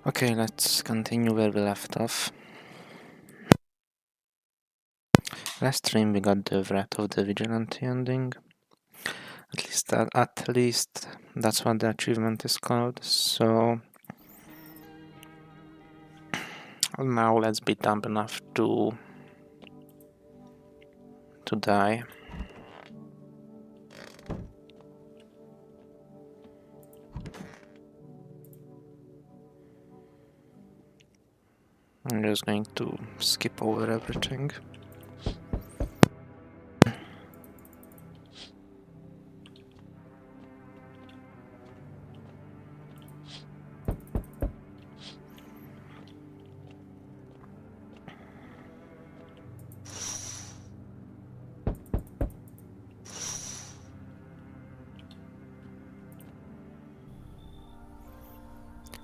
Okay, let's continue where we left off. Last stream we got the Wrath of the Vigilante ending. At least that's what the achievement is called. So now let's be dumb enough to die. I'm just going to skip over everything.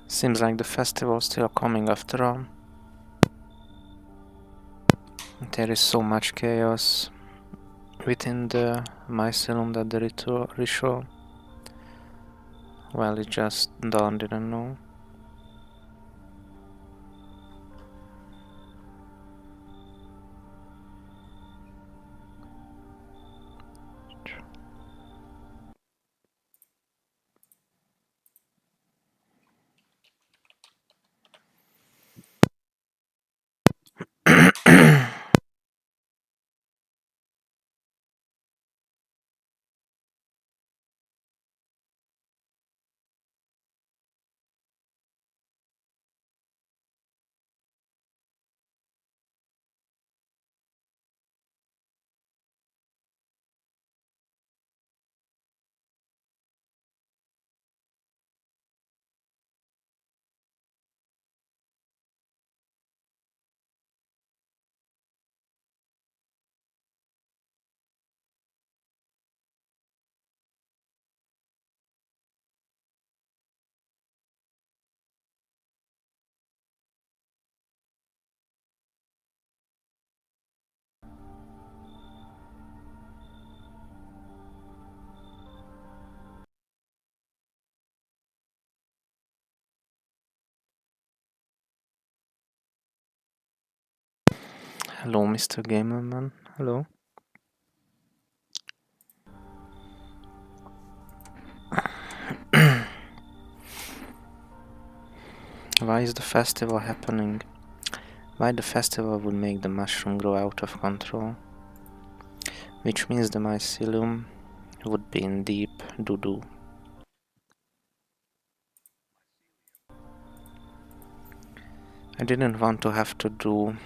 Seems like the festival's still coming after all. There is so much chaos within the mycelium that the ritual, well, it just Dawn didn't know. Hello, Mr. Gamerman. Hello. Why is the festival happening? Why the festival would make the mushroom grow out of control? Which means the mycelium would be in deep doo-doo. I didn't want to have to do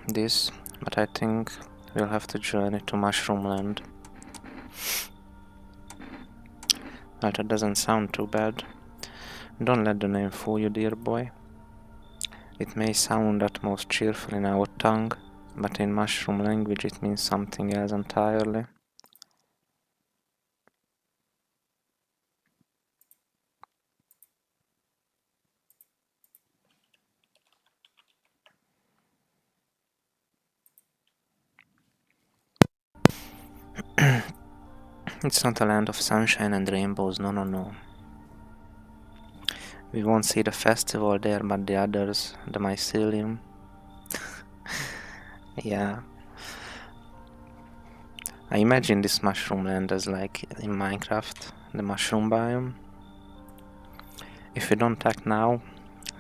this, but I think we'll have to journey to Mushroom Land. Well, that doesn't sound too bad. Don't let the name fool you, dear boy. It may sound at most cheerful in our tongue, but in mushroom language it means something else entirely. It's not a land of sunshine and rainbows, no, no, no. We won't see the festival there, but the others, the mycelium. Yeah. I imagine this mushroom land as like in Minecraft, the mushroom biome. If we don't act now,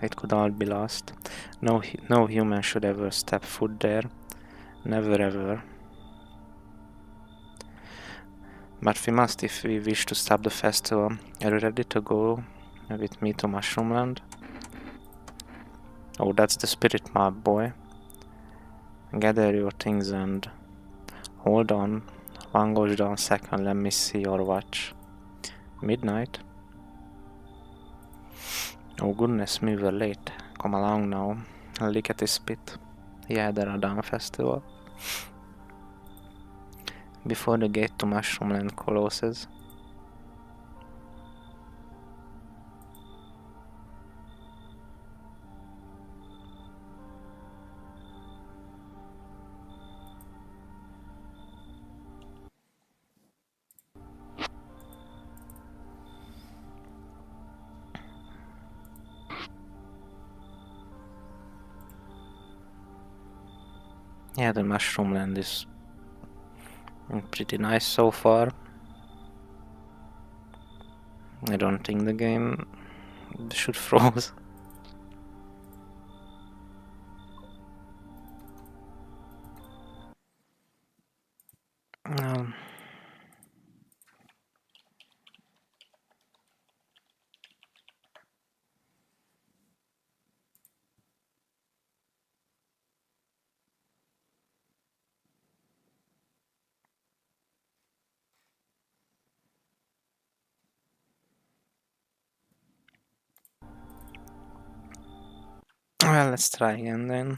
it could all be lost. No human should ever step foot there. Never ever. But we must if we wish to stop the festival. Are you ready to go with me to Mushroomland? Oh, that's the spirit mob, boy. Gather your things and... Hold on. One goes down second, let me see your watch. Midnight? Oh goodness me, we're late. Come along now. Lickety spit. Yeah, the Radam festival. Before the gate to Mushroomland closes. Yeah, the mushroom land is pretty nice so far. I don't think the game should froze. Um, well, let's try again then.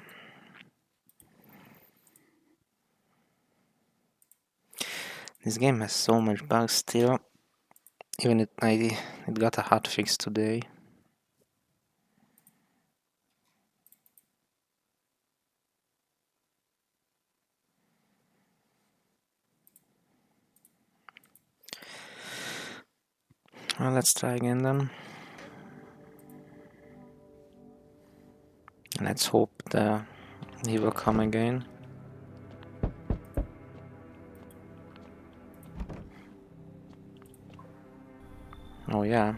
This game has so much bugs still. Even it got a hotfix today. Well, let's try again then. Let's hope he will come again. Oh yeah.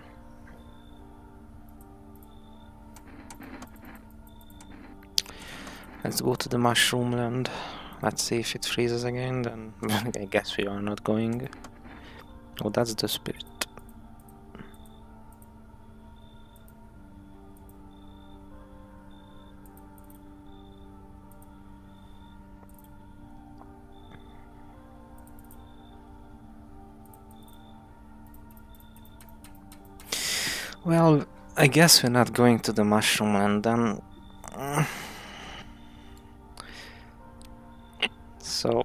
Let's go to the mushroom land. Let's see if it freezes again, then I guess we are not going. Oh, that's the spirit. Well, I guess we're not going to the mushroom land then. So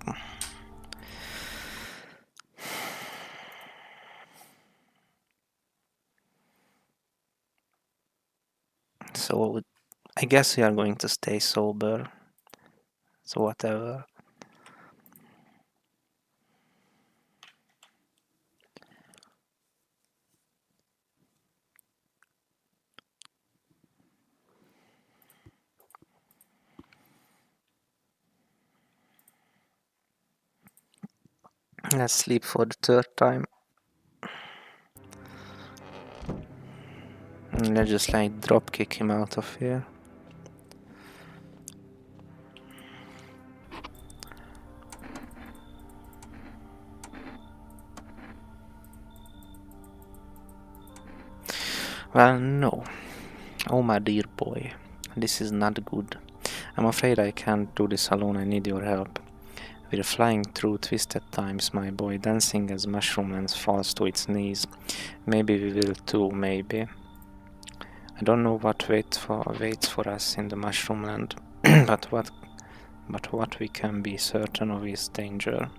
I guess we are going to stay sober. So whatever. Let's sleep for the third time. And let's just like drop kick him out of here. Well, no. Oh my dear boy, this is not good. I'm afraid I can't do this alone, I need your help. We're flying through twisted times, my boy, dancing as Mushroomland falls to its knees. Maybe we will too, maybe. I don't know what waits for us in the Mushroomland, but what we can be certain of is danger.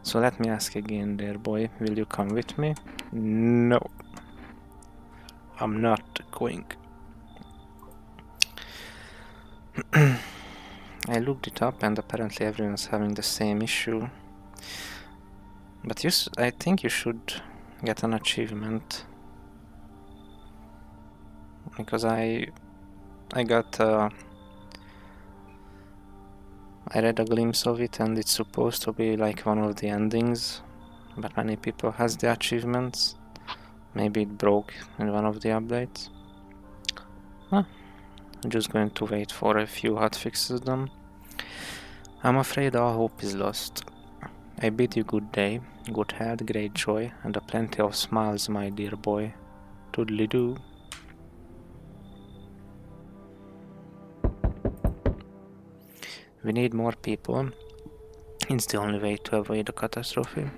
So let me ask again, dear boy, will you come with me? No. I'm not going. I looked it up and apparently everyone's having the same issue. But I think you should get an achievement. Because I read a glimpse of it and it's supposed to be like one of the endings. But many people has the achievements. Maybe it broke in one of the updates. Huh. I'm just going to wait for a few hotfixes done. I'm afraid all hope is lost. I bid you good day, good health, great joy, and a plenty of smiles, my dear boy. Toodly-doo. We need more people. It's the only way to avoid a catastrophe.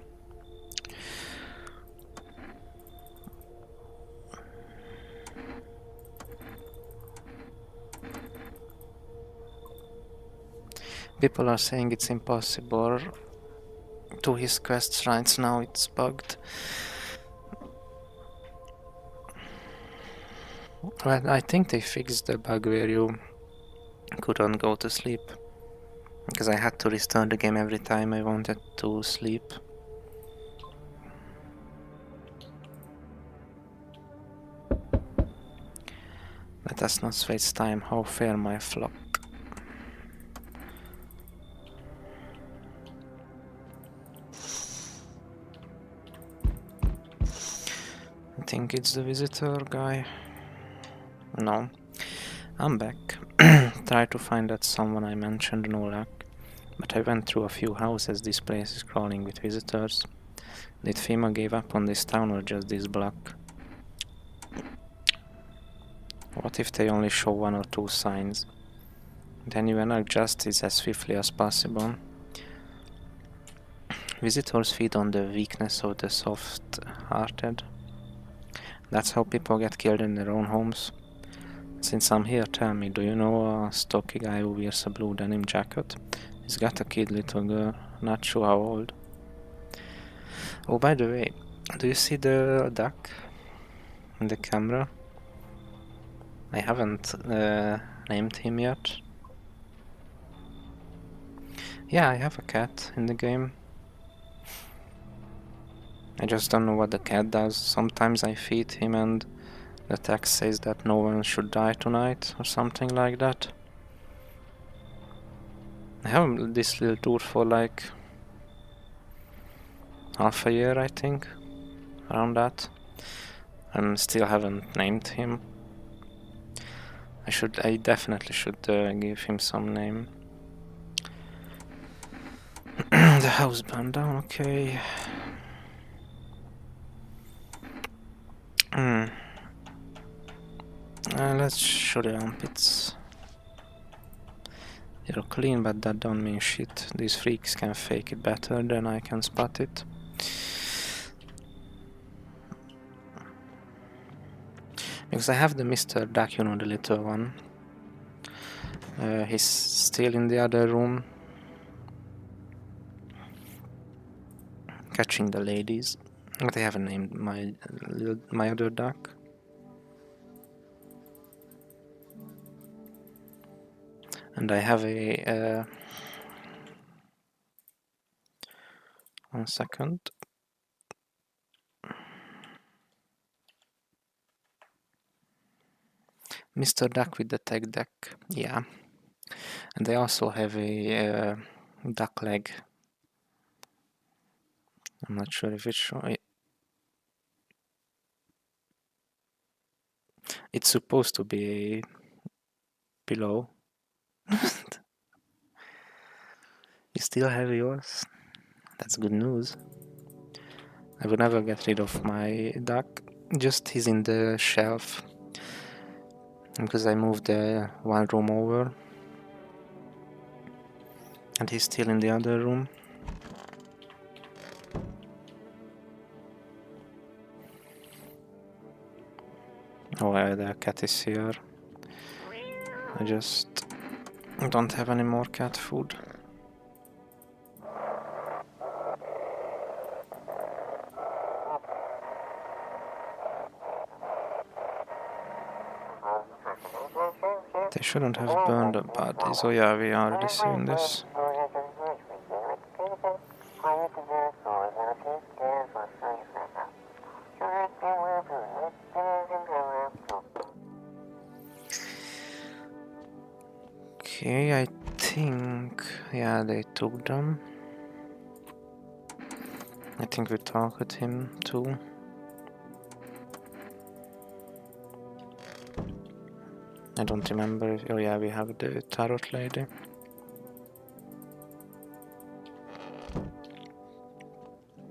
People are saying it's impossible to his quest right now, it's bugged. Well, I think they fixed the bug where you couldn't go to sleep. Because I had to restart the game every time I wanted to sleep. Let us not waste time, how fair my flock. think it's the visitor guy. No. I'm back. Try to find that someone I mentioned, no luck. But I went through a few houses, this place is crawling with visitors. Did FEMA give up on this town or just this block? What if they only show 1 or 2 signs? Then you enact justice as swiftly as possible. Visitors feed on the weakness of the soft-hearted. That's how people get killed in their own homes. Since I'm here, tell me, do you know a stocky guy who wears a blue denim jacket? He's got a kid, little girl, not sure how old. Oh, by the way, do you see the duck in the camera? I haven't named him yet. Yeah, I have a cat in the game. I just don't know what the cat does. Sometimes I feed him and the text says that no one should die tonight or something like that. I have this little tour for like half a year, I think, around that, and still haven't named him. I definitely should give him some name. The house burned down, okay. Let's show the armpits. They're clean, but that don't mean shit. These freaks can fake it better than I can spot it. Because I have the Mr. Duck, you know, the little one. He's still in the other room, catching the ladies. But I haven't named my other duck. And I have a 1 second. Mr. Duck with the tech deck, yeah. And I also have a duck leg. I'm not sure if it's showing. It's supposed to be below. You still have yours? That's good news. I will never get rid of my duck. Just he's in the shelf. Because I moved the one room over. And he's still in the other room. Oh, the cat is here. I just don't have any more cat food. They shouldn't have burned the bodies. Oh yeah, we are already seeing this. Okay, I think, yeah, they took them. I think we talked with him too. I don't remember if, oh yeah, we have the tarot lady.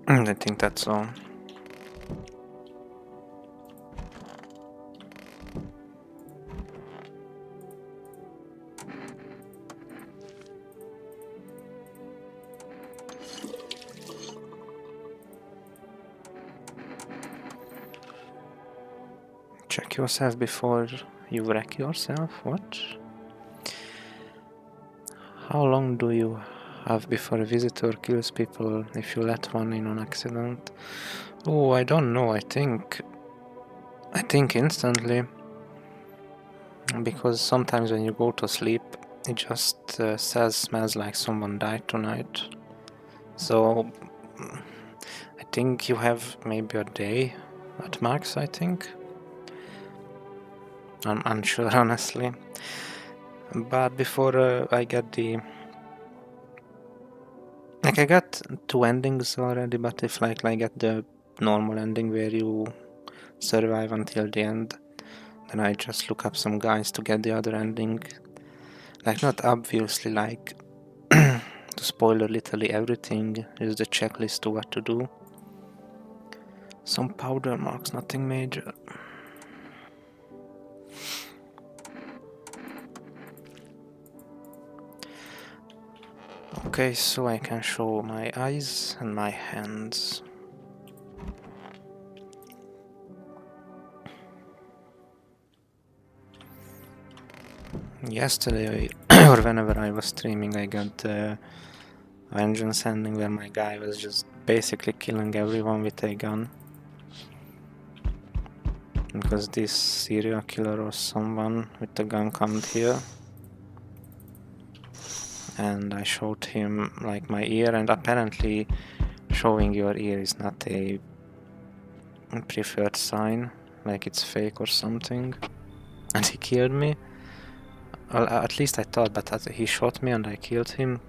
I think that's all. Check yourself before you wreck yourself? What? How long do you have before a visitor kills people if you let one in on accident? Oh, I don't know, I think instantly. Because sometimes when you go to sleep, it just smells like someone died tonight. So I think you have maybe a day at max, I think. I'm unsure, honestly. But before I get the... Like, I got 2 endings already, but if like I get the normal ending where you survive until the end, then I just look up some guys to get the other ending. Like, not obviously like to spoiler literally everything, use the checklist to what to do. Some powder marks, nothing major. Okay, so I can show my eyes and my hands. Yesterday, or whenever I was streaming, I got the vengeance ending where my guy was just basically killing everyone with a gun. Because this serial killer or someone with a gun come here. And I showed him like my ear, and apparently showing your ear is not a preferred sign, like it's fake or something. And he killed me. Well, at least I thought, but he shot me and I killed him.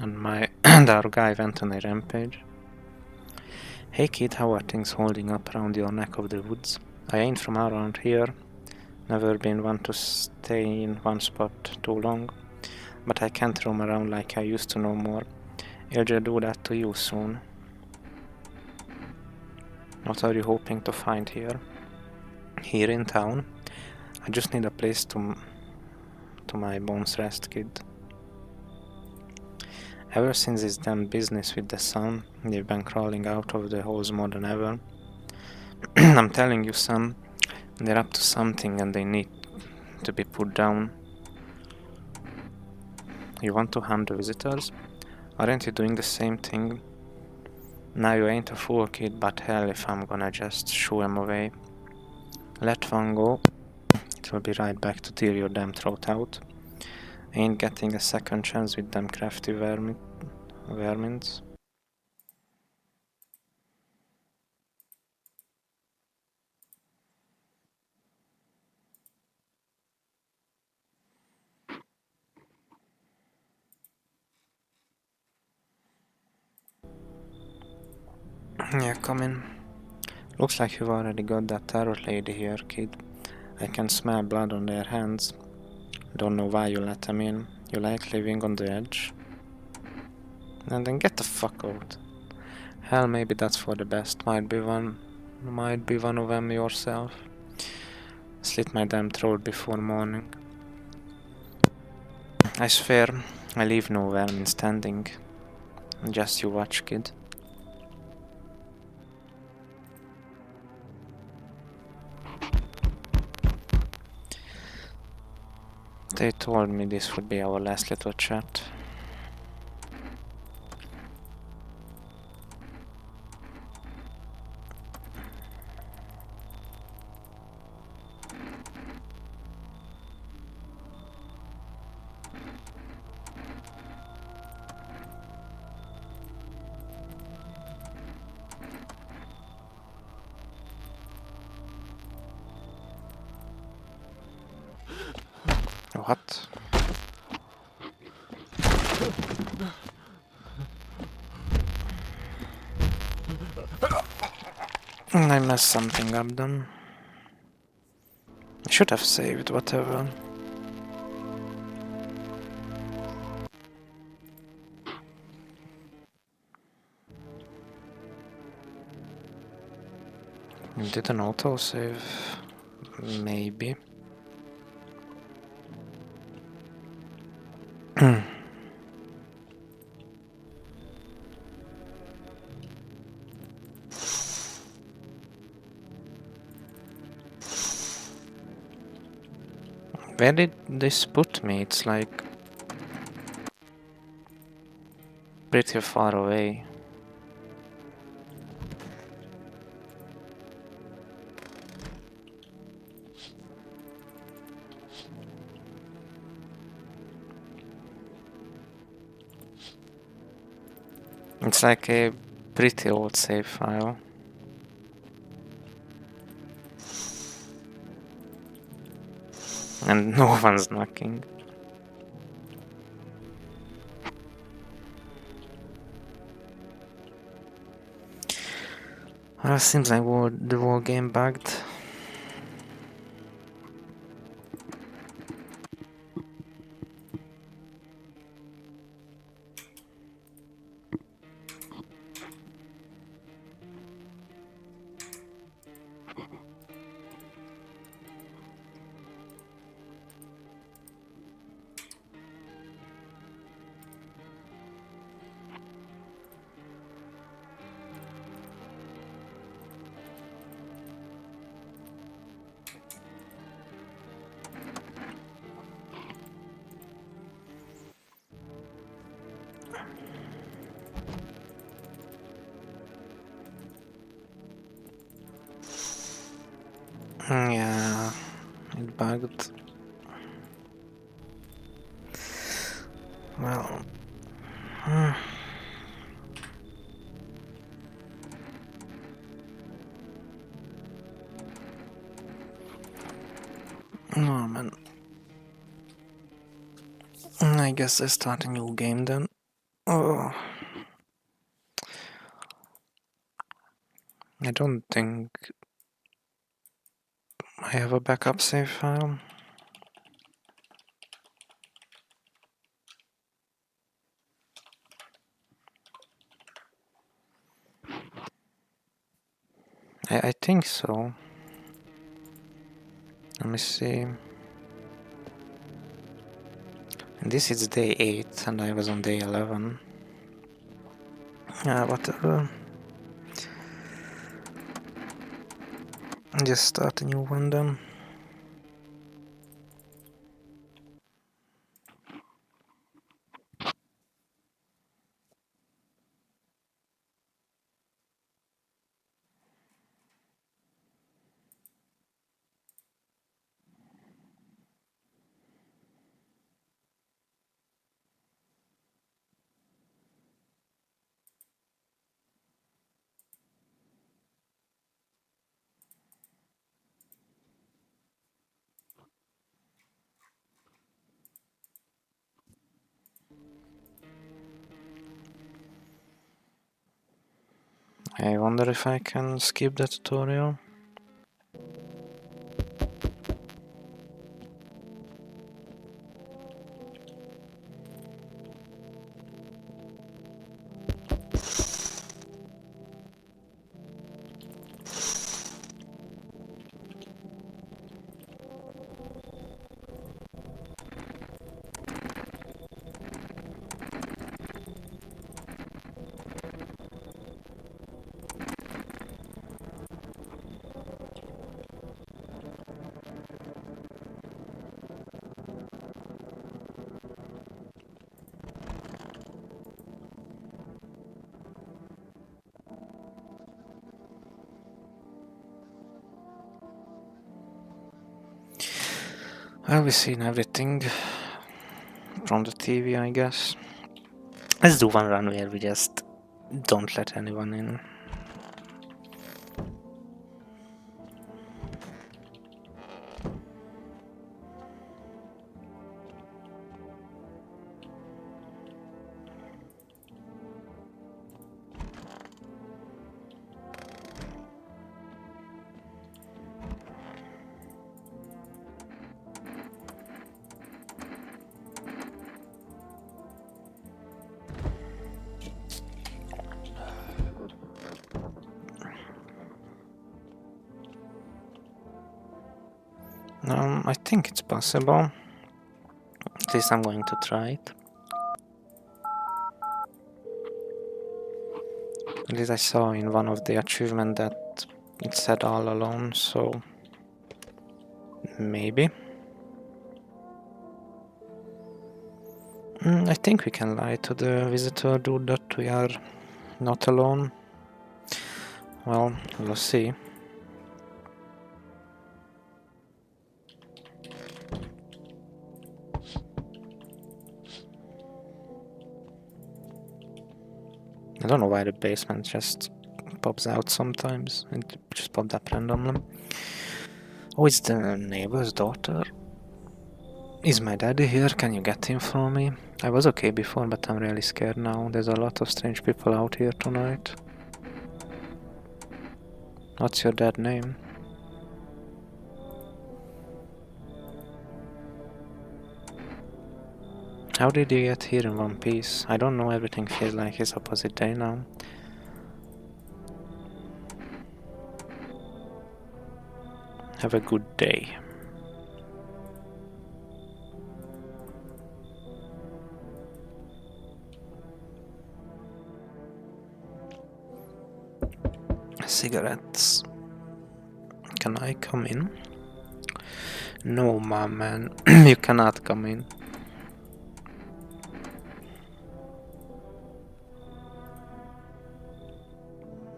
And my the other guy went on a rampage. Hey kid, how are things holding up around your neck of the woods? I ain't from around here. Never been one to stay in one spot too long. But I can't roam around like I used to no more. I'll do that to you soon. What are you hoping to find here? Here in town? I just need a place to my bones rest, kid. Ever since this damn business with the sun, they've been crawling out of the holes more than ever. I'm telling you, son, they're up to something and they need to be put down. You want to hunt the visitors? Aren't you doing the same thing? Now you ain't a fool, kid, but hell if I'm gonna just shoo him away. Let one go. It will be right back to tear your damn throat out. Ain't getting a second chance with them crafty vermins. Yeah, come in. Looks like you've already got that terror lady here, kid. I can smell blood on their hands. Don't know why you let them in. You like living on the edge? And then get the fuck out. Hell, maybe that's for the best. Might be one of them yourself. Slit my damn throat before morning. I swear, I leave no vermin standing. Just you watch, kid. They told me this would be our last little chat. What? I messed something up then. I should have saved, whatever. Did an autosave? Maybe. Where did this put me? It's like pretty far away. It's like a pretty old save file. And no one's knocking. Well, seems like the whole game bugged. Yeah, it bugged. Well, no man. I guess I start a new game then. Oh, I don't think I have a backup save file. I think so. Let me see. And this is day 8 and I was on day 11. Yeah, whatever. Just start a new one then. I wonder if I can skip the tutorial. Well, we've seen everything from the TV, I guess. Let's do one run where we just don't let anyone in. I think it's possible. At least I'm going to try it. At least I saw in one of the achievements that it said all alone, so maybe. I think we can lie to the visitor dude that we are not alone. Well, we'll see. I don't know why the basement just pops out sometimes. It just popped up randomly. Oh, it's the neighbor's daughter. Is my daddy here? Can you get him for me? I was okay before, but I'm really scared now. There's a lot of strange people out here tonight. What's your dad name? How did you get here in one piece? I don't know, everything feels like it's opposite day now. Have a good day. Cigarettes. Can I come in? No, my man. You cannot come in.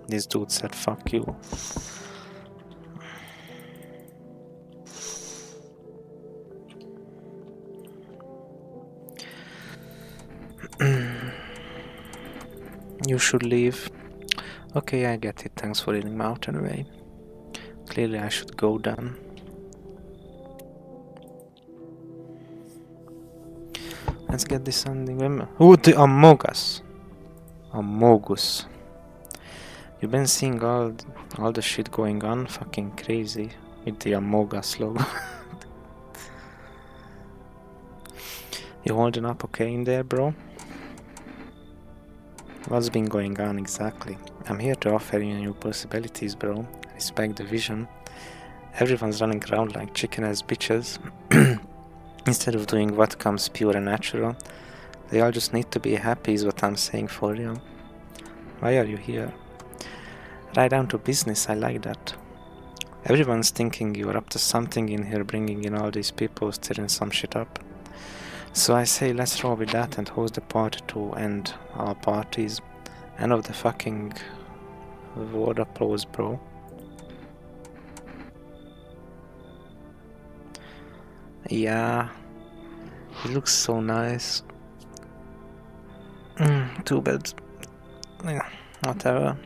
This dude said fuck you. You should leave. Okay, I get it. Thanks for reading me out anyway. Clearly I should go then. Let's get this ending. Oh, the Amogus. Amogus. You've been seeing all the shit going on? Fucking crazy. With the Amogus logo. You holding up okay in there, bro? What's been going on exactly? I'm here to offer you new possibilities, bro. Respect the vision. Everyone's running around like chicken-ass bitches. Instead of doing what comes pure and natural. They all just need to be happy is what I'm saying for you. Why are you here? Right down to business, I like that. Everyone's thinking you're up to something in here, bringing in all these people stirring some shit up. So I say let's roll with that and host the party to end our parties. End of the fucking word applause, bro. Yeah, he looks so nice. Too bad. Yeah, whatever.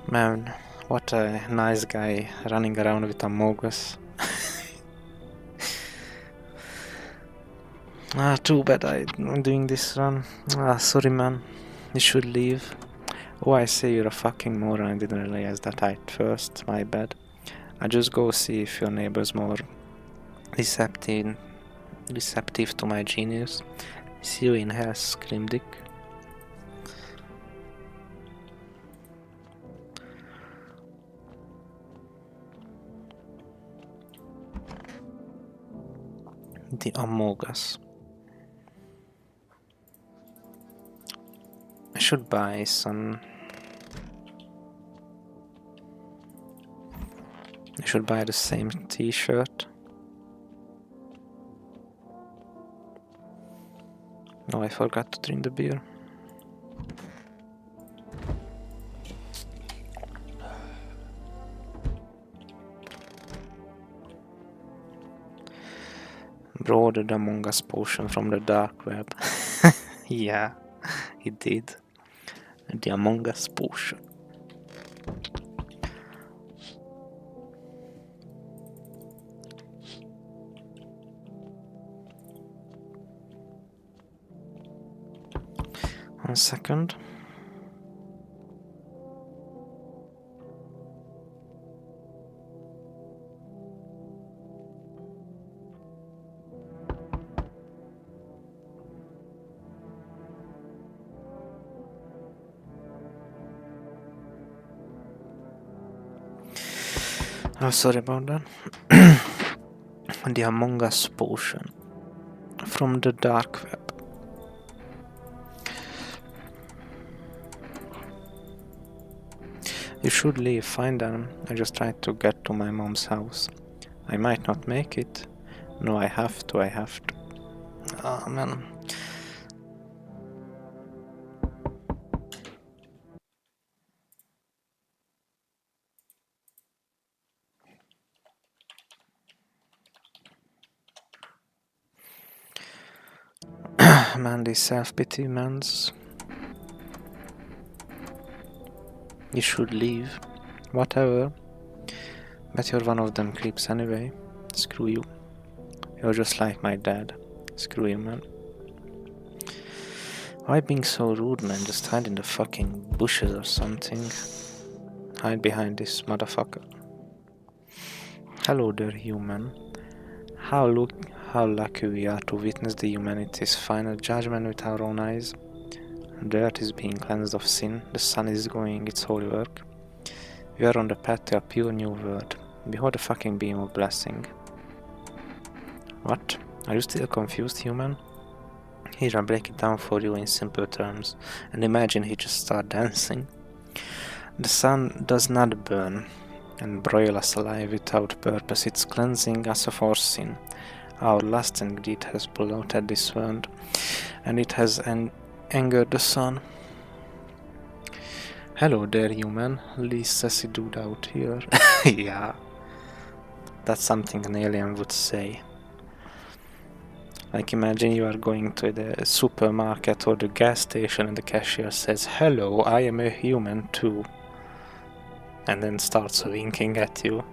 Man, what a nice guy running around with Amogus. Too bad I'm doing this run. Sorry man, you should leave. Oh, I say you're a fucking moron, I didn't realize that at first, my bad. I just go see if your neighbor's more receptive to my genius. See you in hell, Scream Dick. The Amogus. I should buy some. I should buy the same t-shirt. No, I forgot to drink the beer. Bro ordered Among Us potion from the dark web. Yeah, he did. The Among Us potion. One second. Oh, sorry about that. The Among Us potion from the dark web. You should leave, find them. I just tried to get to my mom's house. I might not make it. No, I have to. Oh man. Man, these self-pity mans. You should leave. Whatever. But you're one of them creeps anyway. Screw you. You're just like my dad. Screw you, man. Why being so rude, man? Just hide in the fucking bushes or something. Hide behind this motherfucker. Hello there, human. How lucky we are to witness the humanity's final judgment with our own eyes. The earth is being cleansed of sin, the sun is going its holy work. We are on the path to a pure new world. Behold the fucking beam of blessing. What? Are you still confused, human? Here, I'll break it down for you in simple terms, and imagine he just started dancing. The sun does not burn and broil us alive without purpose. It's cleansing us of our sin. Our lust and greed has polluted this world, and it has angered the sun. Hello there, human. Least sassy dude out here. Yeah, that's something an alien would say. Like, imagine you are going to the supermarket or the gas station and the cashier says, "Hello, I am a human too." And then starts winking at you.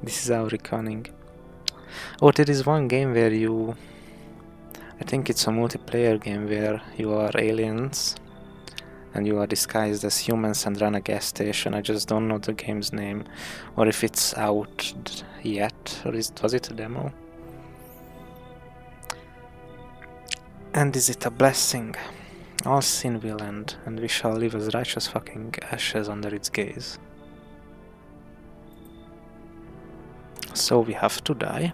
This is how reckoning. Oh, there is one game where you... I think it's a multiplayer game where you are aliens and you are disguised as humans and run a gas station. I just don't know the game's name, or if it's out yet, or was it a demo? And is it a blessing? All sin will end, and we shall live as righteous fucking ashes under its gaze. So we have to die?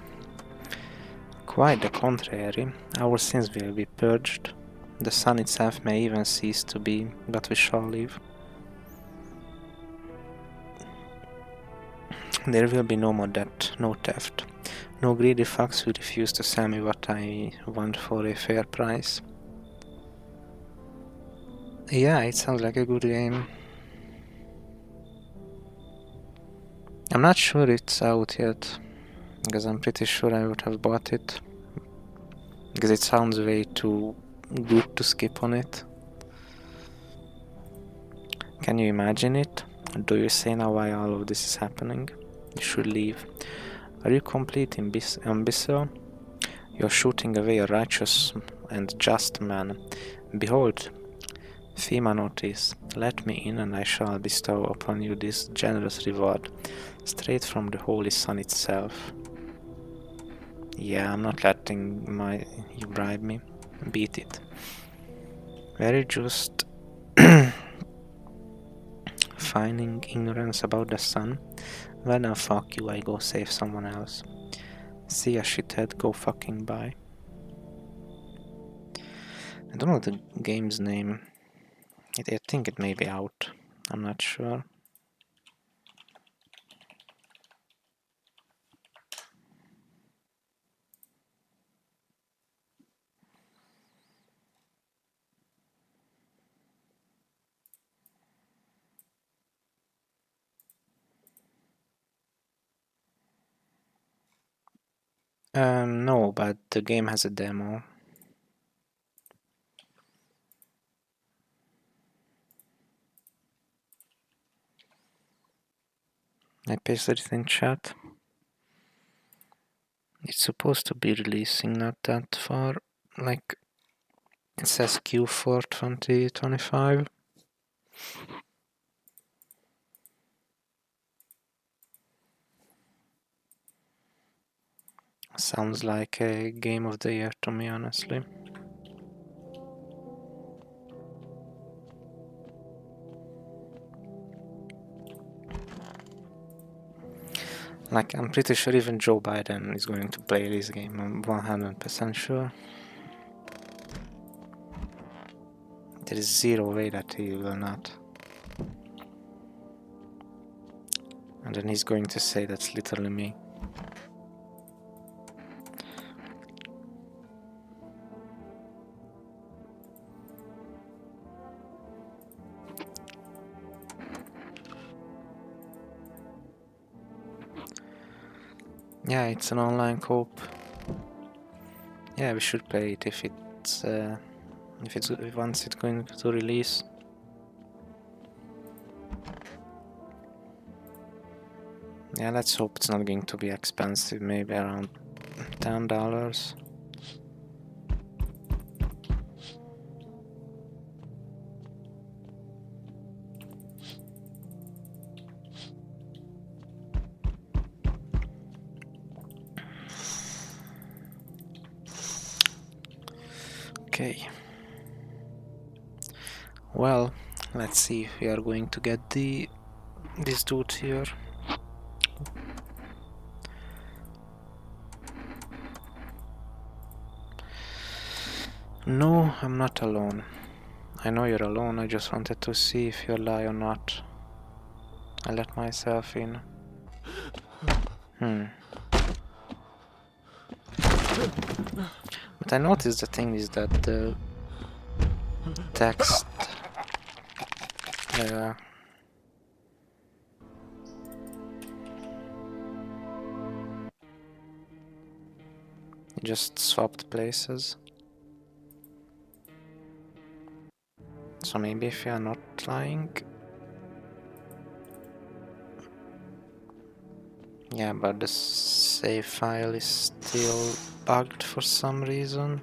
Quite the contrary, our sins will be purged. The sun itself may even cease to be, but we shall live. There will be no more debt, no theft. No greedy fucks who refuse to sell me what I want for a fair price. Yeah, it sounds like a good game. I'm not sure it's out yet, because I'm pretty sure I would have bought it, because it sounds way too good to skip on it. Can you imagine it? Do you say now why all of this is happening? You should leave. Are you complete imbecile? You are shooting away a righteous and just man. Behold, FEMA notice. Let me in and I shall bestow upon you this generous reward, straight from the holy sun itself. Yeah, I'm not letting you bribe me. Beat it. Very just. Finding ignorance about the sun? Well now fuck you, I go save someone else. See a shithead, go fucking by. I don't know the game's name. I think it may be out. I'm not sure. No, but the game has a demo. I pasted it in chat. It's supposed to be releasing not that far. Like, it says Q4 2025. Sounds like a game of the year to me, honestly. Like, I'm pretty sure even Joe Biden is going to play this game, I'm 100% sure. There is zero way that he will not. And then he's going to say that's literally me. Yeah, it's an online co-op. Yeah, we should play it if once it's going to release. Yeah, let's hope it's not going to be expensive, maybe around $10. Okay. Well, let's see if we are going to get this dude here. No, I'm not alone. I know you're alone, I just wanted to see if you lie or not. I let myself in. But I noticed the thing is that the text just swapped places. So maybe if you are not lying. Yeah, but the save file is still bugged for some reason.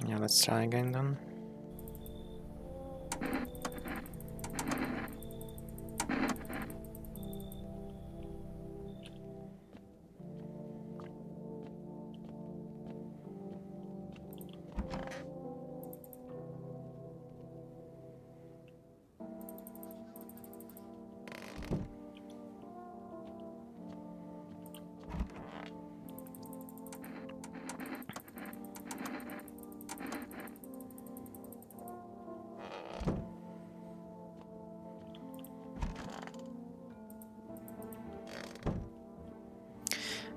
Yeah, let's try again then.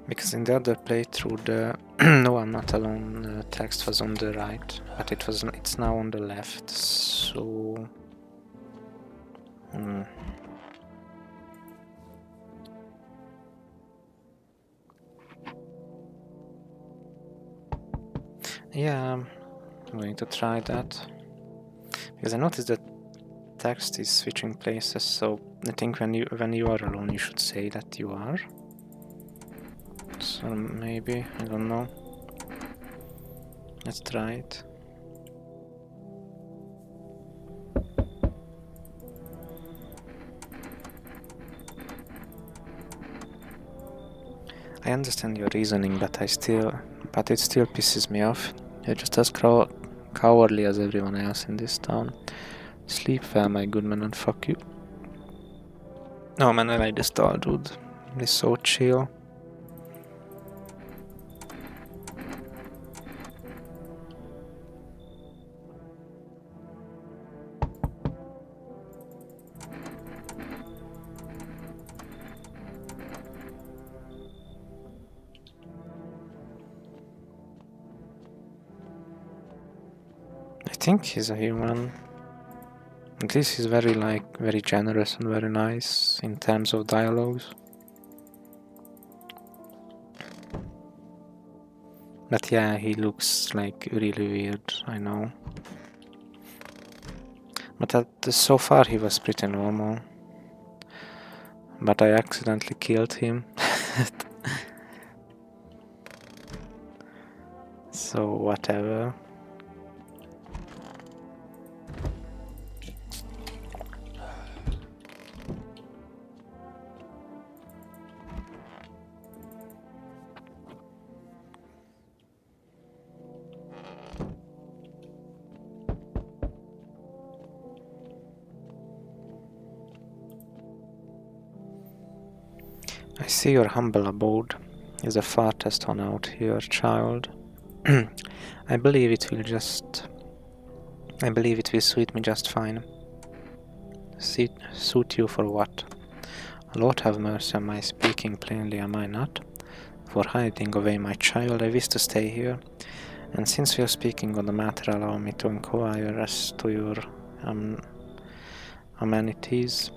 Because in the other playthrough the no, I'm not alone text was on the right, but it's now on the left, so yeah, I'm going to try that. Because I noticed that text is switching places, so I think when you are alone you should say that you are. So maybe, I don't know. Let's try it. I understand your reasoning, but it still pisses me off. You're just as cowardly as everyone else in this town. Sleep well, my good man, and fuck you. No man, I like this tall dude. He's so chill. I think he's a human. At least he's very generous and very nice in terms of dialogues. But yeah, he looks like really weird, I know. But so far he was pretty normal. But I accidentally killed him. So whatever. I see your humble abode is the farthest one out here, child. I believe it will suit me just fine. Suit you for what? Lord have mercy on my speaking plainly, am I not? For hiding away my child, I wish to stay here. And since we are speaking on the matter, allow me to inquire as to your amenities.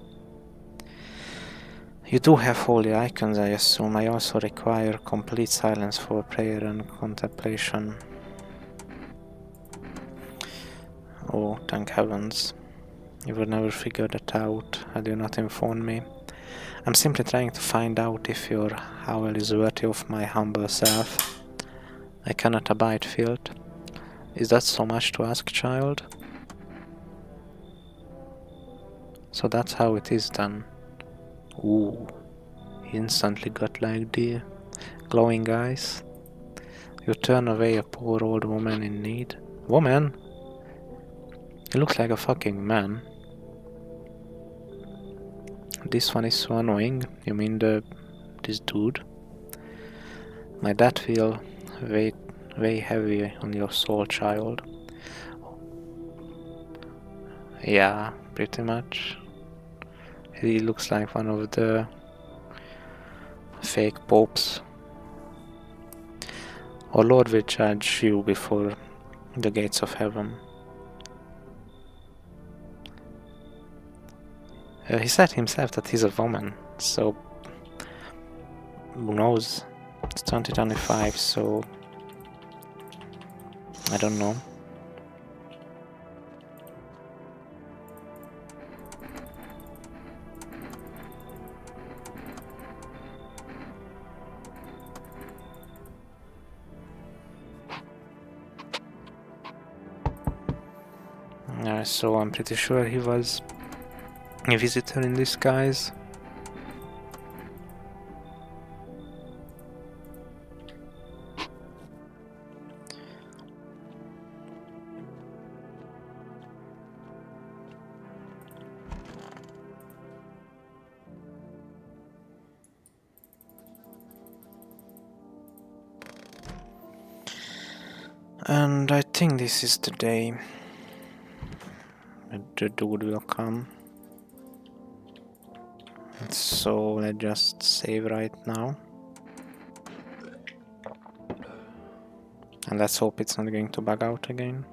You do have holy icons, I assume. I also require complete silence for prayer and contemplation. Oh, thank heavens. You would never figure that out had you not informed me. I'm simply trying to find out if your howl is worthy of my humble self. I cannot abide filth. Is that so much to ask, child? So that's how it is done. Ooh. He instantly got like the glowing eyes. You turn away a poor old woman in need. Woman? He looks like a fucking man. This one is so annoying. You mean this dude? My dad feel way heavy on your soul, child. Yeah, pretty much. He looks like one of the fake popes. Our Lord will judge you before the gates of heaven. He said himself that he's a woman, so who knows? It's 2025, so I don't know. So I'm pretty sure he was a visitor in disguise. And I think this is the day the dude will come. So let's just save right now. And let's hope it's not going to bug out again.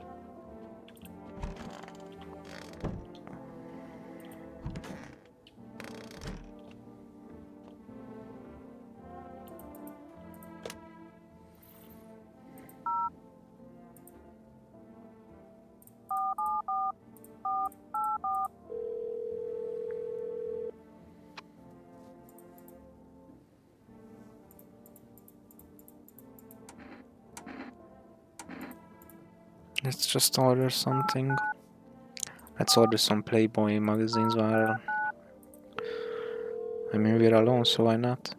Let's just order something. Let's order some Playboy magazines while... I mean, we're alone, so why not?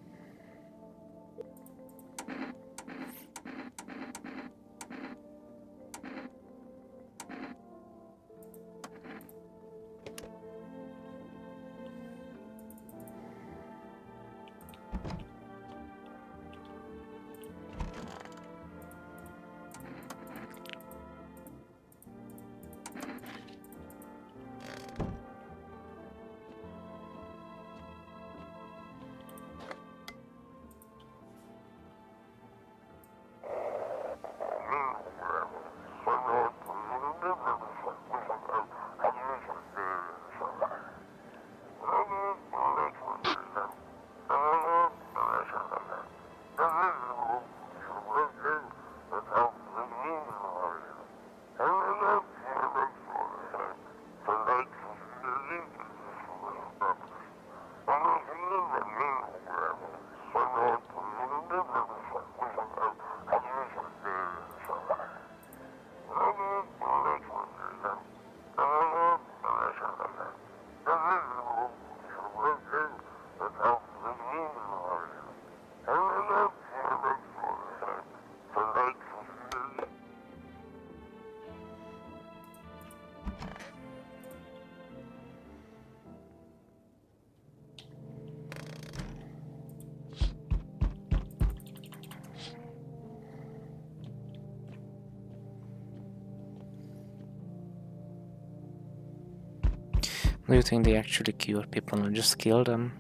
Do you think they actually cure people or just kill them?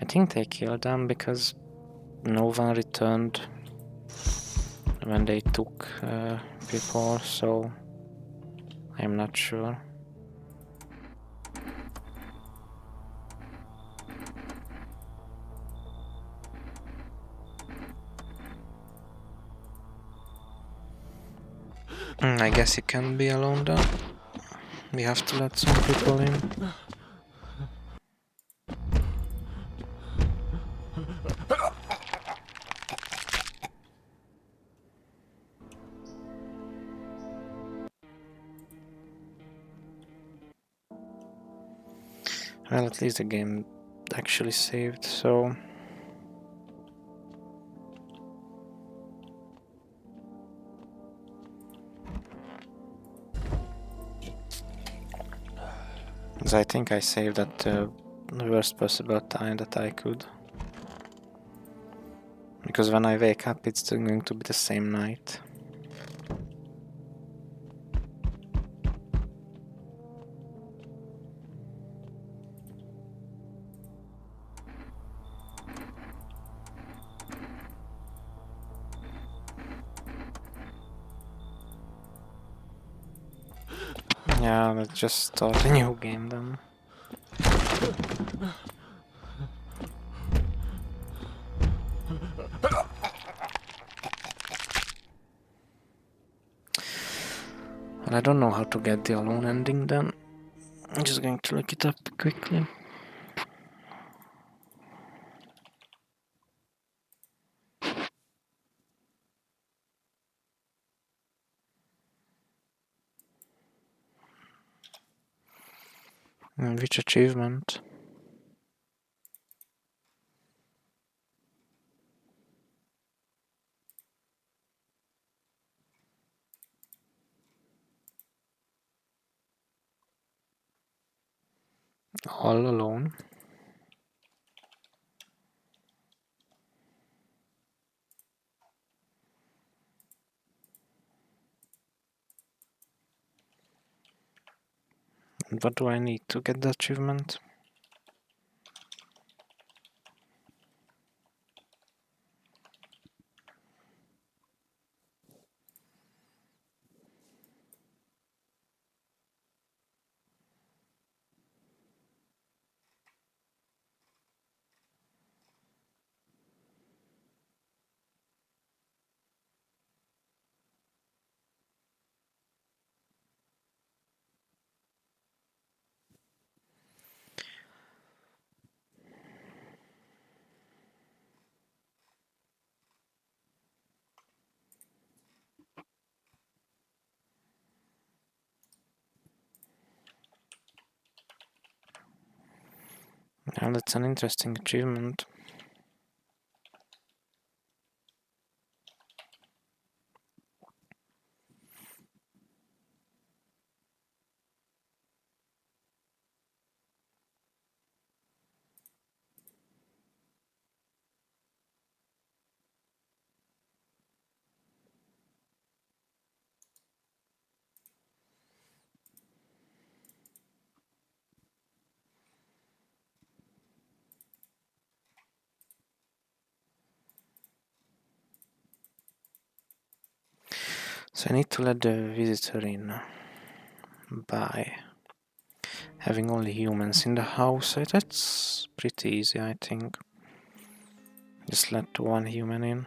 I think they killed them because no one returned when they took people, so I'm not sure. I guess you can't be alone then. We have to let some people in. Well, at least the game actually saved, so... I think I saved at the worst possible time that I could. Because when I wake up, it's still going to be the same night. Yeah, let's just start a new game then. Well, I don't know how to get the alone ending then. I'm just going to look it up quickly. Which achievement? All alone. What do I need to get the achievement? Well, that's an interesting achievement. So I need to let the visitor in by having only humans in the house. That's pretty easy, I think. Just let one human in.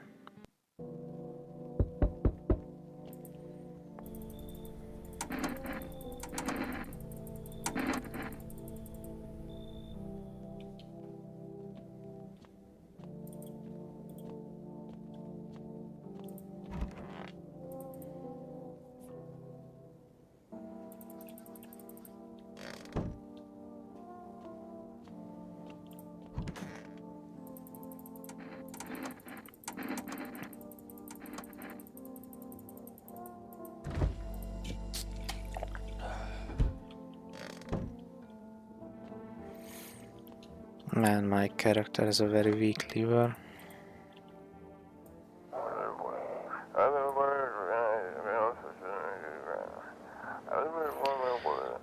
Man, my character has a very weak liver.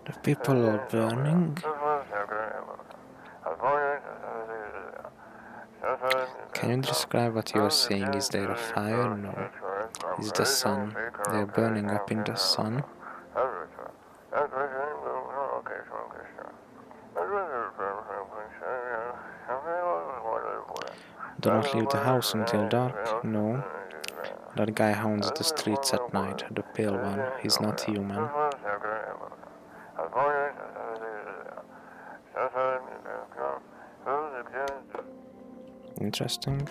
The people are burning. Can you describe what you are seeing? Is there a fire? No. Is the sun? They are burning up in the sun. Do not leave the house until dark. No. That guy haunts the streets at night. The pale one. He's not human. Interesting.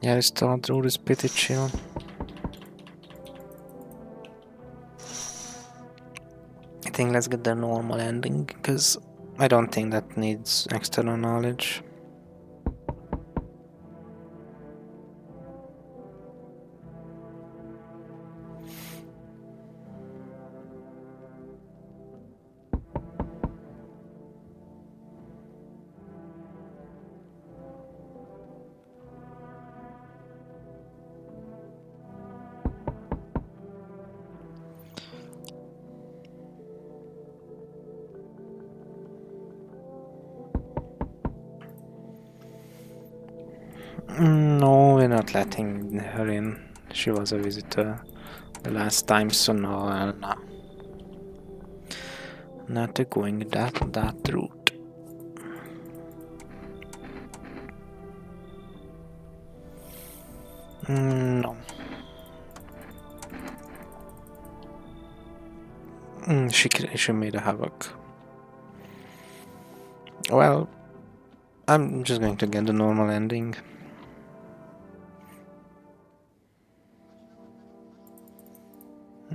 Yeah, this thought route is pretty chill. I think let's get the normal ending, because I don't think that needs external knowledge. No, we're not letting her in. She was a visitor the last time, so no, no. Not going that route. No. She made a havoc. Well, I'm just going to get the normal ending.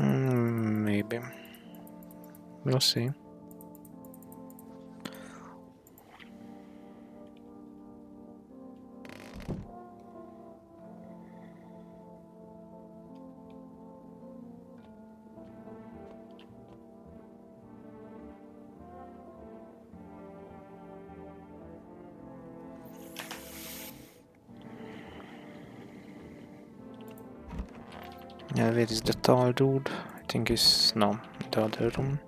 Maybe. We'll see. Yeah, where is the tall dude? I think it's no, the other room.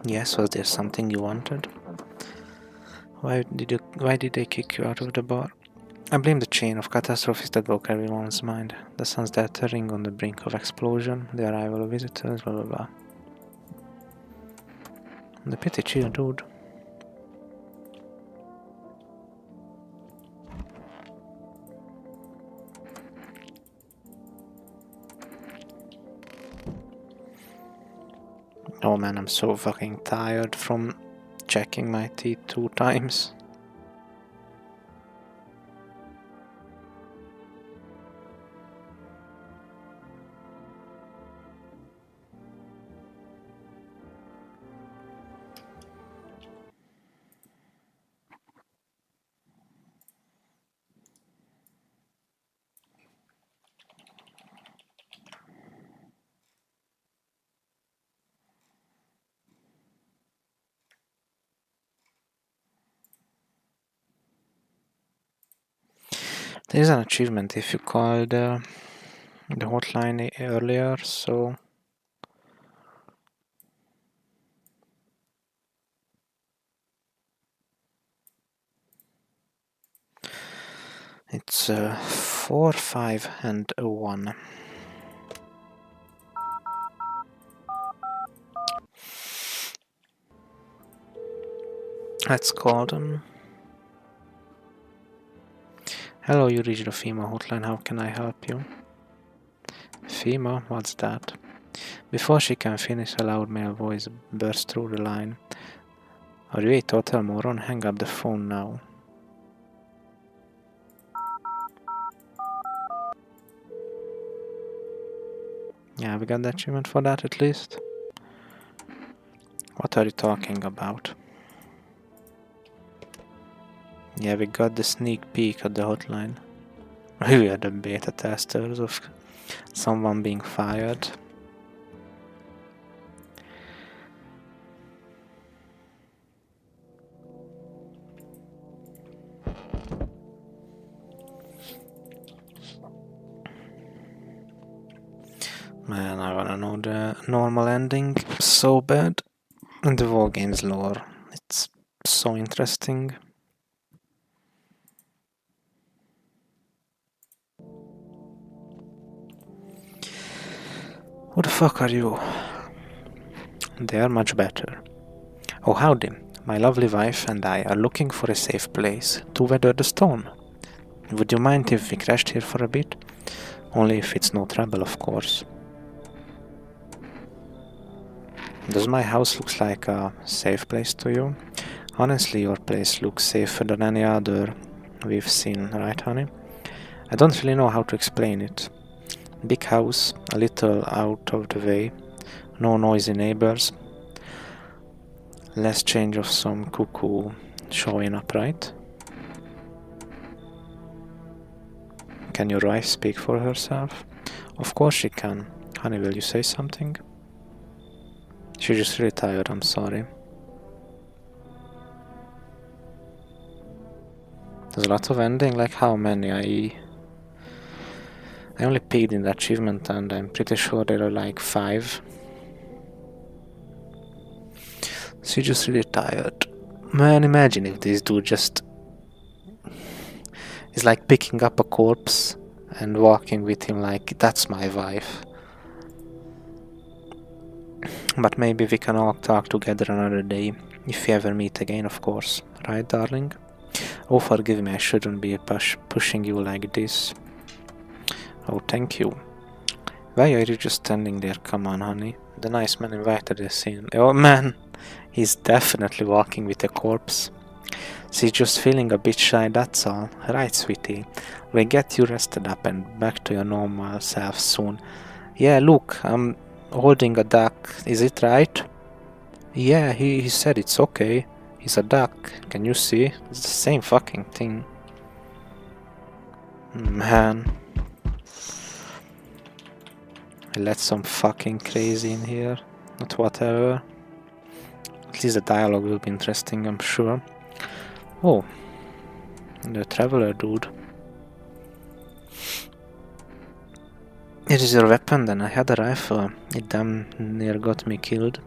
Yes, was there something you wanted? Why did they kick you out of the bar? I blame the chain of catastrophes that broke everyone's mind. The sun's teetering on the brink of explosion, the arrival of visitors, blah blah blah. The pity chill, dude. Oh man, I'm so fucking tired from checking my teeth 2 times. There's an achievement if you called the hotline earlier, so it's 4, 5, and 1. Let's call them. Hello, you reached the FEMA hotline. How can I help you? FEMA? What's that? Before she can finish, a loud male voice burst through the line. Are you a total moron? Hang up the phone now. Yeah, we got the achievement for that at least. What are you talking about? Yeah, we got the sneak peek at the hotline. We are the beta testers of someone being fired. Man, I wanna know the normal ending so bad. And the War Games lore. It's so interesting. Who the fuck are you? They are much better. Oh, howdy. My lovely wife and I are looking for a safe place to weather the storm. Would you mind if we crashed here for a bit? Only if it's no trouble, of course. Does my house look like a safe place to you? Honestly, your place looks safer than any other we've seen, right, honey? I don't really know how to explain it. Big house, a little out of the way, no noisy neighbors, less change of some cuckoo showing up, right? Can your wife speak for herself? Of course she can. Honey, will you say something? She's just really tired, I'm sorry. There's a lot of ending, like how many? I only peeked in the achievement and I'm pretty sure there are like 5. She's just really tired. Man, imagine if this dude just is like picking up a corpse and walking with him like, that's my wife. But maybe we can all talk together another day, if we ever meet again, of course. Right, darling? Oh, forgive me, I shouldn't be pushing you like this. Oh, thank you. Why are you just standing there? Come on, honey. The nice man invited us in. Oh, man! He's definitely walking with a corpse. She's just feeling a bit shy, that's all. Right, sweetie. We'll get you rested up and back to your normal self soon. Yeah, look, I'm holding a duck. Is it right? Yeah, he said it's okay. He's a duck. Can you see? It's the same fucking thing. Man. I let some fucking crazy in here. Not whatever. At least the dialogue will be interesting, I'm sure. Oh. The traveler dude. It is your weapon then. I had a rifle. It damn near got me killed.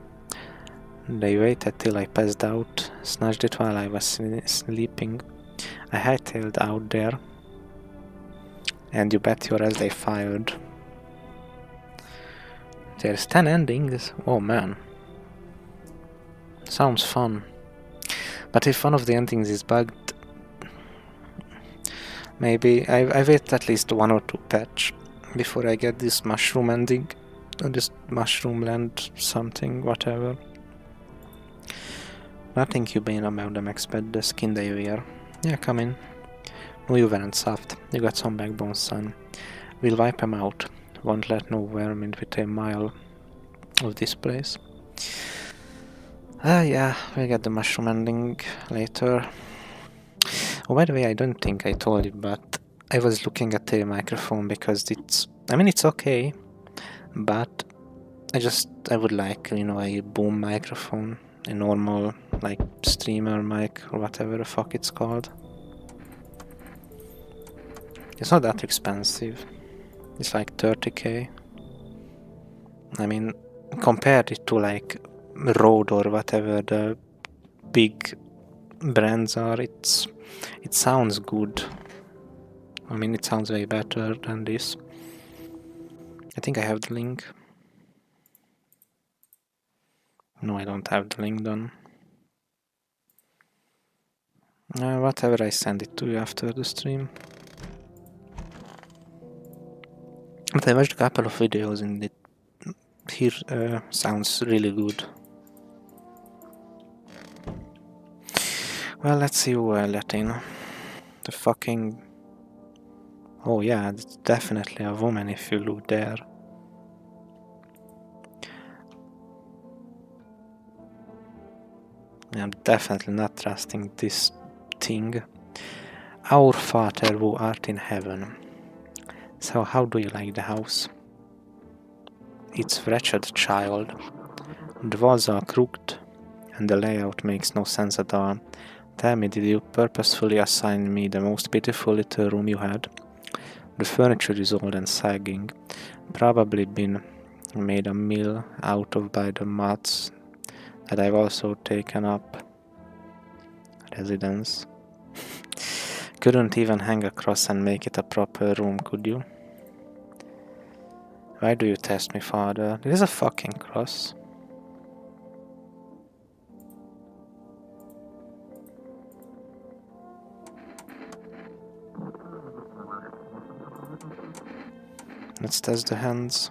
They waited till I passed out, snatched it while I was sleeping. I hightailed out there. And you bet your ass they fired. There's 10 endings. Oh man. Sounds fun. But if one of the endings is bugged, maybe I wait at least 1 or 2 patch before I get this mushroom ending. Or this mushroom land something, whatever. Nothing humane about them except the skin they wear. Yeah, come in. No, you weren't soft. You got some backbone, son. We'll wipe them out. Won't let no vermin within a mile of this place. Yeah, we'll get the mushroom ending later. Oh, by the way, I don't think I told you, but I was looking at the microphone because it's okay, but I would like, a boom microphone, a normal, like, streamer mic or whatever the fuck it's called. It's not that expensive. It's like 30k. I mean, compared it to like Rode or whatever the big brands are, it sounds good. I mean, it sounds way better than this. I think I have the link. No, I don't have the link done. Whatever, I send it to you after the stream. But I watched a couple of videos and it here sounds really good. Well, let's see who I let in. The fucking... Oh yeah, it's definitely a woman if you look there. I'm definitely not trusting this thing. Our Father who art in heaven. So how do you like the house? It's wretched, child. The walls are crooked, and the layout makes no sense at all. Tell me, did you purposefully assign me the most beautiful little room you had? The furniture is old and sagging, probably been made a meal out of by the moths that I've also taken up. Residence. Couldn't even hang a cross and make it a proper room, could you? Why do you test me, father? This is a fucking cross. Let's test the hands.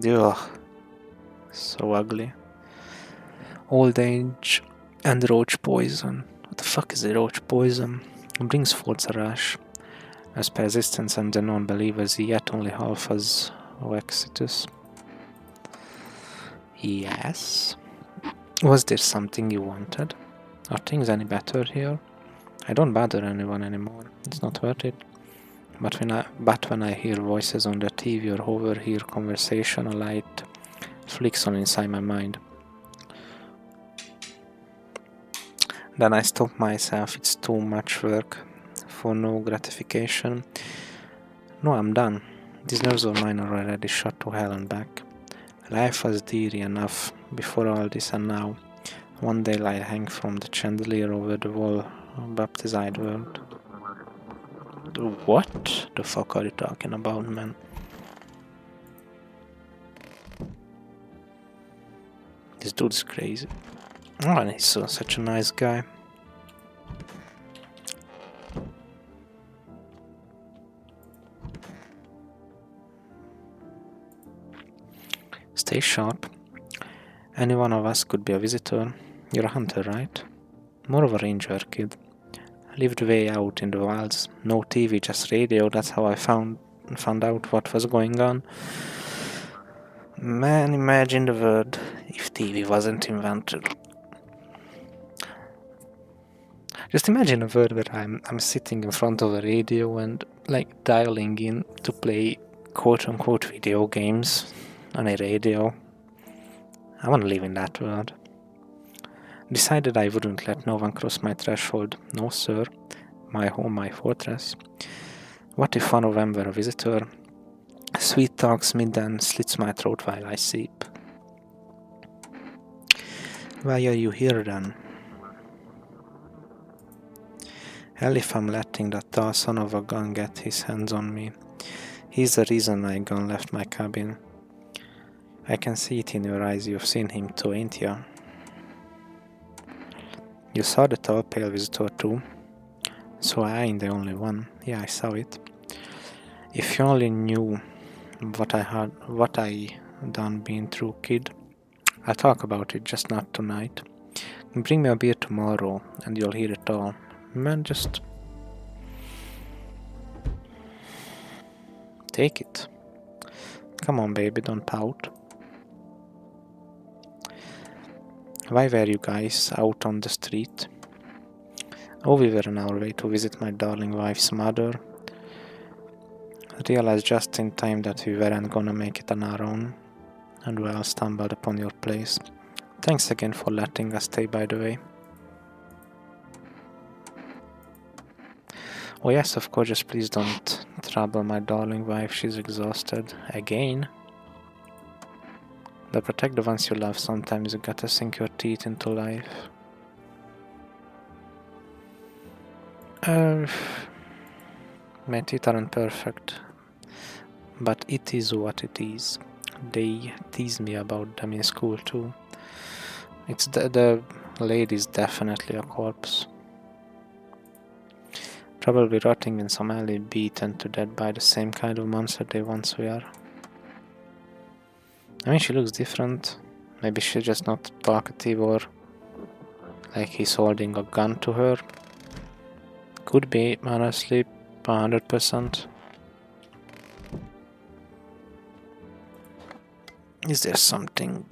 Ugh. So ugly. Old age and roach poison. What the fuck is a roach poison? It brings forth a rash. As persistence and the non-believers, yet only half as Vexitus. Yes. Was there something you wanted? Are things any better here? I don't bother anyone anymore. It's not worth it. But when I hear voices on the TV or overhear conversation, a light flicks on inside my mind. Then I stop myself. It's too much work for no gratification. No, I'm done. These nerves of mine are already shot to hell and back. Life was deary enough before all this, and now one day I hang from the chandelier over the wall of baptized world. What the fuck are you talking about, man? This dude's crazy. Oh, and he's such a nice guy. Stay sharp. Any one of us could be a visitor. You're a hunter, right? More of a ranger, kid. Lived way out in the wilds. No TV, just radio. That's how I found out what was going on. Man, imagine the world if TV wasn't invented. Just imagine a world where I'm sitting in front of a radio and like dialing in to play quote-unquote video games on a radio. I want to live in that world. Decided I wouldn't let no one cross my threshold. No, sir. My home, my fortress. What if one of them were a visitor? Sweet talks me, then slits my throat while I sleep. Why are you here then? Hell if I'm letting that tall son of a gun get his hands on me. He's the reason my gun left my cabin. I can see it in your eyes, you've seen him too, ain't ya? You saw the tall pale visitor too? So I ain't the only one. Yeah, I saw it. If you only knew what I done been through, kid. I'll talk about it, just not tonight. Bring me a beer tomorrow and you'll hear it all. Man, just take it. Come on, baby, don't pout. Why were you guys out on the street? Oh, we were on our way to visit my darling wife's mother. Realized just in time that we weren't gonna make it on our own, and well, stumbled upon your place. Thanks again for letting us stay, by the way. Oh yes, of course, just please don't trouble my darling wife, she's exhausted. Again? To protect the ones you love, sometimes you gotta sink your teeth into life. My teeth aren't perfect, but it is what it is. They tease me about them in school too. It's the lady's definitely a corpse. Probably rotting in some alley, beaten to death by the same kind of monster they once were. I mean, she looks different. Maybe she's just not talkative, or like he's holding a gun to her. Could be, honestly, 100%. Is there something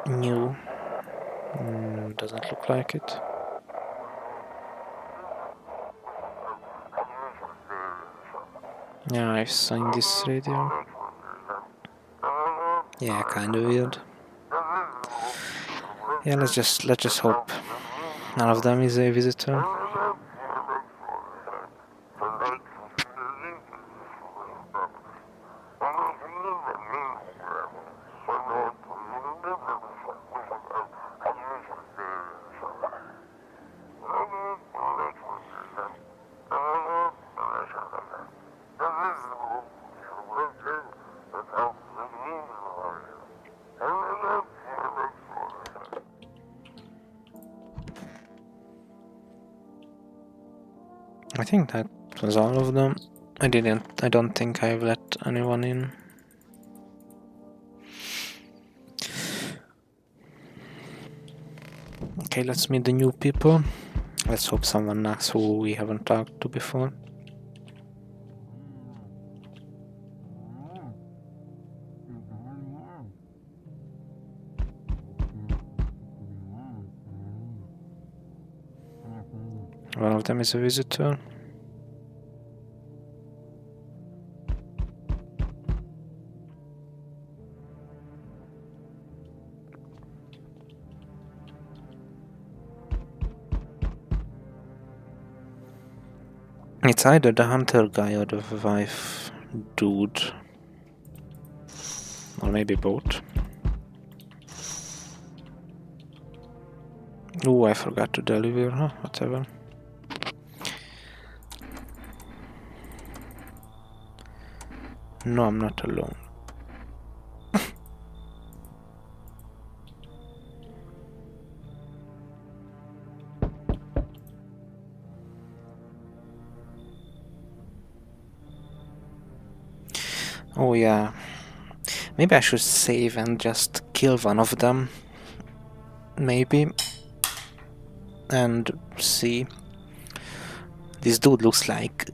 new? Doesn't look like it. Yeah, I've seen this radio. Yeah, kinda weird. Yeah, let's just hope none of them is a visitor. I think that was all of them. I don't think I've let anyone in. Okay, let's meet the new people. Let's hope someone knocks who we haven't talked to before. One of them is a visitor. It's either the hunter guy or the wife dude. Or maybe both. Oh, I forgot to deliver, huh? Whatever. No, I'm not alone. Oh yeah. Maybe I should save and just kill one of them. Maybe. And see. This dude looks like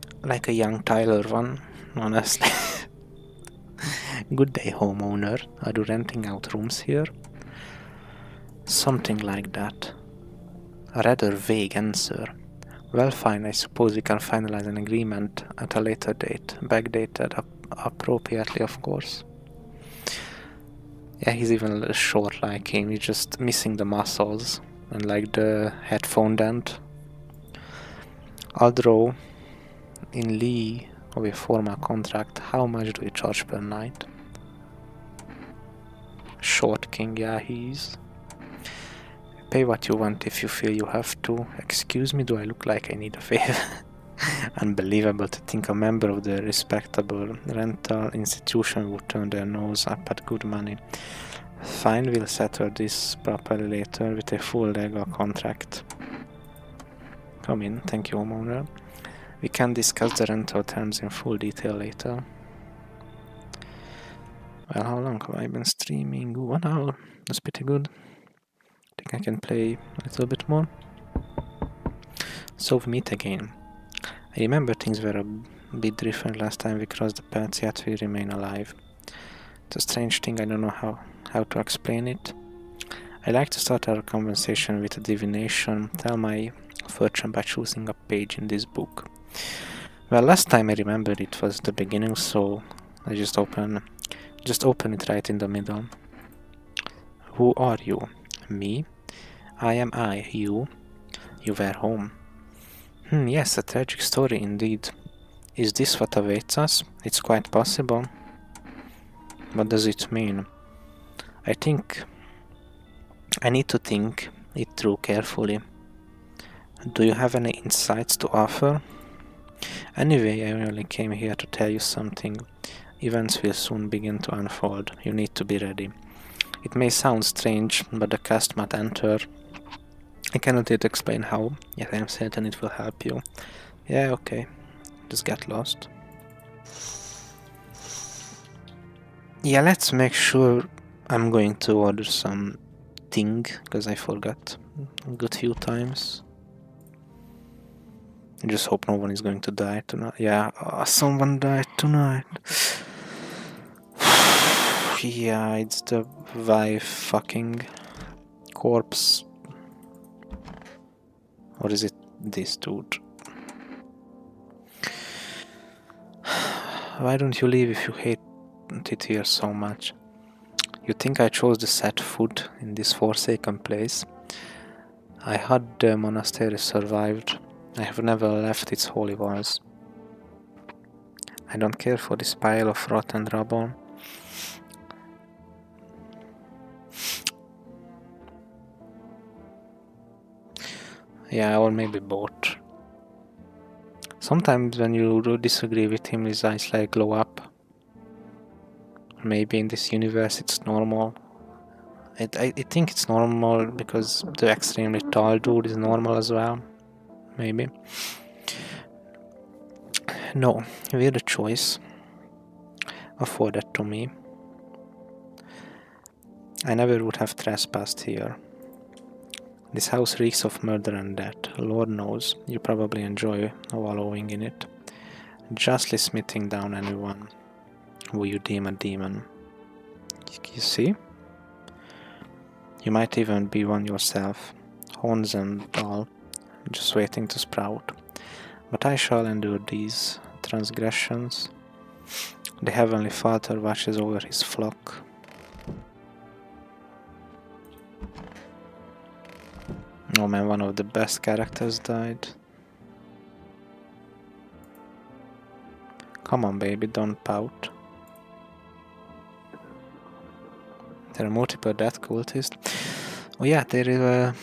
a young Tyler one, honestly. Good day, homeowner. Are you renting out rooms here? Something like that. A rather vague answer. Well, fine, I suppose we can finalize an agreement at a later date. Backdated appropriately, of course. Yeah, he's even a little short like him. He's just missing the muscles and like the headphone dent. I'll draw in lieu of a formal contract. How much do we charge per night? Short king, yeah, he's. Pay what you want if you feel you have to. Excuse me, do I look like I need a favor? Unbelievable to think a member of the respectable rental institution would turn their nose up at good money. Fine, we'll settle this properly later with a full legal contract. Come in, thank you, homeowner. We can discuss the rental terms in full detail later. Well, how long have I been streaming? 1 hour. That's pretty good. I think I can play a little bit more. So we meet again. I remember things were a bit different last time we crossed the paths, yet we remain alive. It's a strange thing, I don't know how to explain it. I like to start our conversation with a divination. Tell my fortune by choosing a page in this book. Well, last time I remember it was the beginning, so I just open it right in the middle. Who are you? Me? I am I. You? You were home. Yes, a tragic story indeed. Is this what awaits us? It's quite possible. What does it mean? I need to think it through carefully. Do you have any insights to offer? Anyway, I only came here to tell you something. Events will soon begin to unfold. You need to be ready. It may sound strange, but the cast might enter. I cannot yet explain how, yet I am certain it will help you. Yeah, okay. Just get lost. Yeah, let's make sure I'm going to order some thing, because I forgot a good few times. I just hope no one is going to die tonight. Yeah, someone died tonight. Yeah, it's the wife fucking corpse. Or is it this dude? Why don't you leave if you hate it here so much? You think I chose to set foot in this forsaken place? I heard the monastery survived. I have never left its holy walls. I don't care for this pile of rotten rubble. Yeah, or maybe both. Sometimes when you do disagree with him, his eyes like glow up. Maybe in this universe it's normal. I think it's normal because the extremely tall dude is normal as well. Maybe. No, weird choice. Afford that to me. I never would have trespassed here. This house reeks of murder and death. Lord knows, you probably enjoy wallowing in it, justly smithing down anyone who you deem a demon. You see? You might even be one yourself, horns and all, just waiting to sprout. But I shall endure these transgressions. The Heavenly Father watches over his flock. Oh man, one of the best characters died. Come on baby, don't pout. There are multiple death cultists. Oh yeah, there is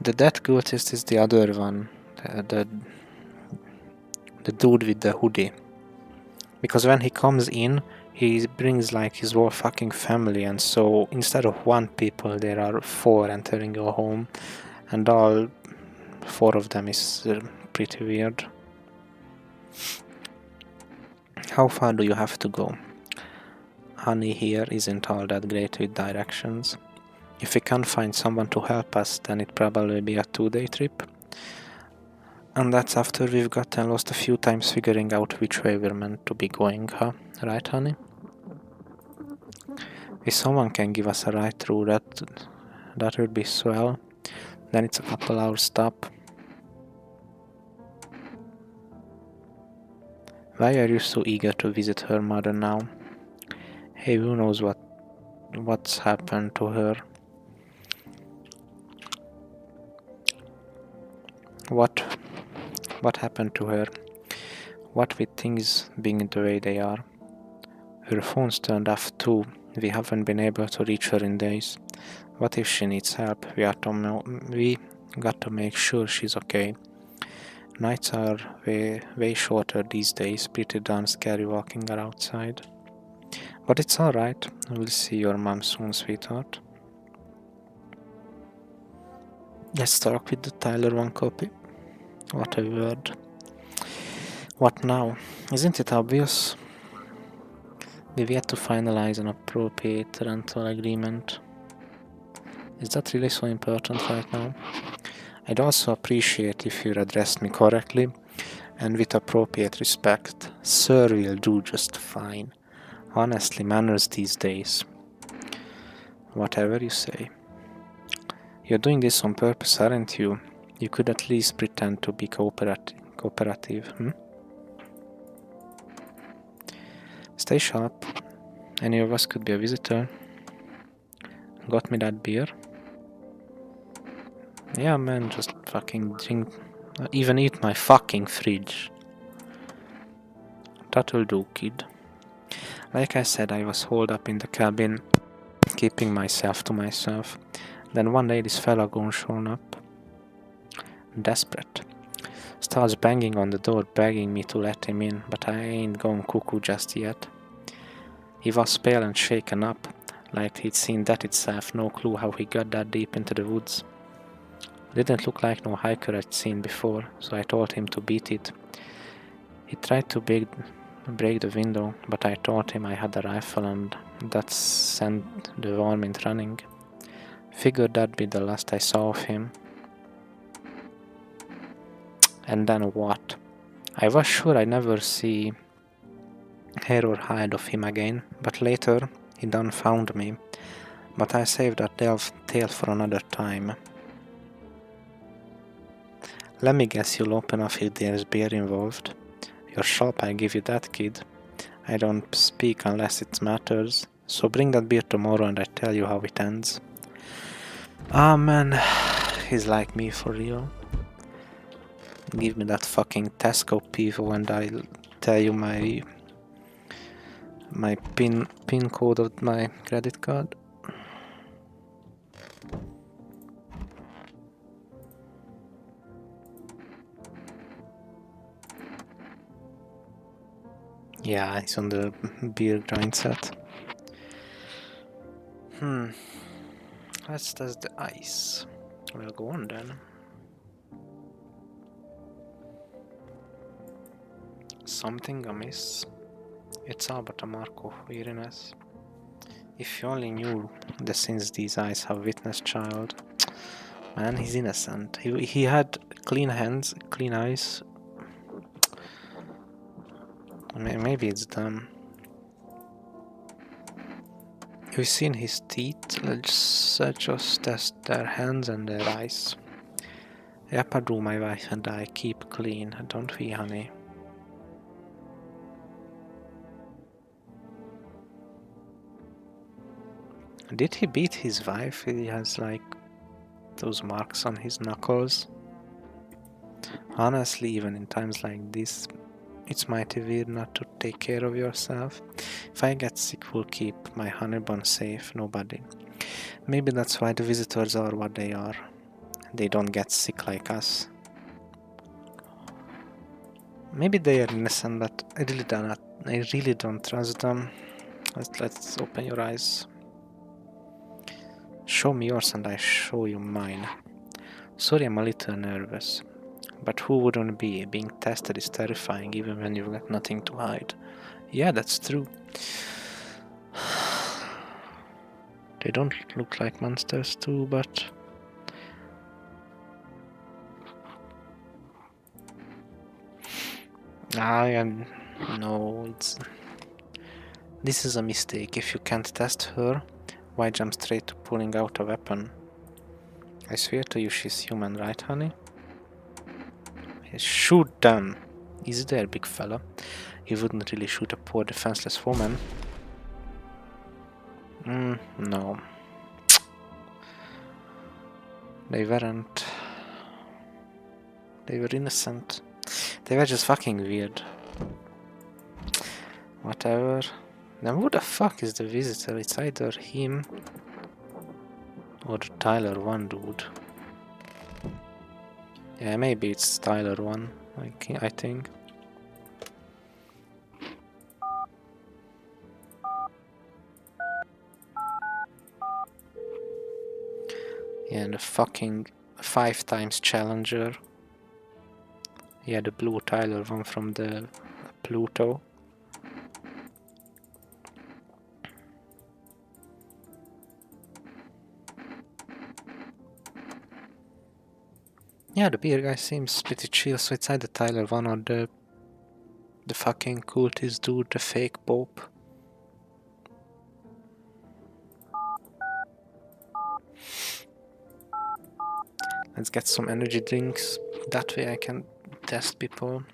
the death cultist is the other one. The dude with the hoodie. Because when he comes in, he brings like his whole fucking family, and so instead of one people, there are 4 entering your home, and all 4 of them is pretty weird. How far do you have to go? Honey here isn't all that great with directions. If we can't find someone to help us, then it probably be a 2-day trip. And that's after we've gotten lost a few times figuring out which way we're meant to be going, huh? Right, honey? If someone can give us a ride through that would be swell. Then it's a couple hours stop. Why are you so eager to visit her mother now? Hey, who knows what's happened to her? What happened to her? What with things being the way they are? Her phone's turned off too. We haven't been able to reach her in days. What if she needs help? We got to make sure she's okay. Nights are way shorter these days. Pretty darn scary walking her outside. But it's alright. We'll see your mom soon, sweetheart. Let's talk with the Tyler 1 copy. What a word. What now? Isn't it obvious? We've yet to finalize an appropriate rental agreement. Is that really so important right now? I'd also appreciate if you addressed me correctly and with appropriate respect. Sir will do just fine. Honestly, manners these days. Whatever you say. You're doing this on purpose, aren't you? You could at least pretend to be cooperative, Stay sharp. Any of us could be a visitor. Got me that beer? Yeah, man, just fucking drink. Even eat my fucking fridge. That'll do, kid. Like I said, I was holed up in the cabin, keeping myself to myself. Then one day this fella gone shown up. Desperate. Starts banging on the door, begging me to let him in, but I ain't gone cuckoo just yet. He was pale and shaken up, like he'd seen death itself, no clue how he got that deep into the woods. Didn't look like no hiker I'd seen before, so I told him to beat it. He tried to break the window, but I told him I had a rifle and that sent the varmint running. Figured that'd be the last I saw of him. And then what? I was sure I'd never see hair or hide of him again, but later he done found me. But I saved that tale for another time. Let me guess you'll open up if there's beer involved. You're sharp, I give you that, kid. I don't speak unless it matters. So bring that beer tomorrow and I tell you how it ends. Ah man, he's like me for real. Give me that fucking Tesco Pivo and I'll tell you my pin code of my credit card. Yeah, it's on the beer grind set. Let's test the ice. We'll go on then. Something amiss. It's all but a mark of weariness. If you only knew the sins these eyes have witnessed, child. Man, he's innocent. He had clean hands, clean eyes. Maybe it's them. You've seen his teeth. Let's just test their hands and their eyes. Yep, I do, my wife and I keep clean, don't we, honey? Did he beat his wife? He has like those marks on his knuckles. Honestly, even in times like this, it's mighty weird not to take care of yourself. If I get sick, we'll keep my honey bun safe, nobody. Maybe that's why the visitors are what they are. They don't get sick like us. Maybe they are innocent, but I really don't trust them. Let's open your eyes. Show me yours and I show you mine. Sorry, I'm a little nervous. But who wouldn't be? Being tested is terrifying even when you've got nothing to hide. Yeah, that's true. They don't look like monsters too, but... No, this is a mistake. If you can't test her, why jump straight to pulling out a weapon? I swear to you she's human, right, honey? Shoot them! Easy there, big fella. You wouldn't really shoot a poor defenseless woman. No. They weren't. They were innocent. They were just fucking weird. Whatever. Then who the fuck is the visitor? It's either him or the Tyler 1 dude. Yeah, maybe it's Tyler 1, I think. Yeah, and the fucking 5 times challenger. Yeah, the blue Tyler 1 from the Pluto. Yeah, the beer guy seems pretty chill, so it's either Tyler 1 or the fucking cultist dude, the fake Pope. Let's get some energy drinks, that way I can test people.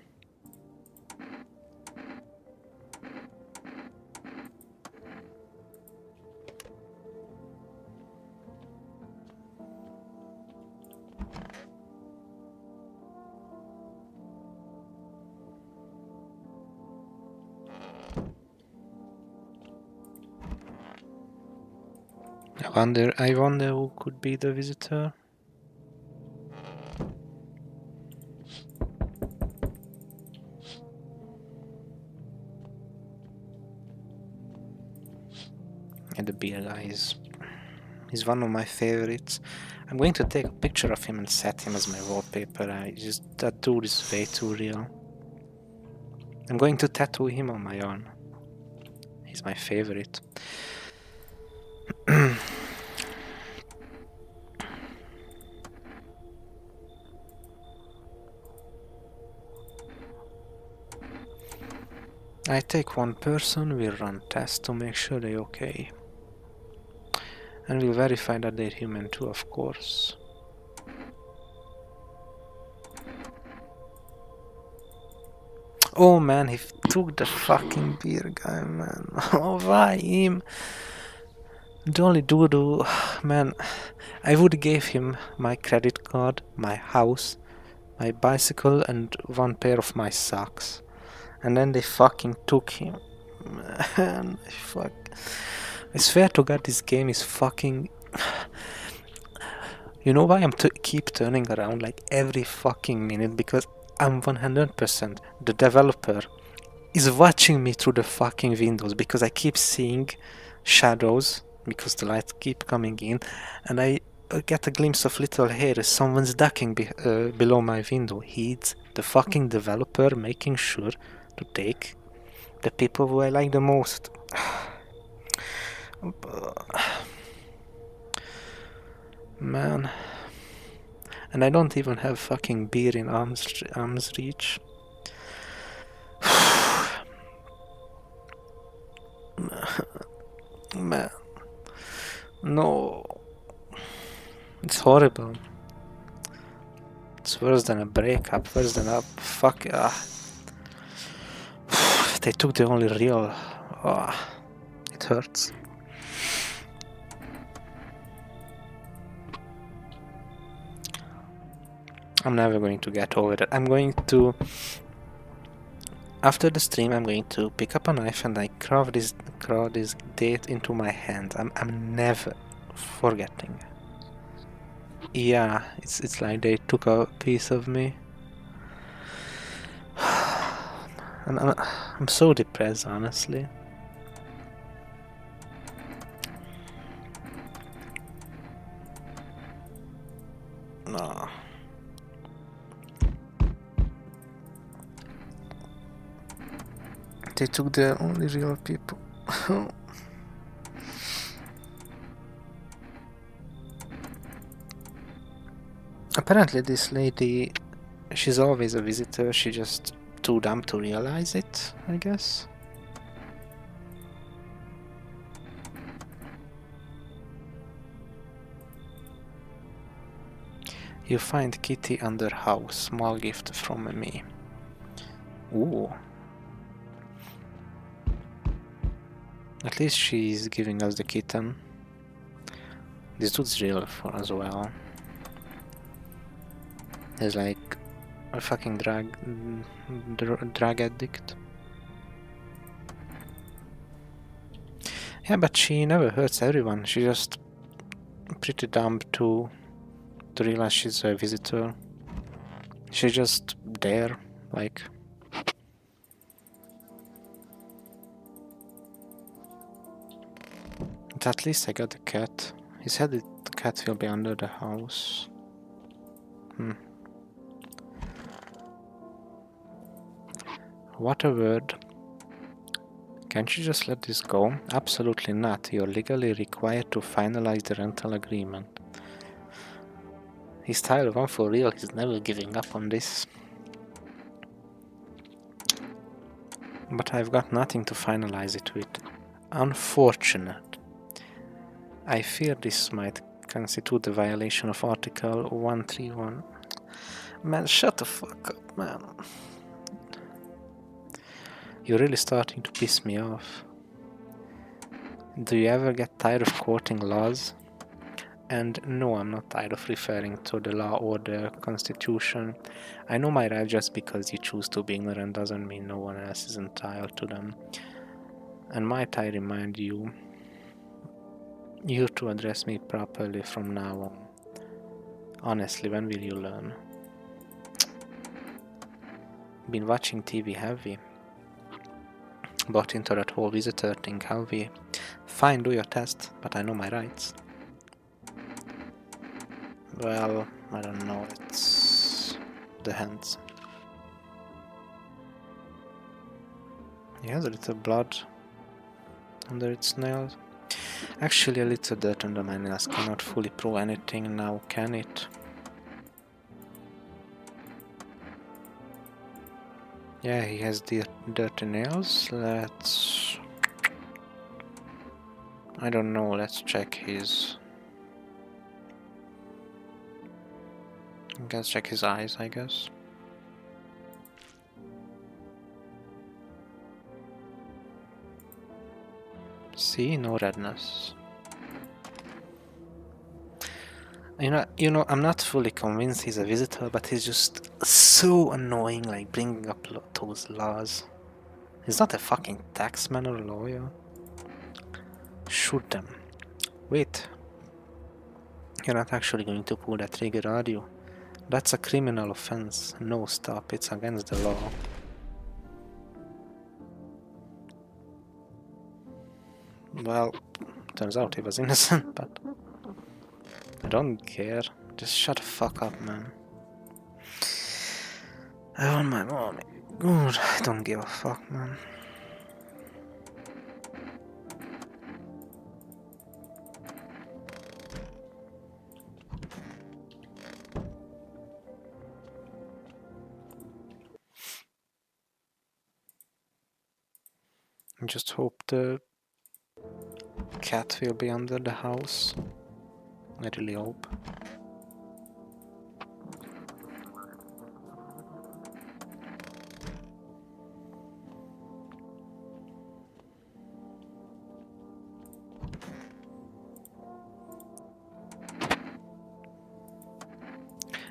I wonder who could be the visitor. And the beer guy is one of my favorites. I'm going to take a picture of him and set him as my wallpaper. That dude is way too real. I'm going to tattoo him on my arm. He's my favorite. I take one person, we'll run tests to make sure they're okay. And we'll verify that they're human too, of course. Oh man, he took the fucking beer guy, man. Oh, why him? The only dude who... Man, I would give him my credit card, my house, my bicycle and one pair of my socks. And then they fucking took him. Man, fuck. I swear to God, this game is fucking... You know why I'm keep turning around like every fucking minute? Because I'm 100%. The developer is watching me through the fucking windows because I keep seeing shadows because the lights keep coming in, and I get a glimpse of little hair. Someone's ducking below my window. He's the fucking developer making sure to take the people who I like the most. Man. And I don't even have fucking beer in arm's reach. Man. No. It's horrible. It's worse than a breakup, worse than a fuck. They took the only real. It hurts. I'm never going to get over it. I'm going to... After the stream, I'm going to pick up a knife and I carve this date into my hand. I'm never forgetting. Yeah, it's like they took a piece of me. I'm so depressed, honestly. No. They took the only real people. Apparently this lady, she's always a visitor, she just too dumb to realize it, I guess. You find Kitty under house, small gift from me. Ooh. At least she's giving us the kitten. This dude's real for as well. He's like a fucking drug addict. Yeah, but she never hurts everyone. She's just pretty dumb to realize she's a visitor. She's just there, like. But at least I got the cat. He said the cat will be under the house. What a word. Can't you just let this go? Absolutely not. You're legally required to finalize the rental agreement. He's tired of one for real. He's never giving up on this. But I've got nothing to finalize it with. Unfortunate. I fear this might constitute a violation of Article 131. Man, shut the fuck up, man. You're really starting to piss me off. Do you ever get tired of quoting laws? And no, I'm not tired of referring to the law or the constitution. I know my rights. Just because you choose to be ignorant doesn't mean no one else is entitled to them. And might I remind you, you're to address me properly from now on. Honestly, when will you learn? Been watching TV, have we? Bought into that whole visitor thing, have we? Fine, do your test, but I know my rights. Well, I don't know, it's the hands. He has a little blood under its nails. Actually, a little dirt under my nails cannot fully prove anything now, can it? Yeah, he has dirty nails. Let's... I don't know, let's check his... Let's check his eyes, I guess. See, no redness. You know, I'm not fully convinced he's a visitor, but he's just so annoying, like bringing up those laws. He's not a fucking taxman or a lawyer. Shoot them. Wait. You're not actually going to pull that trigger, are you? That's a criminal offense. No, stop. It's against the law. Well, turns out he was innocent, but... I don't care. Just shut the fuck up, man. I want my money. Good. I don't give a fuck, man. Just hope the cat will be under the house. I really hope.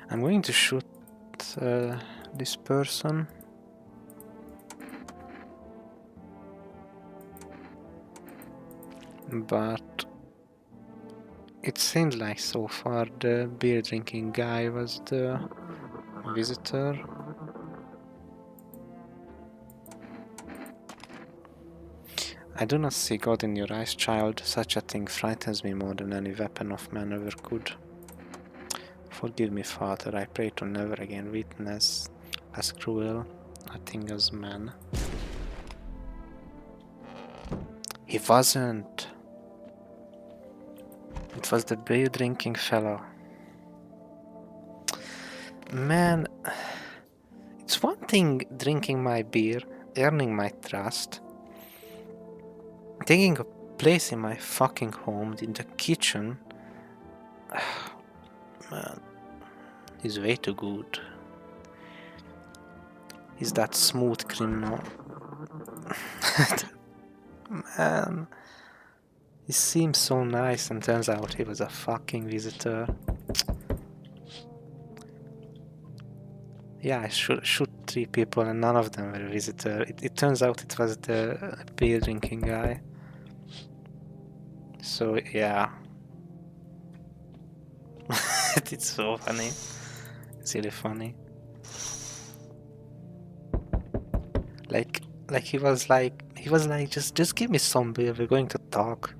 I'm going to shoot this person. But it seems like so far the beer drinking guy was the visitor. I do not see God in your eyes, child. Such a thing frightens me more than any weapon of man ever could. Forgive me, Father. I pray to never again witness as cruel a thing as man. He wasn't. It was the beer drinking fellow. Man, it's one thing drinking my beer, earning my trust, taking a place in my fucking home, in the kitchen. Man, he's way too good. He's that smooth criminal. Man, he seems so nice and turns out he was a fucking visitor. Yeah, I shoot 3 people and none of them were a visitor. It turns out it was the beer drinking guy. So yeah. It's so funny. It's really funny. Like he was like just give me some beer, we're going to talk.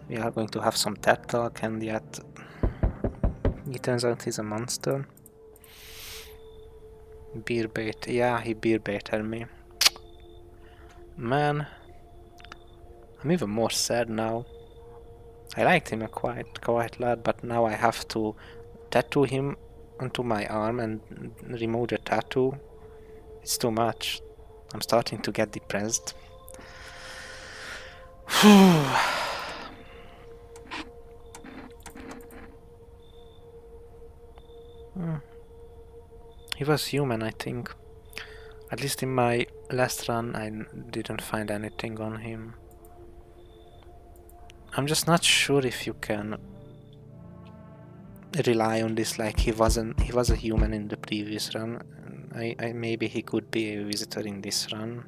We are going to have some TED talk, and yet it turns out he's a monster. Beer bait, yeah, he beer baited me. Man, I'm even more sad now. I liked him quite a lot, but now I have to tattoo him onto my arm and remove the tattoo. It's too much. I'm starting to get depressed. He was human, I think. At least in my last run, I didn't find anything on him. I'm just not sure if you can rely on this like he was a human in the previous run. I maybe he could be a visitor in this run.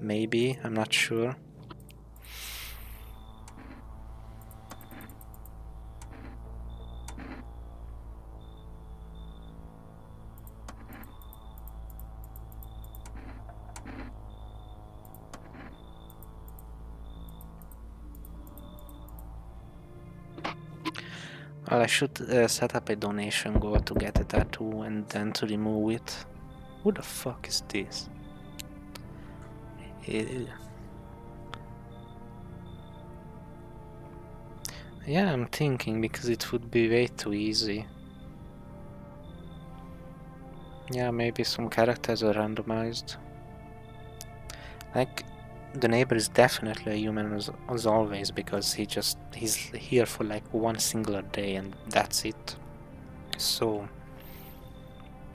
Maybe, I'm not sure. Well, I should set up a donation goal to get a tattoo and then to remove it. Who the fuck is this? Yeah, I'm thinking because it would be way too easy. Yeah, maybe some characters are randomized. Like, the neighbor is definitely a human as always, because he's here for like one singular day and that's it. So,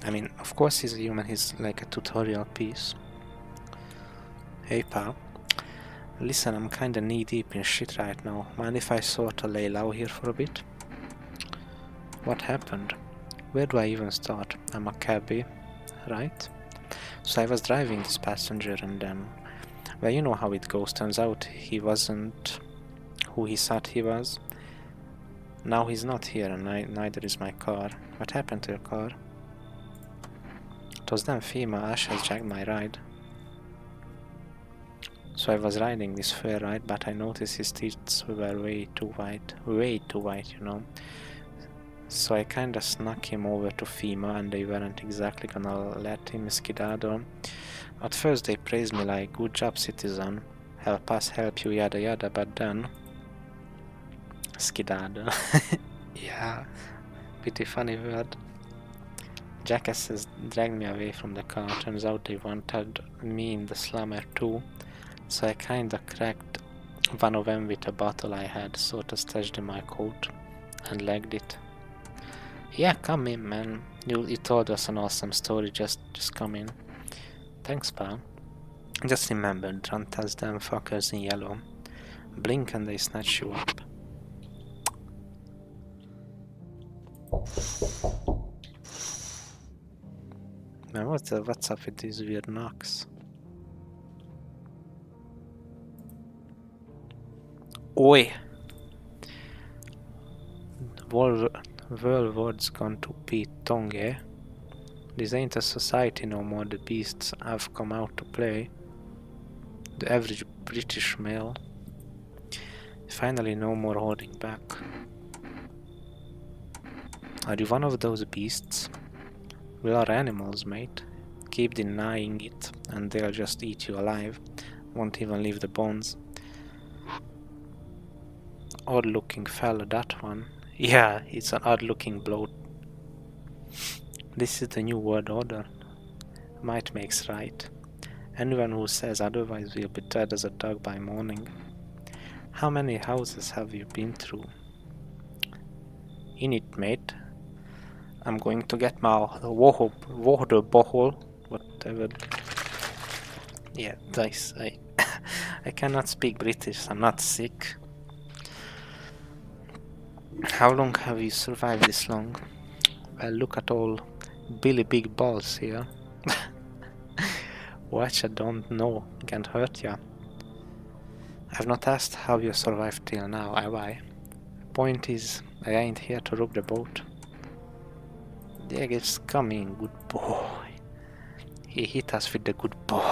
I mean, of course he's a human, he's like a tutorial piece. Hey pal, listen, I'm kinda knee deep in shit right now. Mind if I sort of lay low here for a bit? What happened? Where do I even start? I'm a cabbie, right? So I was driving this passenger and then, well, you know how it goes. Turns out he wasn't who he thought he was. Now he's not here and neither is my car. What happened to your car? It was then FEMA. Ash has jacked my ride. So I was riding this fair ride, but I noticed his teeth were way too white, you know. So I kinda snuck him over to FEMA and they weren't exactly gonna let him skedaddle. At first they praised me like, good job citizen, help us help you, yada yada, but then... skedaddle. Yeah, pretty funny word. Jackasses dragged me away from the car. Turns out they wanted me in the slammer too. So I kinda cracked one of them with a bottle I had, sorta stashed in my coat, and legged it. Yeah, come in, man. You told us an awesome story, just come in. Thanks, pal. Just remember, don't touch them fuckers in yellow. Blink and they snatch you up. Man, what's up with these weird knocks? Oi! World's gone to Pete Tong, eh? This ain't a society no more, the beasts have come out to play. The average British male. Finally no more holding back. Are you one of those beasts? We are animals, mate. Keep denying it and they'll just eat you alive. Won't even leave the bones. Odd looking fella, that one. Yeah, it's an odd looking bloke. This is the new world order. Might makes right. Anyone who says otherwise will be dead as a dog by morning. How many houses have you been through? In it, mate. I'm going to get my water bottle, whatever. Yeah, dice. I cannot speak British, I'm not sick. How long have you survived this long? Well, look at all Billy Big Balls here. Watch, I don't know, can't hurt ya. I've not asked how you survived till now, have I? Point is, I ain't here to rob the boat. Diego's coming, good boy. He hit us with the good boy.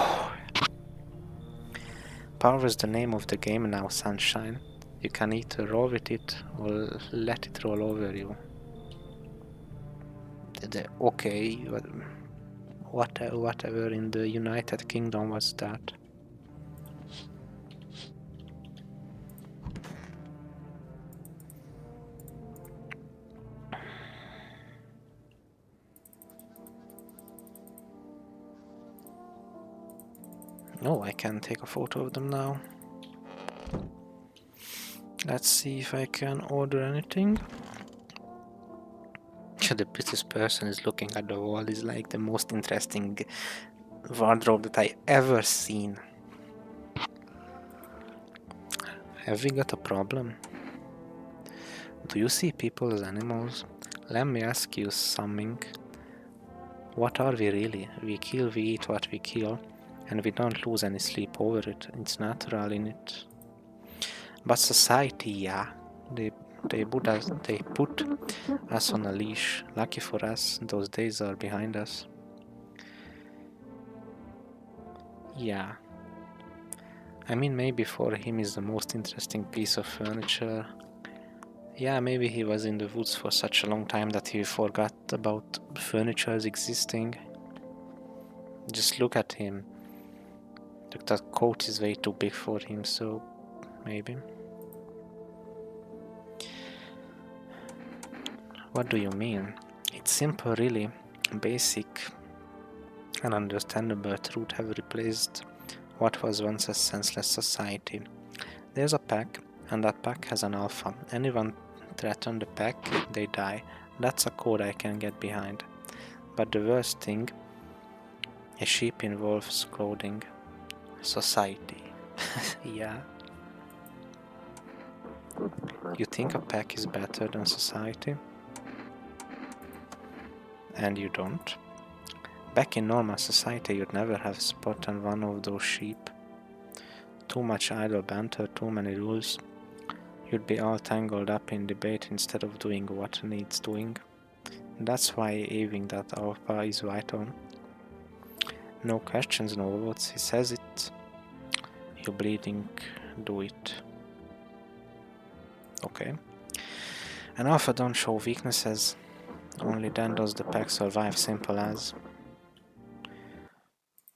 Power is the name of the game now, sunshine. You can either roll with it or let it roll over you. Okay, whatever in the United Kingdom was that? No, I can take a photo of them now. Let's see if I can order anything. The British person is looking at the wall. Is like the most interesting wardrobe that I ever seen. Have we got a problem? Do you see people as animals? Let me ask you something. What are we really? We kill, we eat what we kill, and we don't lose any sleep over it. It's natural in it. But society, yeah, they put us on a leash. Lucky for us, those days are behind us. Yeah. I mean, maybe for him is the most interesting piece of furniture. Yeah, maybe he was in the woods for such a long time that he forgot about furniture's existing. Just look at him. Look, that coat is way too big for him, so maybe. What do you mean? It's simple, really. Basic and understandable truth have replaced what was once a senseless society. There's a pack, and that pack has an alpha. Anyone threaten the pack, they die. That's a code I can get behind. But the worst thing, a sheep involves clothing. Society. Yeah. You think a pack is better than society? And you don't? Back in normal society you'd never have spotted one of those sheep. Too much idle banter, too many rules. You'd be all tangled up in debate instead of doing what needs doing. That's why having that alpha is vital. No questions, no votes, he says it. You're bleeding, do it. Okay. An alpha don't show weaknesses. Only then does the pack survive, simple as.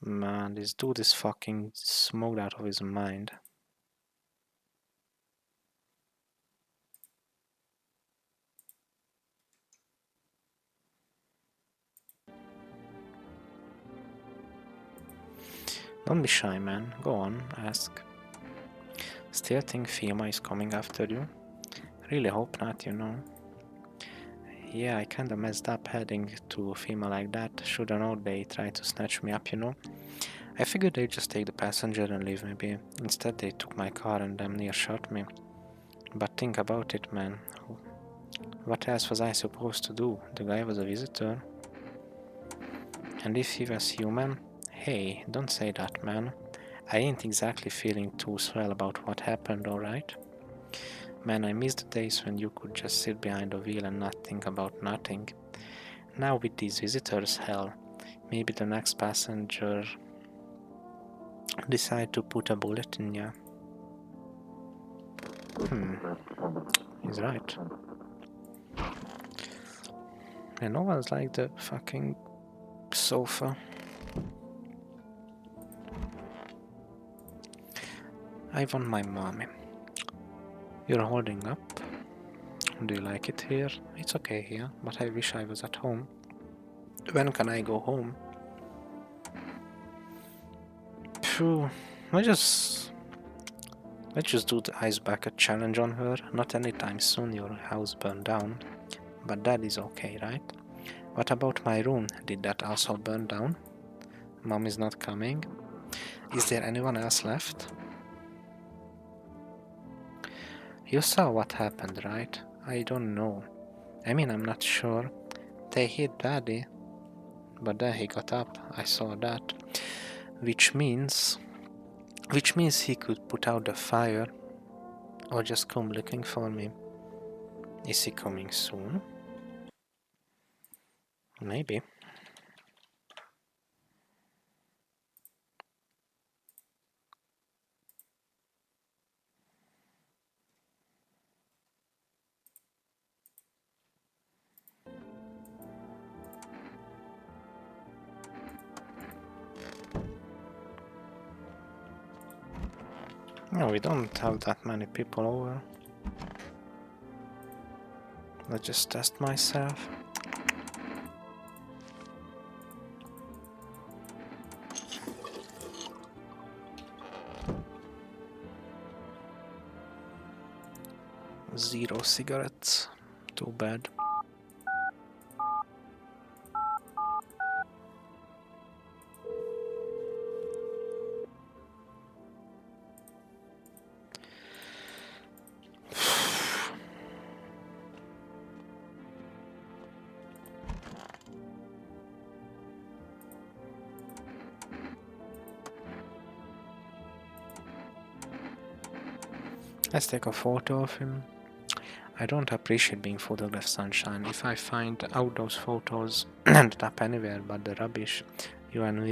Man, this dude is fucking smoked out of his mind. Don't be shy, man. Go on, ask. Still think Fima is coming after you? Really hope not, you know. Yeah, I kinda messed up heading to Fima like that. Shoulda known they tried to snatch me up, you know. I figured they'd just take the passenger and leave me be. Instead, they took my car and damn near shot me. But think about it, man. What else was I supposed to do? The guy was a visitor. And if he was human? Hey, don't say that, man. I ain't exactly feeling too swell about what happened, alright? Man, I miss the days when you could just sit behind the wheel and not think about nothing. Now with these visitors, hell, maybe the next passenger decide to put a bullet in ya. He's right. And no one's like the fucking sofa. I want my mommy. You're holding up. Do you like it here? It's okay here, but I wish I was at home. When can I go home? Phew, let's just do the ice bucket challenge on her. Not anytime soon your house burned down. But that is okay, right? What about my room? Did that also burn down? Mom is not coming. Is there anyone else left? You saw what happened, right? I don't know. I mean, I'm not sure. They hit Daddy. But then he got up. I saw that. Which means he could put out the fire. Or just come looking for me. Is he coming soon? Maybe. No, we don't have that many people over. Let's just test myself. Zero cigarettes. Too bad. Let's take a photo of him. I don't appreciate being photographed, sunshine. If I find out those photos ended up anywhere but the rubbish, you and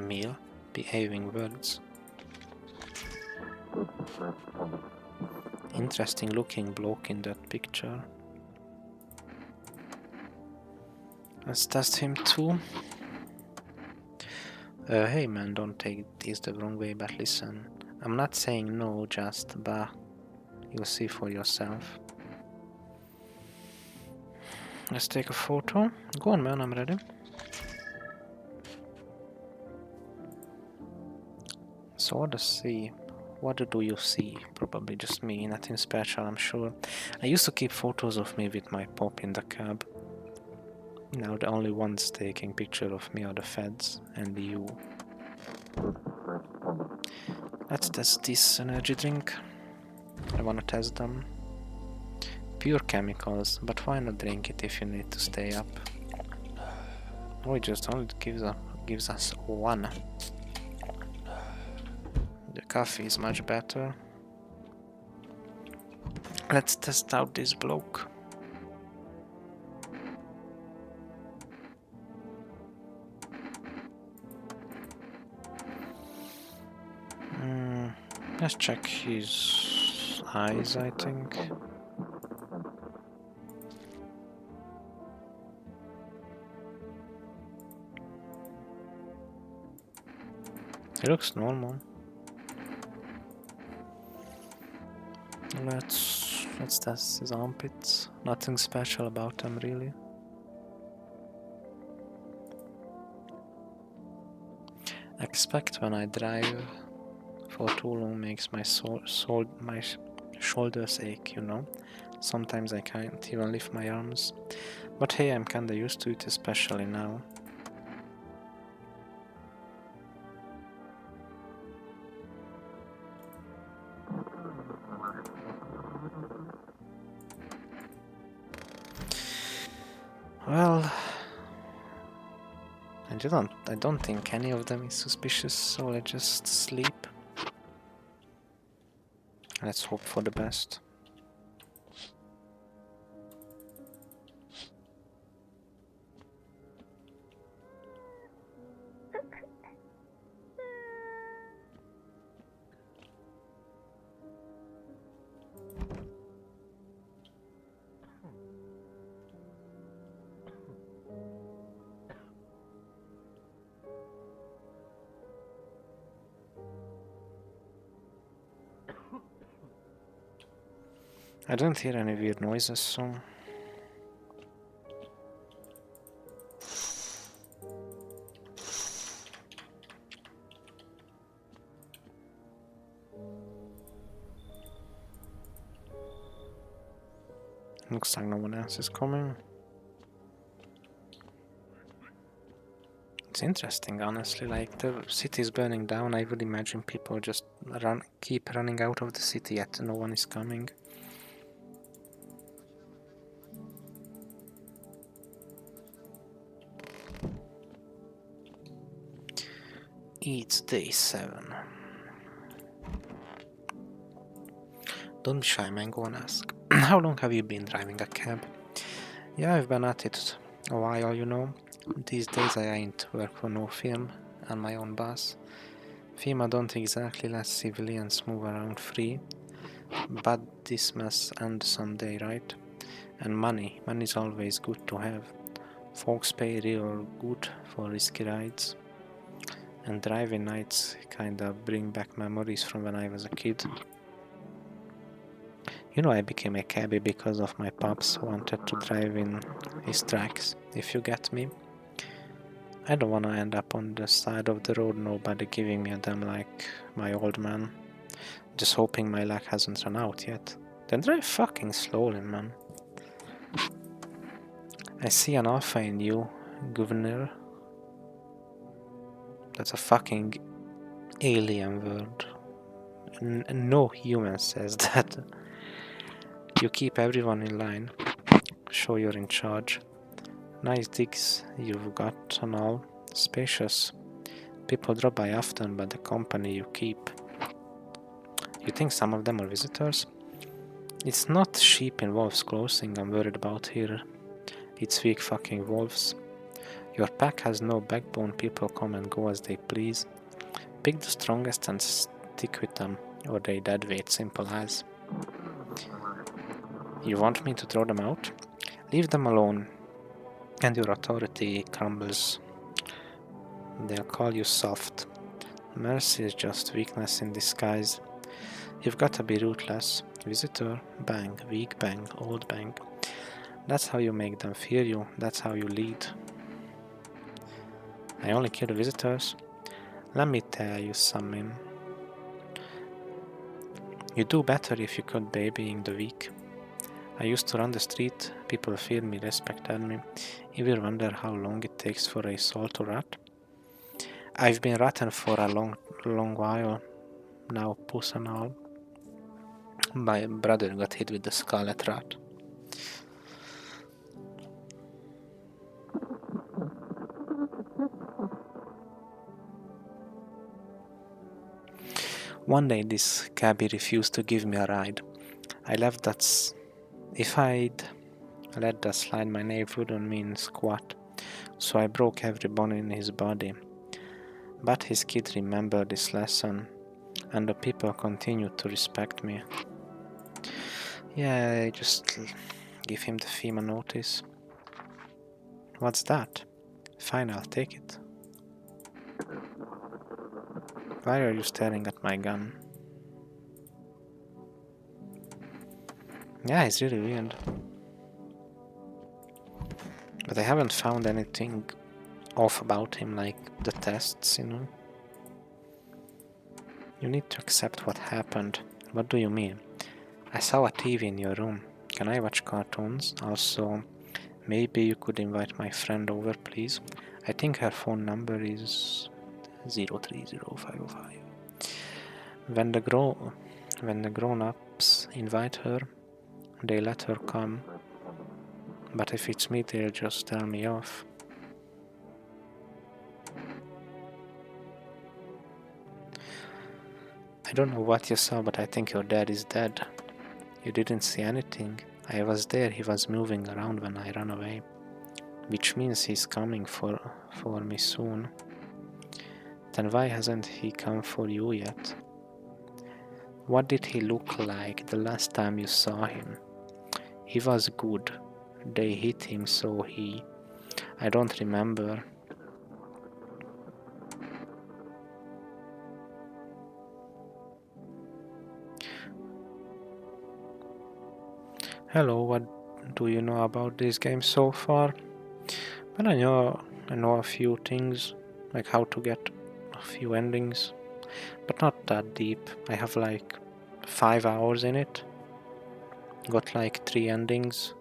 Neil behaving words. Interesting looking bloke in that picture. Let's test him too. Hey man, don't take this the wrong way, but listen. I'm not saying no, just bah. You'll see for yourself. Let's take a photo. Go on, man, I'm ready. So what does see? What do you see? Probably just me, nothing special, I'm sure. I used to keep photos of me with my pop in the cab. Now the only ones taking picture of me are the feds and you. Let's test this energy drink. I wanna test them. Pure chemicals, but why not drink it if you need to stay up? Oh, it just only gives us one. The coffee is much better. Let's test out this bloke. Let's check his eyes, I think. He looks normal. Let's test his armpits. Nothing special about them, really. Expect when I drive for too long makes my shoulders ache, you know? Sometimes I can't even lift my arms. But hey, I'm kinda used to it, especially now. Well, I don't think any of them is suspicious, so let's just sleep. Let's hope for the best. I don't hear any weird noises, so... Looks like no one else is coming. It's interesting, honestly, like the city is burning down. I would imagine people just keep running out of the city, yet no one is coming. It's day 7. Don't be shy, man, go and ask. How long have you been driving a cab? Yeah, I've been at it a while, you know. These days I ain't work for no firm, and my own boss. FEMA don't exactly let civilians move around free, but this must end someday, right? And money's always good to have. Folks pay real good for risky rides. And driving nights kinda bring back memories from when I was a kid. You know, I became a cabbie because of my pops wanted to drive in his tracks, if you get me. I don't wanna end up on the side of the road, nobody giving me a damn like my old man. Just hoping my luck hasn't run out yet. Then drive fucking slowly, man. I see an alpha in you, Governor. That's a fucking alien word. No human says that. You keep everyone in line. Show you're in charge. Nice digs you've got and all. Spacious. People drop by often, but the company you keep. You think some of them are visitors? It's not sheep in wolves' clothing I'm worried about here. It's weak fucking wolves. Your pack has no backbone, people come and go as they please. Pick the strongest and stick with them, or they dead weight, simple as. You want me to throw them out? Leave them alone, and your authority crumbles. They'll call you soft. Mercy is just weakness in disguise. You've got to be ruthless. Visitor, bang, weak, bang, old, bang. That's how you make them fear you, that's how you lead. I only kill the visitors. Let me tell you something. You do better if you quit babying the weak. I used to run the street, people feared me, respected me. Ever wonder how long it takes for a soul to rot? I've been rotten for a long while, now puss and all. My brother got hit with the scarlet rat. One day this cabbie refused to give me a ride. I left that if I'd let that slide, my name wouldn't mean squat, so I broke every bone in his body. But his kid remembered this lesson, and the people continued to respect me. Yeah, I just give him the FEMA notice. What's that? Fine, I'll take it. Why are you staring at my gun? Yeah, it's really weird. But I haven't found anything off about him, like the tests, you know? You need to accept what happened. What do you mean? I saw a TV in your room. Can I watch cartoons? Also, maybe you could invite my friend over, please. I think her phone number is 030505. When the grown-ups invite her, they let her come. But if it's me, they'll just tell me off. I don't know what you saw, but I think your dad is dead. You didn't see anything. I was there, he was moving around when I ran away. Which means he's coming for me soon. Then why hasn't he come for you yet? What did he look like the last time you saw him? He was good. They hit him, so I don't remember. Hello, what do you know about this game so far? Well, I know a few things, like how to get a few endings, but not that deep. I have like 5 hours in it. Got like 3 endings.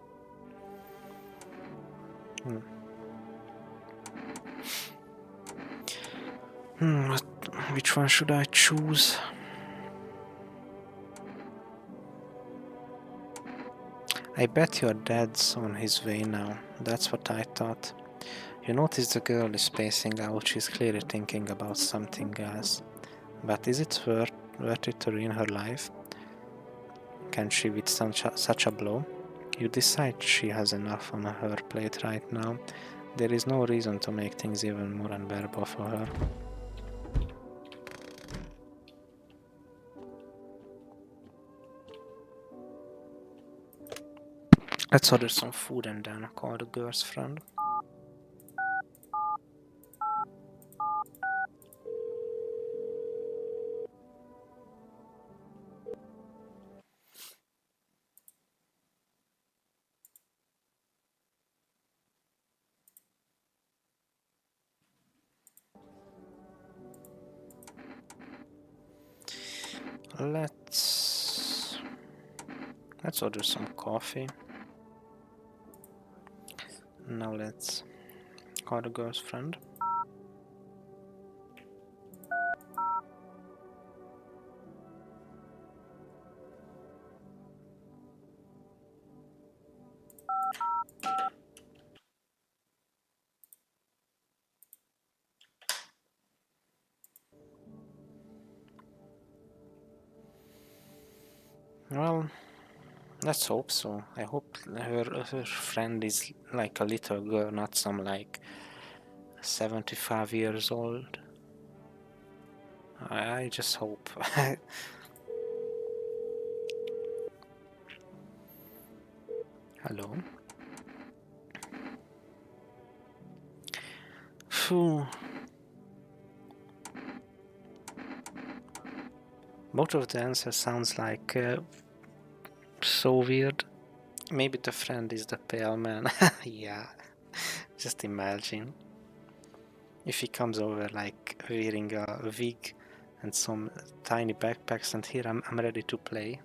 Which one should I choose? I bet your dad's on his way now. That's what I thought. You notice the girl is spacing out. She's clearly thinking about something else. But is it worth it to ruin her life? Can she with such a blow? You decide she has enough on her plate right now. There is no reason to make things even more unbearable for her. Let's order some food and then call the girl's friend. Let's order some coffee. Now let's call the girl's friend. Well, let's hope so. I hope her friend is like a little girl, not some like 75 years old. I just hope. Hello? Phew. Both of the answers sounds like so weird. Maybe the friend is the pale man. Yeah, just imagine. If he comes over like wearing a wig and some tiny backpacks and here I'm ready to play.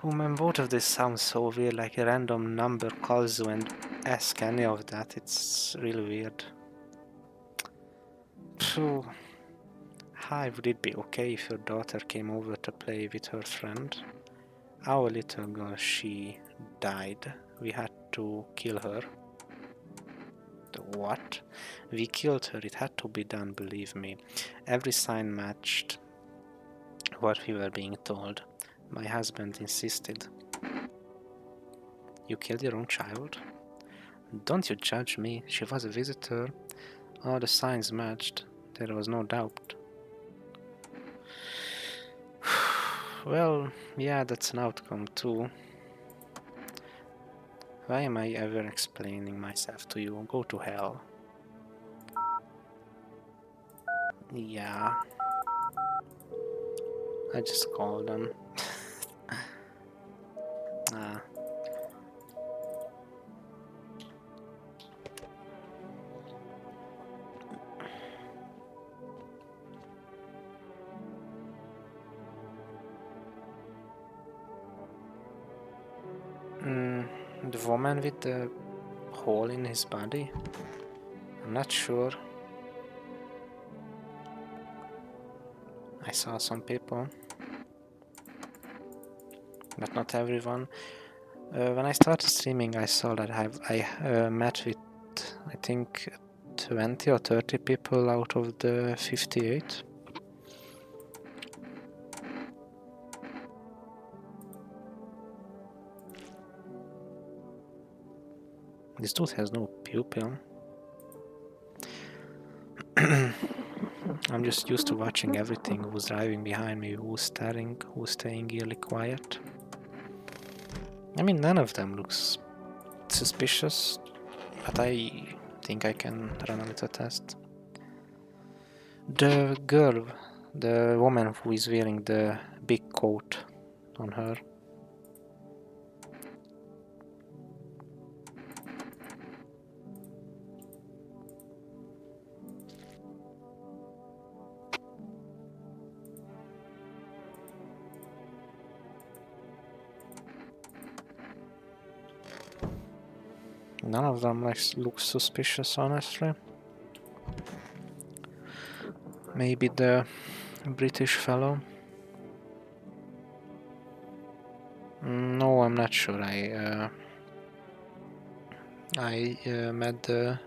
Oh man, both of this sounds so weird, like a random number calls you and ask any of that. It's really weird. Phew. Hi, would it be okay if your daughter came over to play with her friend? Our little girl, she died. We had to kill her. What? We killed her. It had to be done, believe me. Every sign matched what we were being told. My husband insisted. You killed your own child? Don't you judge me. She was a visitor. All the signs matched. There was no doubt. Well, yeah, that's an outcome too. Why am I ever explaining myself to you? Go to hell. Yeah. I just called them. Ah. The woman with the hole in his body? I'm not sure. I saw some people, but not everyone. When I started streaming, I saw that I met with, I think, 20 or 30 people out of the 58. This dude has no pupil. I'm just used to watching everything, who's driving behind me, who's staring, who's staying eerily quiet. I mean, none of them looks suspicious, but I think I can run a little test. The girl, the woman who is wearing the big coat on her. None of them look suspicious, honestly. Maybe the British fellow. No, I'm not sure. I met the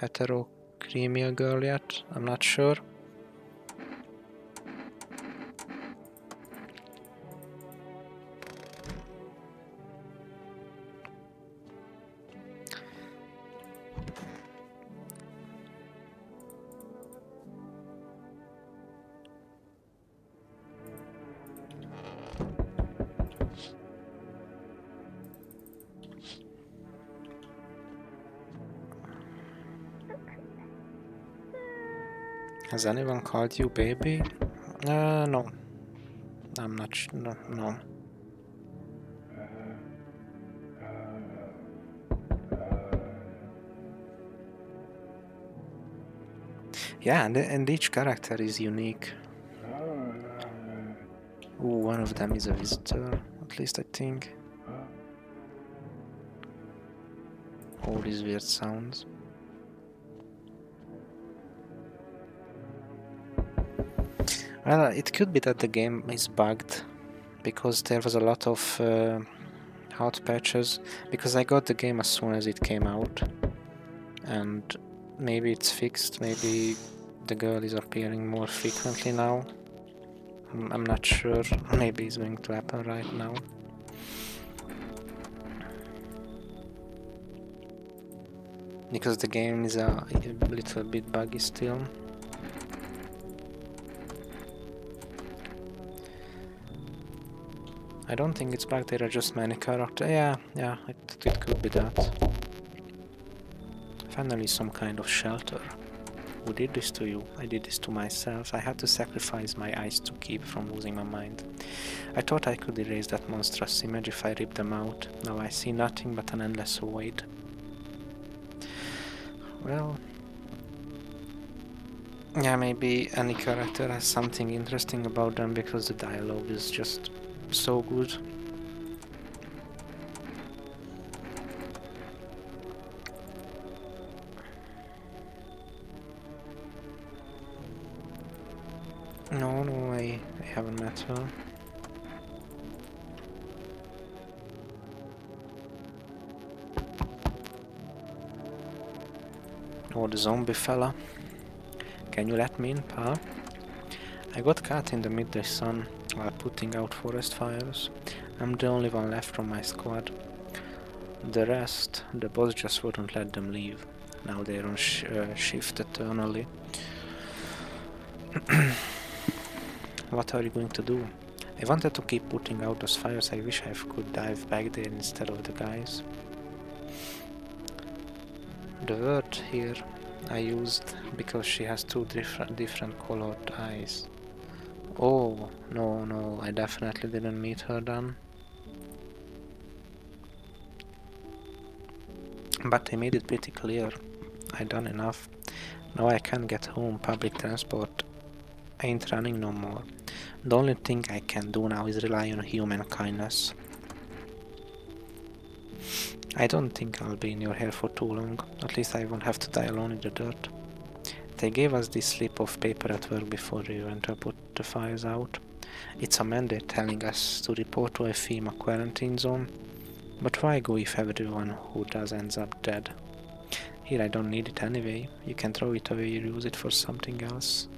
heterocremia girl yet. I'm not sure. Has anyone called you baby? No. I'm not sure. No. Yeah, and each character is unique. Ooh, one of them is a visitor, at least I think. All these weird sounds. Well, it could be that the game is bugged, because there was a lot of hot patches, because I got the game as soon as it came out, and maybe it's fixed, maybe the girl is appearing more frequently now. I'm not sure, maybe it's going to happen right now. Because the game is a little bit buggy still. I don't think it's bugged, there are just many characters. Yeah, it could be that. Finally some kind of shelter. Who did this to you? I did this to myself. I had to sacrifice my eyes to keep from losing my mind. I thought I could erase that monstrous image if I ripped them out. Now I see nothing but an endless void. Well... yeah, maybe any character has something interesting about them because the dialogue is just so good. No, I haven't met her. Oh, the zombie fella. Can you let me in, pal? I got caught in the midday sun while putting out forest fires. I'm the only one left from my squad. The rest, the boss just wouldn't let them leave. Now they're on shift eternally. What are you going to do? I wanted to keep putting out those fires. I wish I could dive back there instead of the guys. The word here I used because she has two different colored eyes. Oh, no, I definitely didn't meet her then. But I made it pretty clear. I done enough. Now I can get home. Public transport ain't running no more. The only thing I can do now is rely on human kindness. I don't think I'll be in your hair for too long. At least I won't have to die alone in the dirt. They gave us this slip of paper at work before we went to put the fires out. It's a mandate telling us to report to a FEMA quarantine zone. But why go if everyone who does ends up dead? Here, I don't need it anyway. You can throw it away or use it for something else.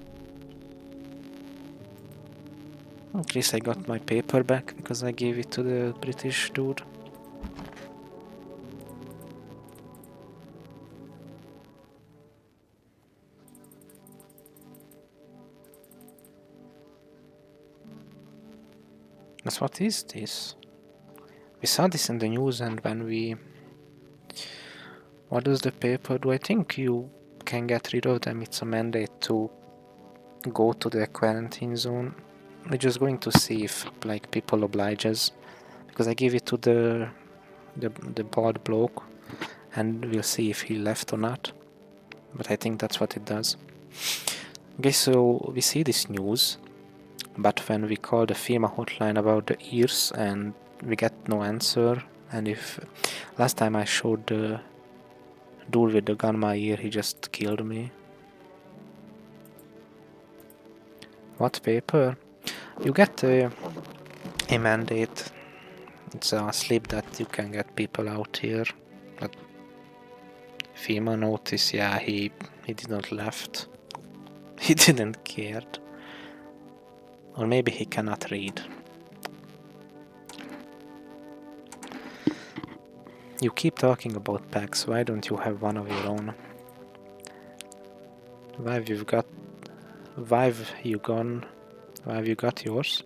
At least I got my paper back because I gave it to the British dude. But what is this? We saw this in the news, and when we... What does the paper do? I think you can get rid of them. It's a mandate to go to the quarantine zone. We're just going to see if like people obliges, because I gave it to the bald bloke, and we'll see if he left or not. But I think that's what it does. Okay, so we see this news, but when we call the FEMA hotline about the ears and we get no answer, and if last time I showed the dude with the gun in my ear, he just killed me. What paper? You get a mandate. It's a slip that you can get people out here. But FEMA notice, yeah, he didn't left. He didn't care. Or maybe he cannot read. You keep talking about packs, why don't you have one of your own? Why have you got yours?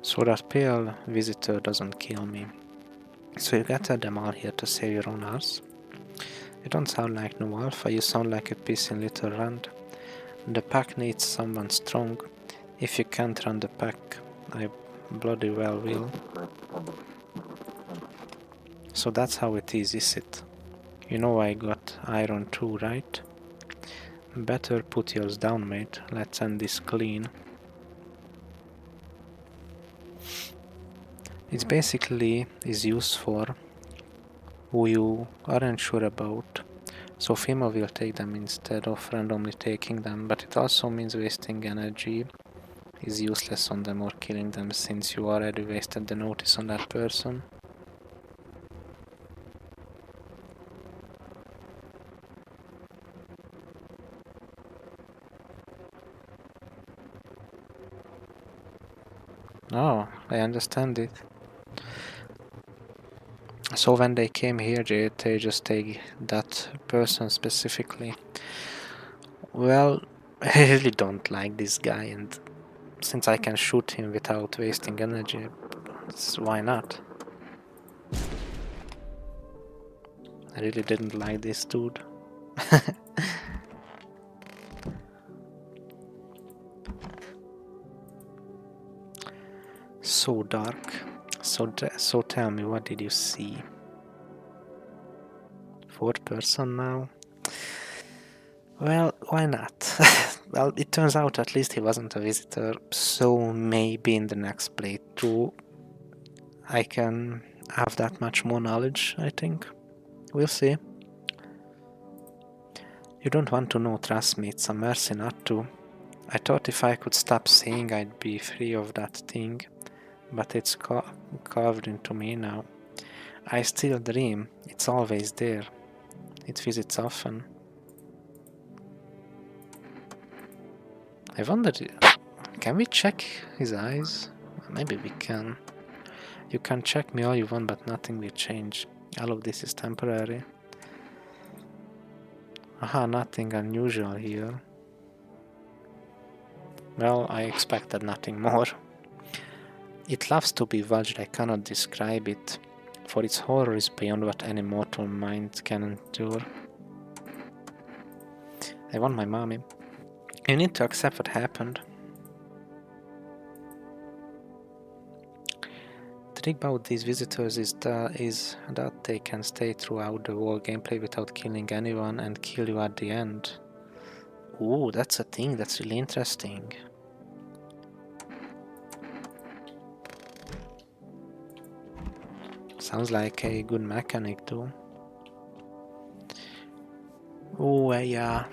So that pale visitor doesn't kill me. So you gathered them all here to save your own ass? You don't sound like no alpha, you sound like a pissing little runt. The pack needs someone strong. If you can't run the pack, I bloody well will. So that's how it is it? You know I got iron too, right? Better put yours down, mate. Let's end this clean. It basically is used for who you aren't sure about. So FEMA will take them instead of randomly taking them, but it also means wasting energy is useless on them or killing them since you already wasted the notice on that person. Oh, I understand it. So when they came here, they just take that person specifically. Well, I really don't like this guy, and since I can shoot him without wasting energy, why not? I really didn't like this dude. So dark. So tell me, what did you see? Fourth person now? Well, why not? Well, it turns out at least he wasn't a visitor, so maybe in the next playthrough I can have that much more knowledge, I think. We'll see. You don't want to know, trust me, it's a mercy not to. I thought if I could stop seeing I'd be free of that thing, but it's carved into me now. I still dream, it's always there. It visits often. I wonder, can we check his eyes? Maybe we can. You can check me all you want, but nothing will change. All of this is temporary. Aha, nothing unusual here. Well, I expected nothing more. It loves to be watched, I cannot describe it, for its horror is beyond what any mortal mind can endure. I want my mommy. You need to accept what happened. The thing about these visitors is that they can stay throughout the whole gameplay without killing anyone and kill you at the end. Ooh, that's a thing, that's really interesting. Sounds like a good mechanic too. Oh, yeah.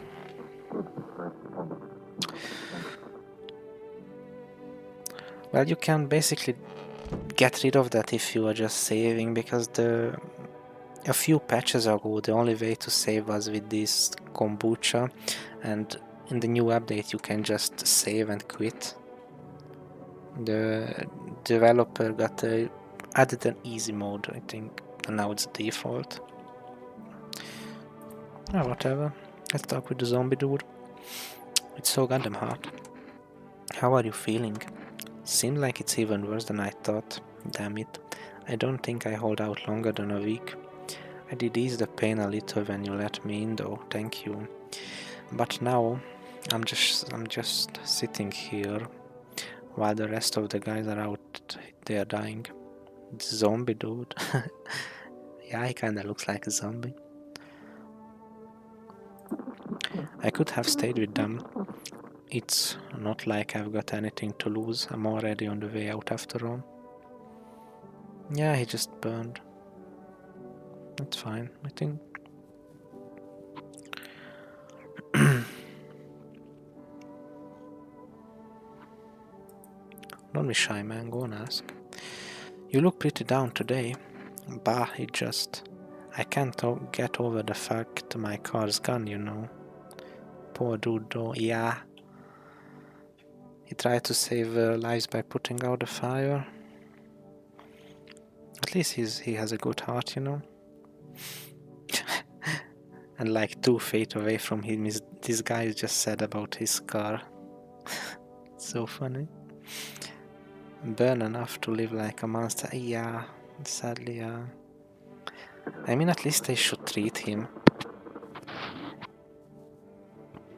Well, you can basically get rid of that if you are just saving, because a few patches ago the only way to save was with this kombucha, and in the new update you can just save and quit. The developer added an easy mode, I think, and now it's default. Oh, whatever. Let's talk with the zombie dude. It's so goddamn hot. How are you feeling? Seemed like it's even worse than I thought. Damn it. I don't think I hold out longer than a week. I did ease the pain a little when you let me in though, thank you. But now I'm just sitting here while the rest of the guys are out there dying. The zombie dude. Yeah, he kinda looks like a zombie. I could have stayed with them. It's not like I've got anything to lose. I'm already on the way out after all. Yeah, he just burned. That's fine, I think. Don't be shy, man. Go and ask. You look pretty down today. Bah, I can't get over the fact my car's gone, you know. Poor dude though, yeah. He tried to save lives by putting out the fire. At least he has a good heart, you know. And like 2 feet away from him, this guy just said about his car. So funny. Burn enough to live like a monster. Yeah, sadly, yeah. I mean, at least they should treat him.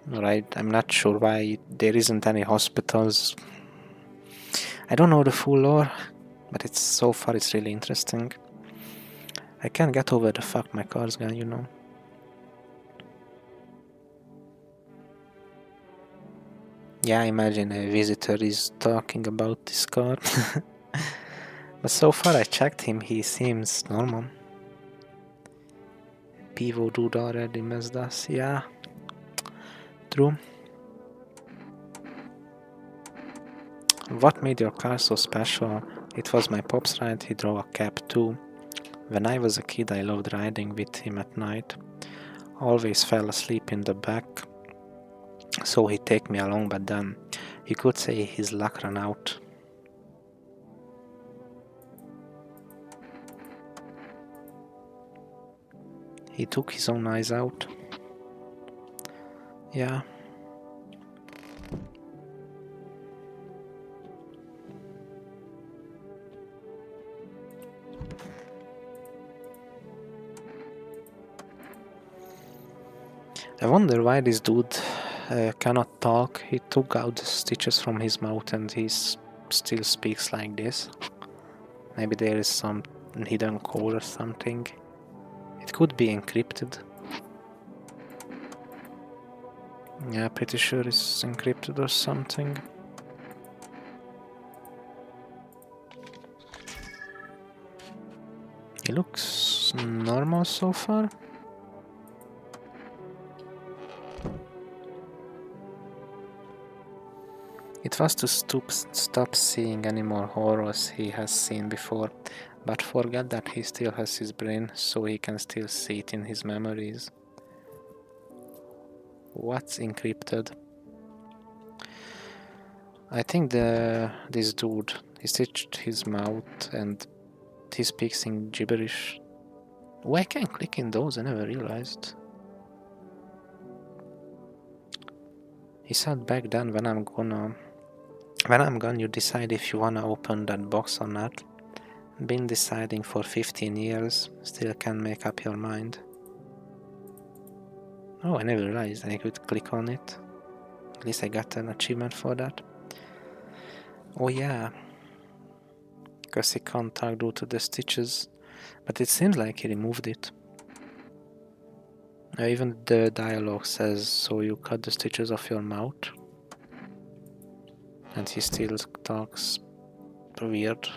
Right, I'm not sure why there isn't any hospitals. I don't know the full lore, but so far it's really interesting. I can't get over the fact my car's gone, you know. Yeah, imagine a visitor is talking about this car. But so far I checked him, he seems normal. Pivo dude already messed us, yeah. True. What made your car so special? It was my pop's ride, he drove a cab too. When I was a kid I loved riding with him at night. Always fell asleep in the back, so he'd take me along, but then you could say his luck ran out. He took his own eyes out. Yeah. I wonder why this dude cannot talk. He took out the stitches from his mouth and he still speaks like this. Maybe there is some hidden code or something. It could be encrypted. Yeah, pretty sure it's encrypted or something. He looks normal so far. It was to stop seeing any more horrors he has seen before, but forget that he still has his brain, so he can still see it in his memories. What's encrypted? I think this dude, he stitched his mouth and he speaks in gibberish. Oh, I can click in those, I never realized. He said back then, when I'm gone, you decide if you wanna open that box or not. Been deciding for 15 years, still can't make up your mind. Oh, I never realized I could click on it. At least I got an achievement for that. Oh yeah. Because he can't talk due to the stitches. But it seems like he removed it. Even the dialogue says, so you cut the stitches off your mouth. And he still talks weird.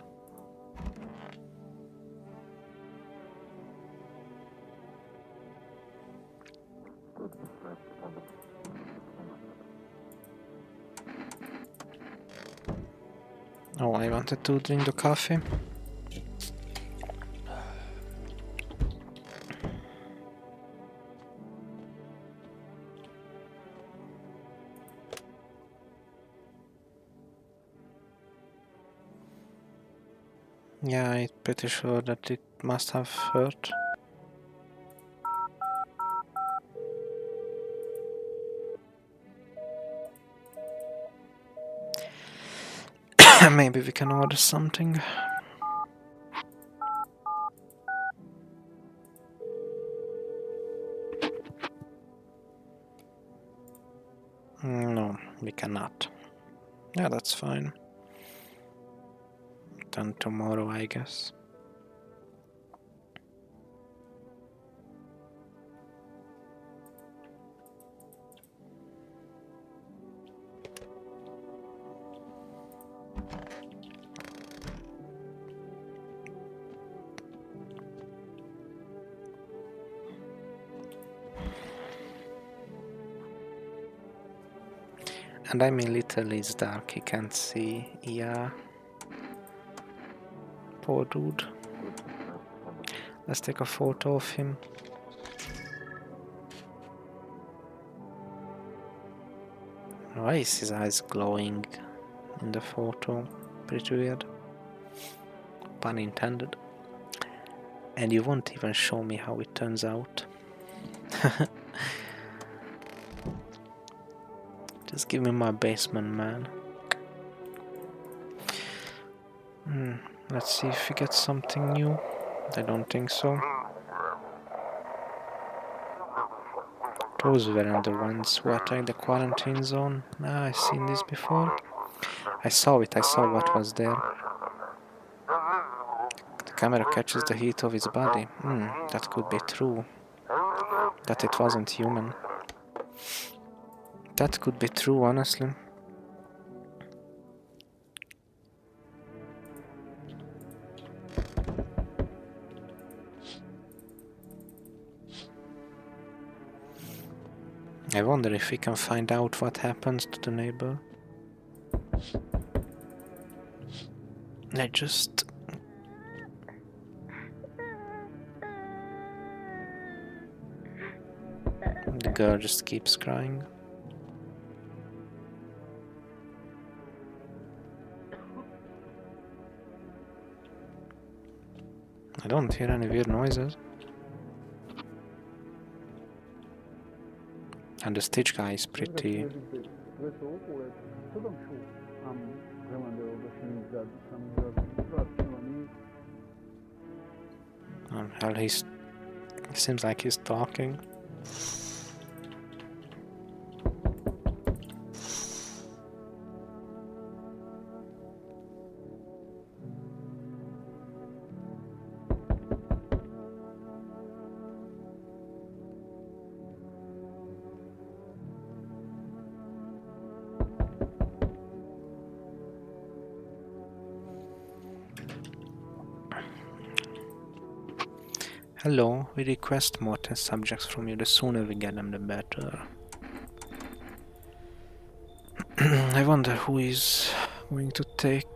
Oh, I wanted to drink the coffee. Yeah, I'm pretty sure that it must have hurt. Maybe we can order something. No, we cannot. Yeah, that's fine. Then tomorrow, I guess. And I mean, literally it's dark, he can't see. Yeah. Poor dude. Let's take a photo of him. Why is his eyes glowing in the photo? Pretty weird. Pun intended. And you won't even show me how it turns out. Just give me my basement, man. Let's see if we get something new. I don't think so. Those weren't the ones who attacked the quarantine zone. Ah, I've seen this before. I saw it, I saw what was there. The camera catches the heat of its body. That could be true. That it wasn't human. That could be true, honestly. I wonder if we can find out what happens to the neighbor. I just... The girl just keeps crying. I don't hear any weird noises. And the Stitch guy is pretty... hell, it seems like he's talking. Hello, we request more test subjects from you. The sooner we get them, the better. I wonder who is going to take...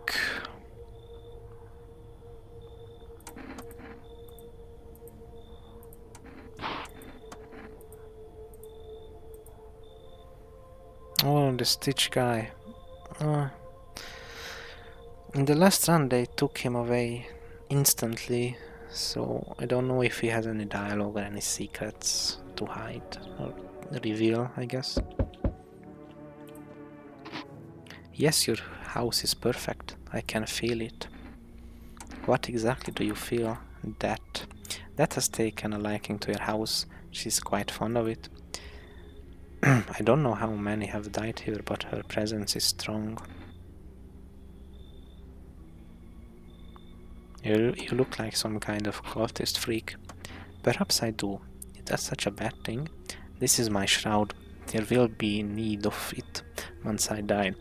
Oh, the Stitch guy. In the last run they took him away instantly. So, I don't know if he has any dialogue or any secrets to hide or reveal, I guess. Yes, your house is perfect. I can feel it. What exactly do you feel? That has taken a liking to your house. She's quite fond of it. I don't know how many have died here, but her presence is strong. You look like some kind of cultist freak. Perhaps I do. Is that such a bad thing? This is my shroud. There will be need of it once I die.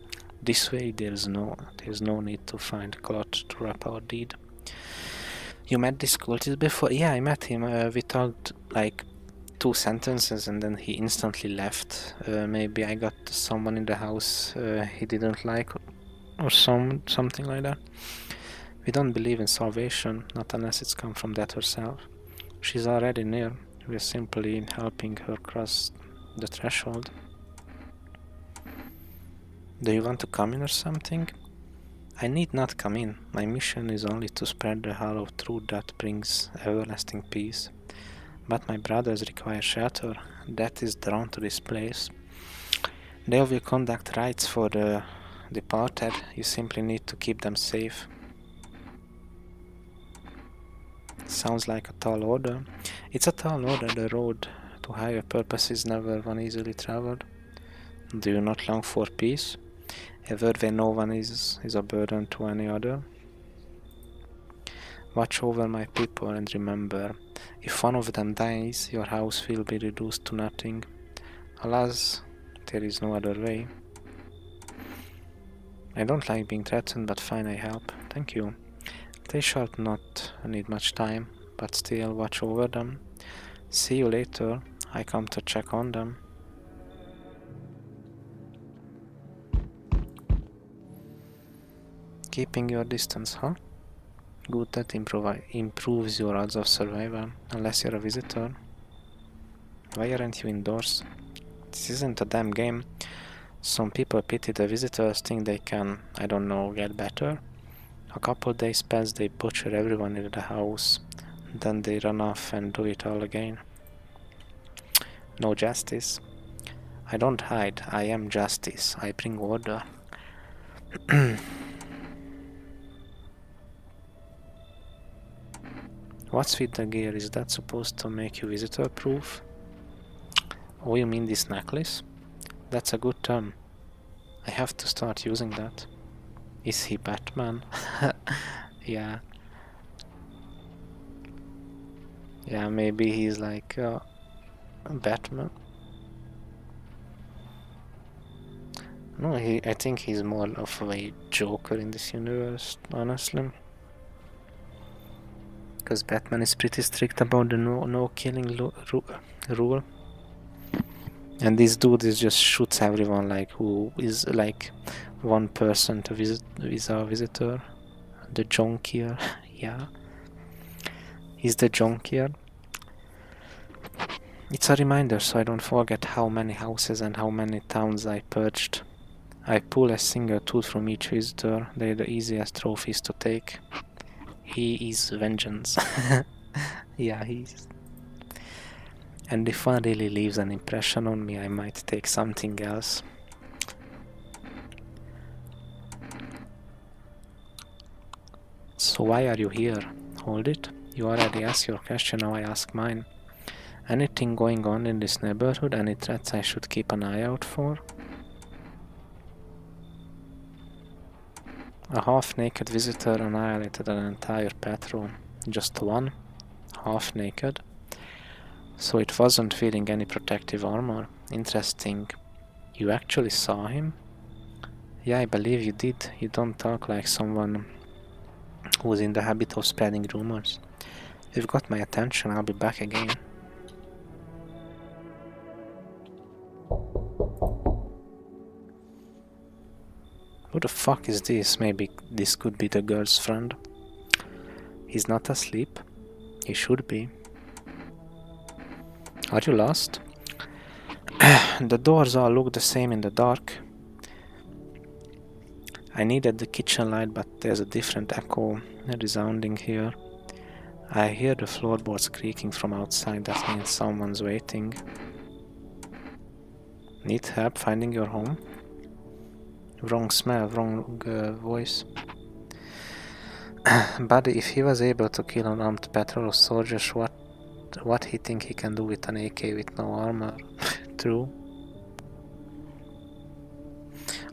This way there's no need to find cloth to wrap our deed. You met this cultist before? Yeah, I met him. We talked like 2 sentences and then he instantly left. Maybe I got someone in the house he didn't like, or something like that. We don't believe in salvation, not unless it's come from Death herself. She's already near. We're simply helping her cross the threshold. Do you want to come in or something? I need not come in. My mission is only to spread the hollow truth that brings everlasting peace. But my brothers require shelter. Death is drawn to this place. They will conduct rites for the departed. You simply need to keep them safe. Sounds like a tall order. It's a tall order. The road to higher purpose is never one easily traveled. Do you not long for peace? A world where no one is a burden to any other? Watch over my people and remember, if one of them dies, your house will be reduced to nothing. Alas, there is no other way. I don't like being threatened, but fine, I help. Thank you. They shall not need much time, but still watch over them. See you later. I come to check on them. Keeping your distance, huh? Good, that improves your odds of survival, unless you're a visitor. Why aren't you indoors? This isn't a damn game. Some people pity the visitors, think they can, I don't know, get better. A couple days pass, they butcher everyone in the house, then they run off and do it all again. No justice. I don't hide, I am justice. I bring order. What's with the gear? Is that supposed to make you visitor-proof? Oh, you mean this necklace? That's a good term. I have to start using that. Is he Batman? Yeah. Yeah, maybe he's like Batman. No, I think he's more of a Joker in this universe, honestly. Because Batman is pretty strict about the no killing rule. And this dude is just shoots everyone, like who is like 1% is a visitor. The Jonkier. Yeah. He's the Jonkier. It's a reminder so I don't forget how many houses and how many towns I purged. I pull a single tooth from each visitor. They're the easiest trophies to take. He is vengeance. Yeah, he's... And if one really leaves an impression on me, I might take something else. So why are you here? Hold it. You already asked your question, now I ask mine. Anything going on in this neighborhood? Any threats I should keep an eye out for? A half-naked visitor annihilated an entire patrol. Just one? Half-naked? So it wasn't wearing any protective armor. Interesting. You actually saw him? Yeah, I believe you did. You don't talk like someone who's in the habit of spreading rumors. You've got my attention, I'll be back again. Who the fuck is this? Maybe this could be the girl's friend. He's not asleep. He should be. Are you lost? The doors all look the same in the dark. I needed the kitchen light, but there's a different echo resounding here. I hear the floorboards creaking from outside. That means someone's waiting. Need help finding your home? Wrong smell, wrong voice. Buddy, if he was able to kill an armed patrol of soldiers, what he think he can do with an AK with no armor? True.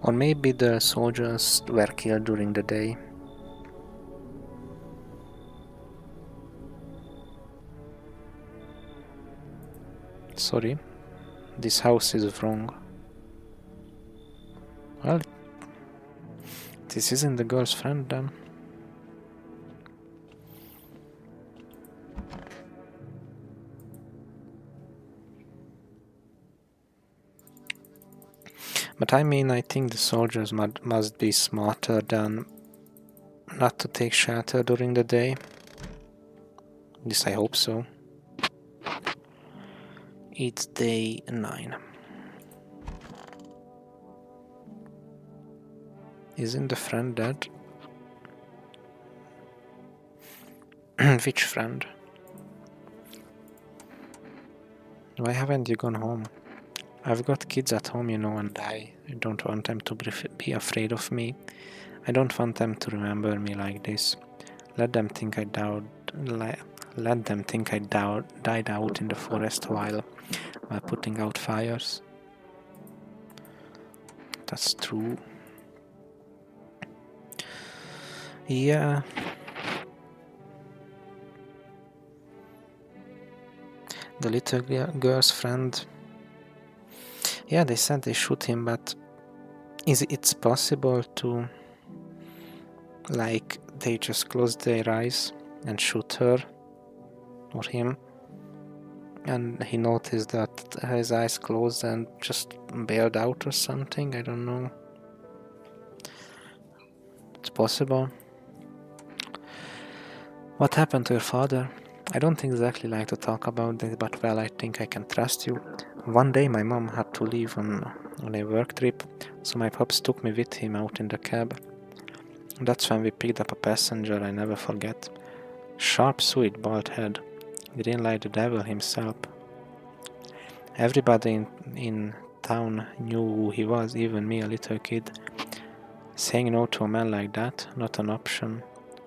Or maybe the soldiers were killed during the day. Sorry, this house is wrong. Well, this isn't the girl's friend then. But I mean, I think the soldiers must be smarter than not to take shelter during the day. At least I hope so. It's day 9. Isn't the friend dead? Which friend? Why haven't you gone home? I've got kids at home, you know, and I don't want them to be afraid of me. I don't want them to remember me like this. Let them think I died out in the forest while putting out fires. That's true. Yeah. The little girl's friend. Yeah, they said they shoot him, but it's possible to, like, they just close their eyes and shoot her or him, and he noticed that his eyes closed and just bailed out or something. I don't know. It's possible. What happened to your father? I don't exactly like to talk about this, but well, I think I can trust you. One day my mom had to leave on a work trip, so my pops took me with him out in the cab. That's when we picked up a passenger I never forget. Sharp, sweet, bald head. Green like the devil himself. Everybody in town knew who he was, even me, a little kid. Saying no to a man like that, not an option.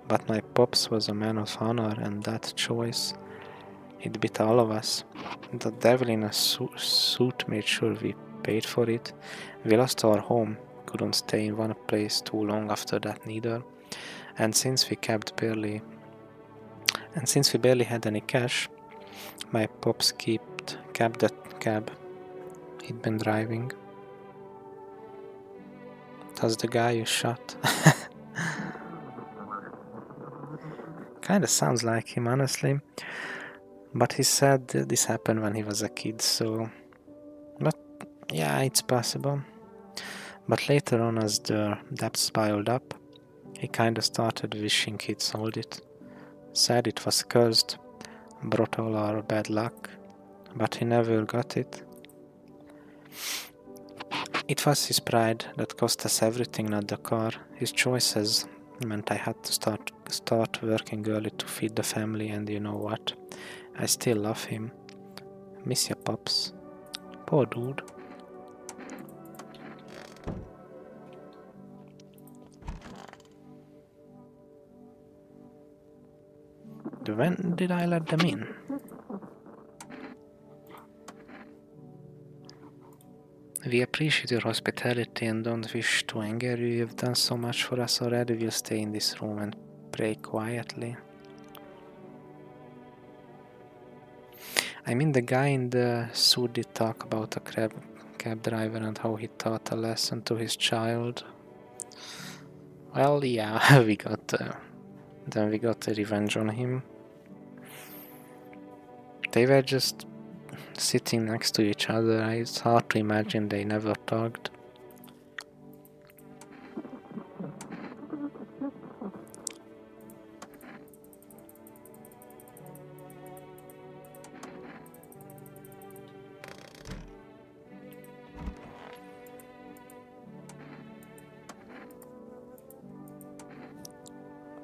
But my pops was a man of honor, and that choice, it bit all of us. The devil in a suit made sure we paid for it. We lost our home, couldn't stay in one place too long after that neither. And since we barely had any cash, my pops kept that cab he'd been driving. That's the guy you shot. Kinda sounds like him, honestly. But he said this happened when he was a kid, so... But yeah, it's possible. But later on, as the debts piled up, he kinda started wishing he'd sold it. Said it was cursed, brought all our bad luck, but he never got it. It was his pride that cost us everything, not the car. His choices meant I had to start working early to feed the family, and you know what? I still love him. Miss ya, Pops. Poor dude. When did I let them in? We appreciate your hospitality and don't wish to anger you. You've done so much for us already. We'll stay in this room and pray quietly. I mean, the guy in the suit did talk about a cab driver and how he taught a lesson to his child. Well, yeah, we got the revenge on him. They were just sitting next to each other. It's hard to imagine they never talked.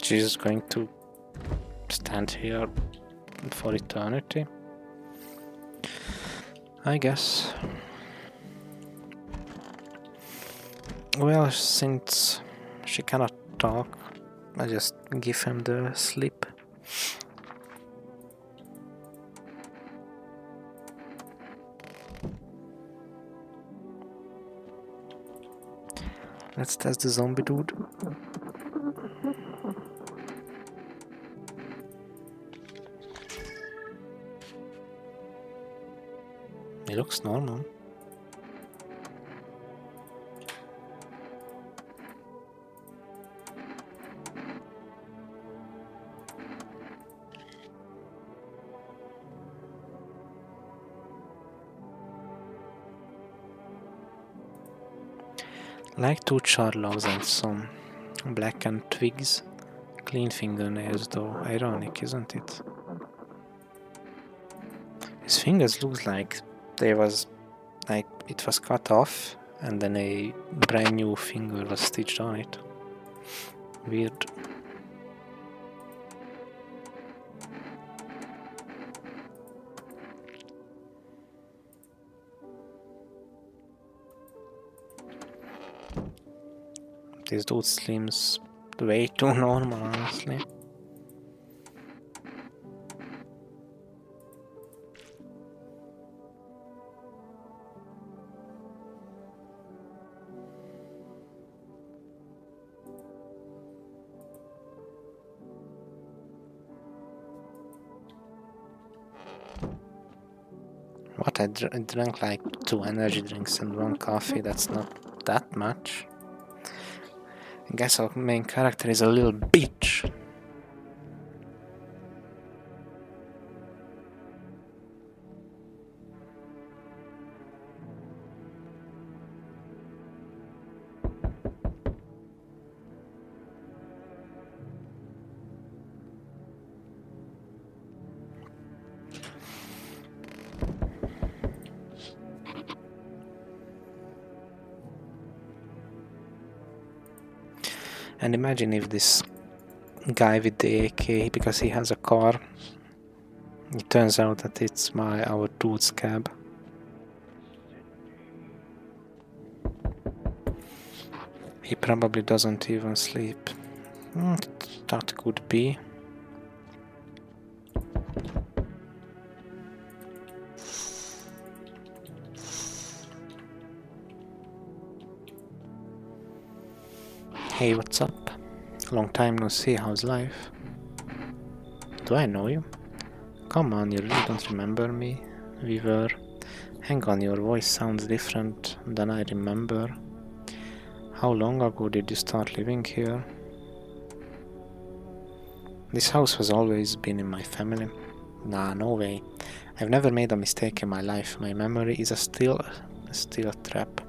She's going to stand here for eternity, I guess. Well, since she cannot talk, I just give him the slip. Let's test the zombie dude. He looks normal. Like 2 charlogs and some blackened twigs. Clean fingernails though. Ironic, isn't it? His fingers looks like it was cut off and then a brand new finger was stitched on it. Weird. This dude seems way too normal, honestly. What, I drank like 2 energy drinks and 1 coffee, that's not that much. I guess our main character is a little bitch. And imagine if this guy with the AK, because he has a car, it turns out that it's our dude's cab. He probably doesn't even sleep. That could be. Hey, what's up? Long time no see, how's life? Do I know you? Come on, you really don't remember me? Hang on, your voice sounds different than I remember. How long ago did you start living here? This house has always been in my family. Nah, no way. I've never made a mistake in my life. My memory is still a trap.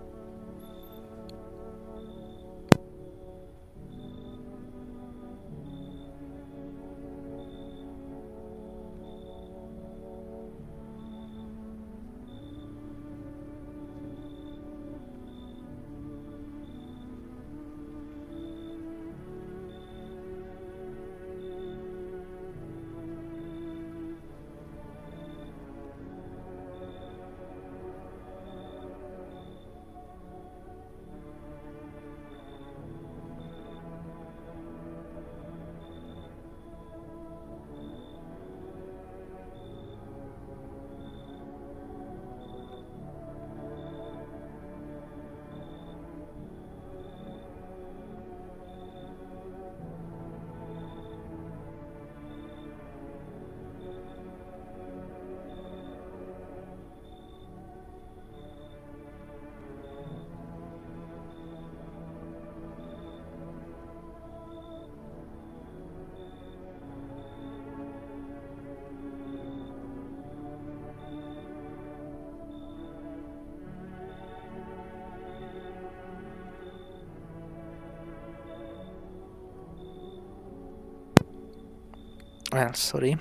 Well, sorry,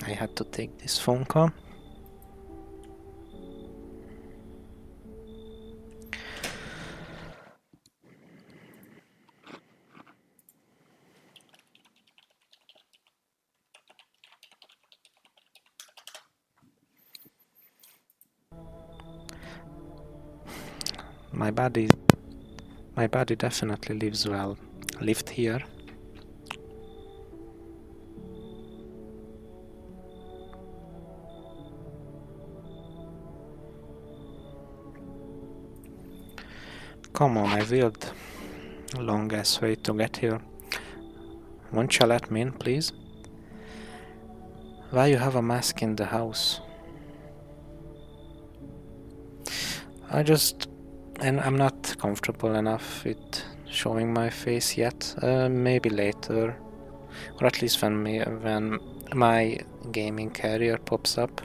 I had to take this phone call. My body definitely lived here. Come on, I willed a long ass way to get here. Won't you let me in, please? Why you have a mask in the house? I'm not comfortable enough with showing my face yet. Maybe later, or at least when my gaming career pops up,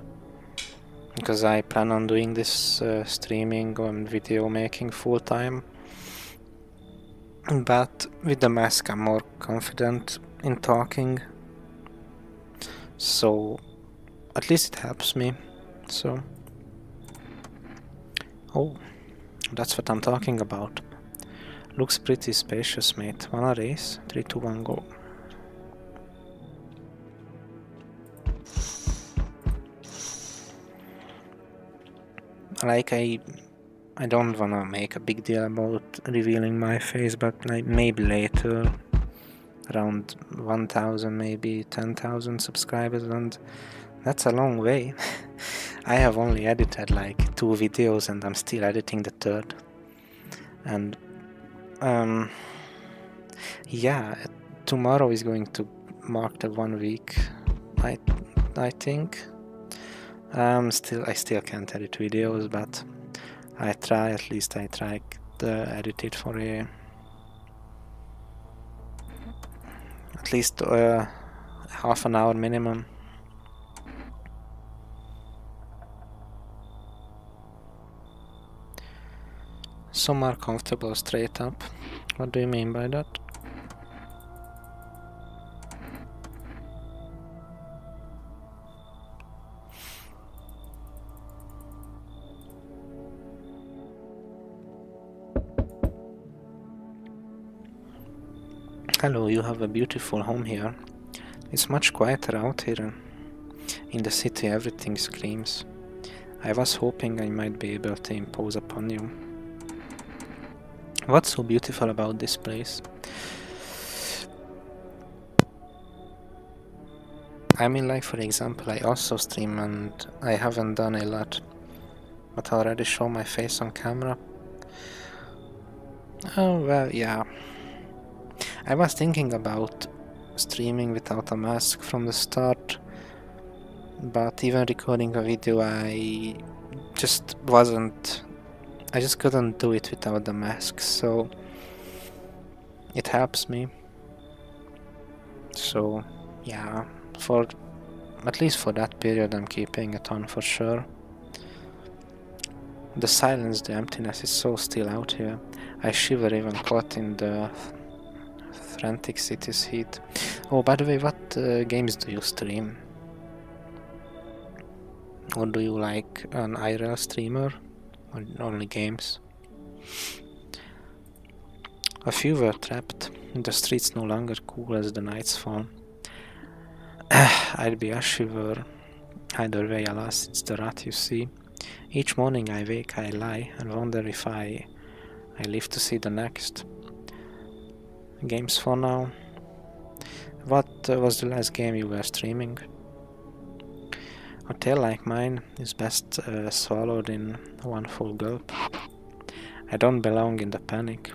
because I plan on doing this streaming and video making full time. But with the mask I'm more confident in talking. So at least it helps me. So... Oh, that's what I'm talking about. Looks pretty spacious, mate. Wanna race? 3, 2, 1, go. Like, I don't wanna make a big deal about revealing my face, but like maybe later, around 1,000, maybe 10,000 subscribers, and that's a long way. I have only edited like 2 videos and I'm still editing the third. And yeah, tomorrow is going to mark the 1 week, I think. I still can't edit videos, but I try to edit it for at least half an hour minimum. Some are comfortable straight up. What do you mean by that? Hello, you have a beautiful home here. It's much quieter out here. In the city everything screams. I was hoping I might be able to impose upon you. What's so beautiful about this place? I mean, like, for example, I also stream and I haven't done a lot, but I already show my face on camera. Oh, well, yeah. I was thinking about streaming without a mask from the start, but even recording a video I just couldn't do it without the mask, so it helps me. So yeah, for at least for that period I'm keeping it on for sure. The silence, the emptiness is so still out here. I shiver even caught in the frantic city's heat. Oh, by the way, what games do you stream? Or do you like an IRL streamer? Or only games? A few were trapped. The streets no longer cool as the nights fall. I'd be a shiver. Either way, alas, it's the rat you see. Each morning I wake, I lie, and wonder if I live to see the next. Games for now. What was the last game you were streaming? A tale like mine is best swallowed in one full gulp. I don't belong in the panic,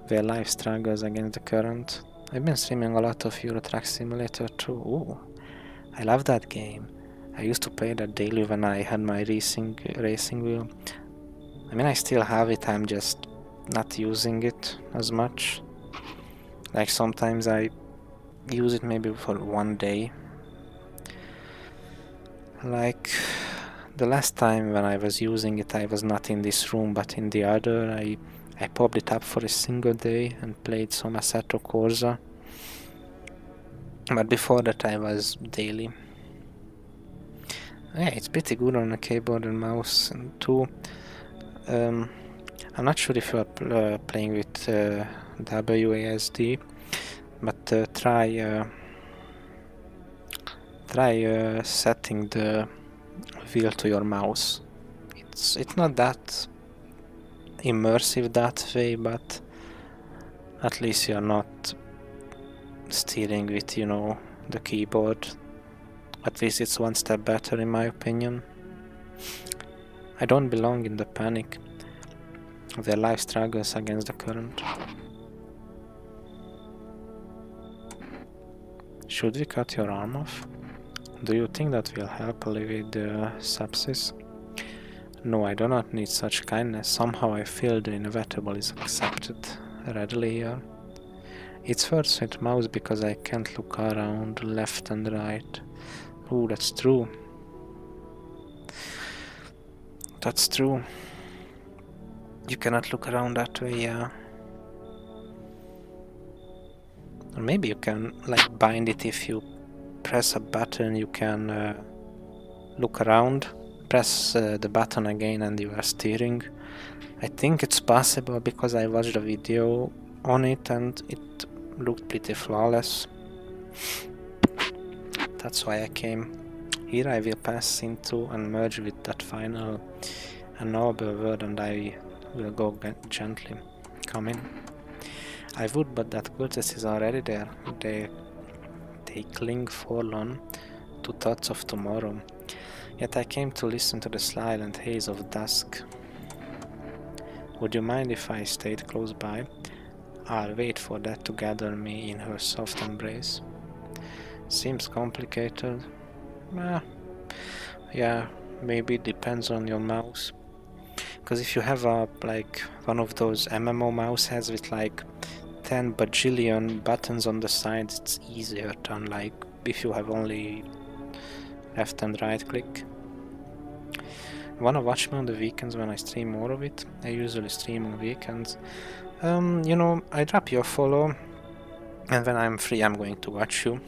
where life struggles against the current. I've been streaming a lot of Euro Truck Simulator too. Ooh, I love that game. I used to play that daily when I had my racing wheel. I mean, I still have it, I'm just not using it as much. Like, sometimes I use it maybe for 1 day. Like, the last time when I was using it, I was not in this room but in the other. I popped it up for a single day and played some Assetto Corsa. But before that I was daily. Yeah, it's pretty good on a keyboard and mouse and too. I'm not sure if you are playing with WASD, but try setting the wheel to your mouse. It's not that immersive that way, but at least you're not steering with, you know, the keyboard. At least it's one step better in my opinion. I don't belong in the panic. Their life struggles against the current. Should we cut your arm off? Do you think that will help alleviate the sepsis? No, I do not need such kindness. Somehow I feel the inevitable is accepted readily here. It's worse with mouse because I can't look around left and right. Ooh, that's true. That's true. You cannot look around that way, yeah. Or maybe you can like bind it if you press a button, you can look around, press the button again and you are steering. I think it's possible because I watched a video on it and it looked pretty flawless. That's why I came. Here I will pass into and merge with that final unknowable word and I will go gently. Come in. I would, but that courtesy is already there. They cling forlorn to thoughts of tomorrow. Yet I came to listen to the silent haze of dusk. Would you mind if I stayed close by? I'll wait for that to gather me in her soft embrace. Seems complicated. Yeah, maybe it depends on your mouse. Because if you have a like one of those MMO mouse heads with like 10 bajillion buttons on the sides, it's easier than like if you have only left and right click. Wanna watch me on the weekends when I stream more of it? I usually stream on weekends. You know, I drop you a follow, and when I'm free I'm going to watch you.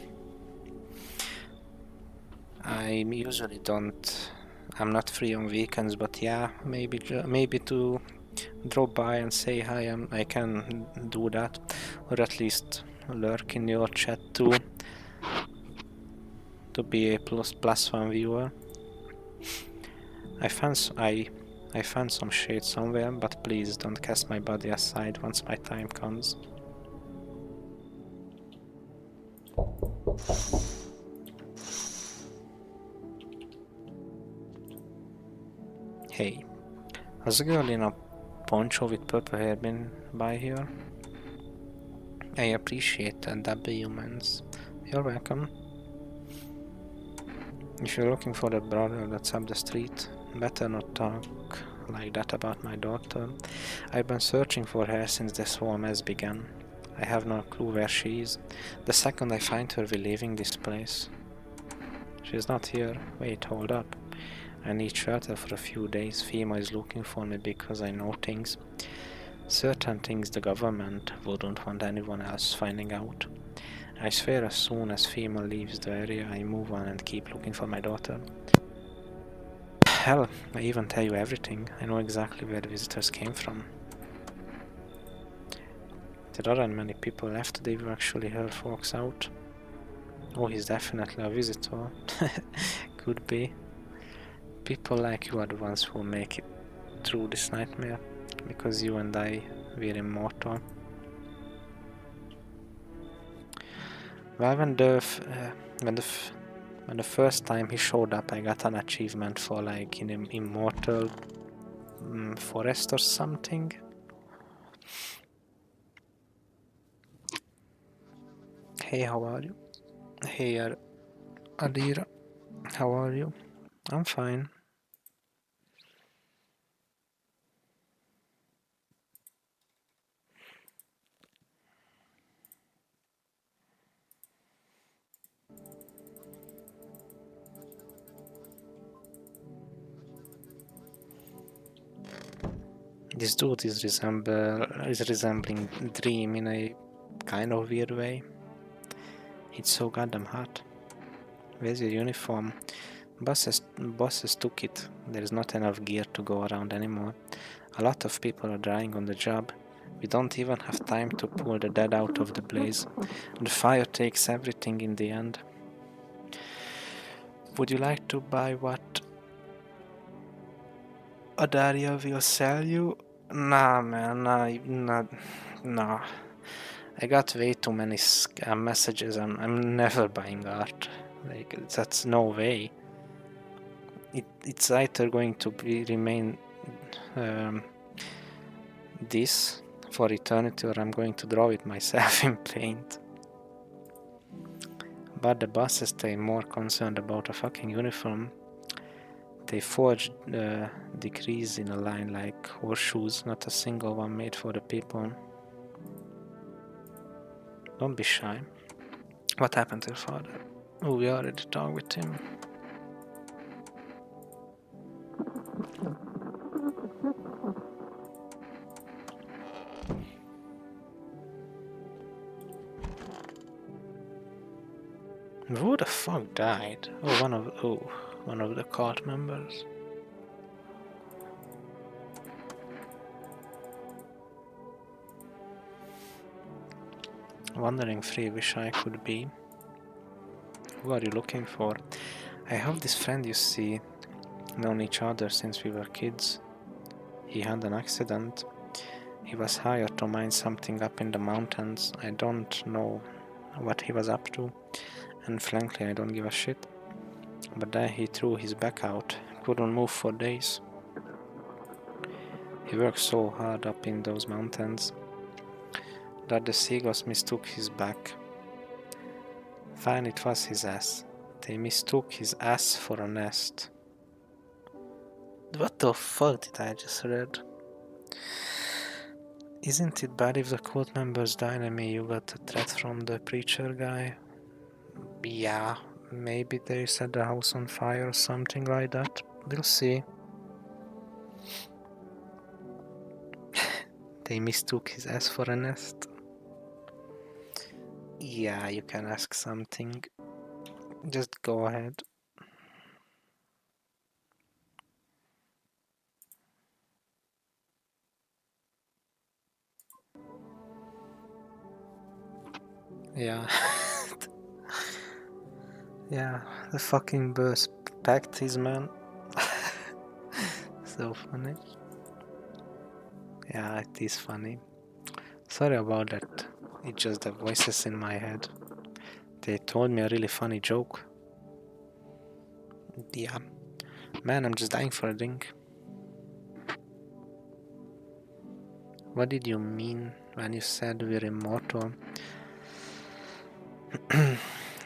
I usually don't... I'm not free on weekends, but yeah, maybe to drop by and say hi, I can do that, or at least lurk in your chat too, to be a plus one viewer. I found some shade somewhere, but please don't cast my body aside once my time comes. Hey, has a girl in a poncho with purple hair been by here? I appreciate that, W-mans. You're welcome. If you're looking for that brother that's up the street, better not talk like that about my daughter. I've been searching for her since this whole mess began. I have no clue where she is. The second I find her, we're leaving this place. She's not here. Wait, hold up. I need shelter for a few days. FEMA is looking for me because I know things. Certain things the government wouldn't want anyone else finding out. I swear as soon as FEMA leaves the area, I move on and keep looking for my daughter. Hell, I even tell you everything. I know exactly where the visitors came from. There aren't many people left. They've actually heard folks out. Oh, he's definitely a visitor. Could be. People like you are the ones who make it through this nightmare, because you and I, we're immortal. Well, when the first time he showed up, I got an achievement for like in an immortal forest or something. Hey, how are you? Hey, Adira, how are you? I'm fine. This dude is resembling Dream in a kind of weird way. It's so goddamn hot. Where's your uniform? Bosses took it. There's not enough gear to go around anymore. A lot of people are dying on the job. We don't even have time to pull the dead out of the blaze. The fire takes everything in the end. Would you like to buy what Adaria will sell you? Nah, man, nah. I got way too many scam messages. I'm never buying art. Like, that's no way. It's either going to remain this for eternity, or I'm going to draw it myself in paint. But the bosses stay more concerned about a fucking uniform. They forged decrees in a line like horseshoes, not a single one made for the people. Don't be shy. What happened to your father? Oh, we already talked with him. Who the fuck died? Oh, one of the cult members. Wandering free, wish I could be. Who are you looking for? I have this friend, you see, known each other since we were kids. He had an accident. He was hired to mine something up in the mountains. I don't know what he was up to, and frankly I don't give a shit. But then he threw his back out, couldn't move for days. He worked so hard up in those mountains that the seagulls mistook his back. Fine, it was his ass. They mistook his ass for a nest. What the fuck did I just read? Isn't it bad if the cult members die and you got a threat from the preacher guy? Yeah, maybe they set the house on fire or something like that. We'll see. They mistook his ass for a nest. Yeah, you can ask something. Just go ahead. Yeah. Yeah, the fucking bus packed his man. So funny. Yeah, it is funny. Sorry about that. It's just the voices in my head. They told me a really funny joke. Yeah. Man, I'm just dying for a drink. What did you mean when you said we're immortal?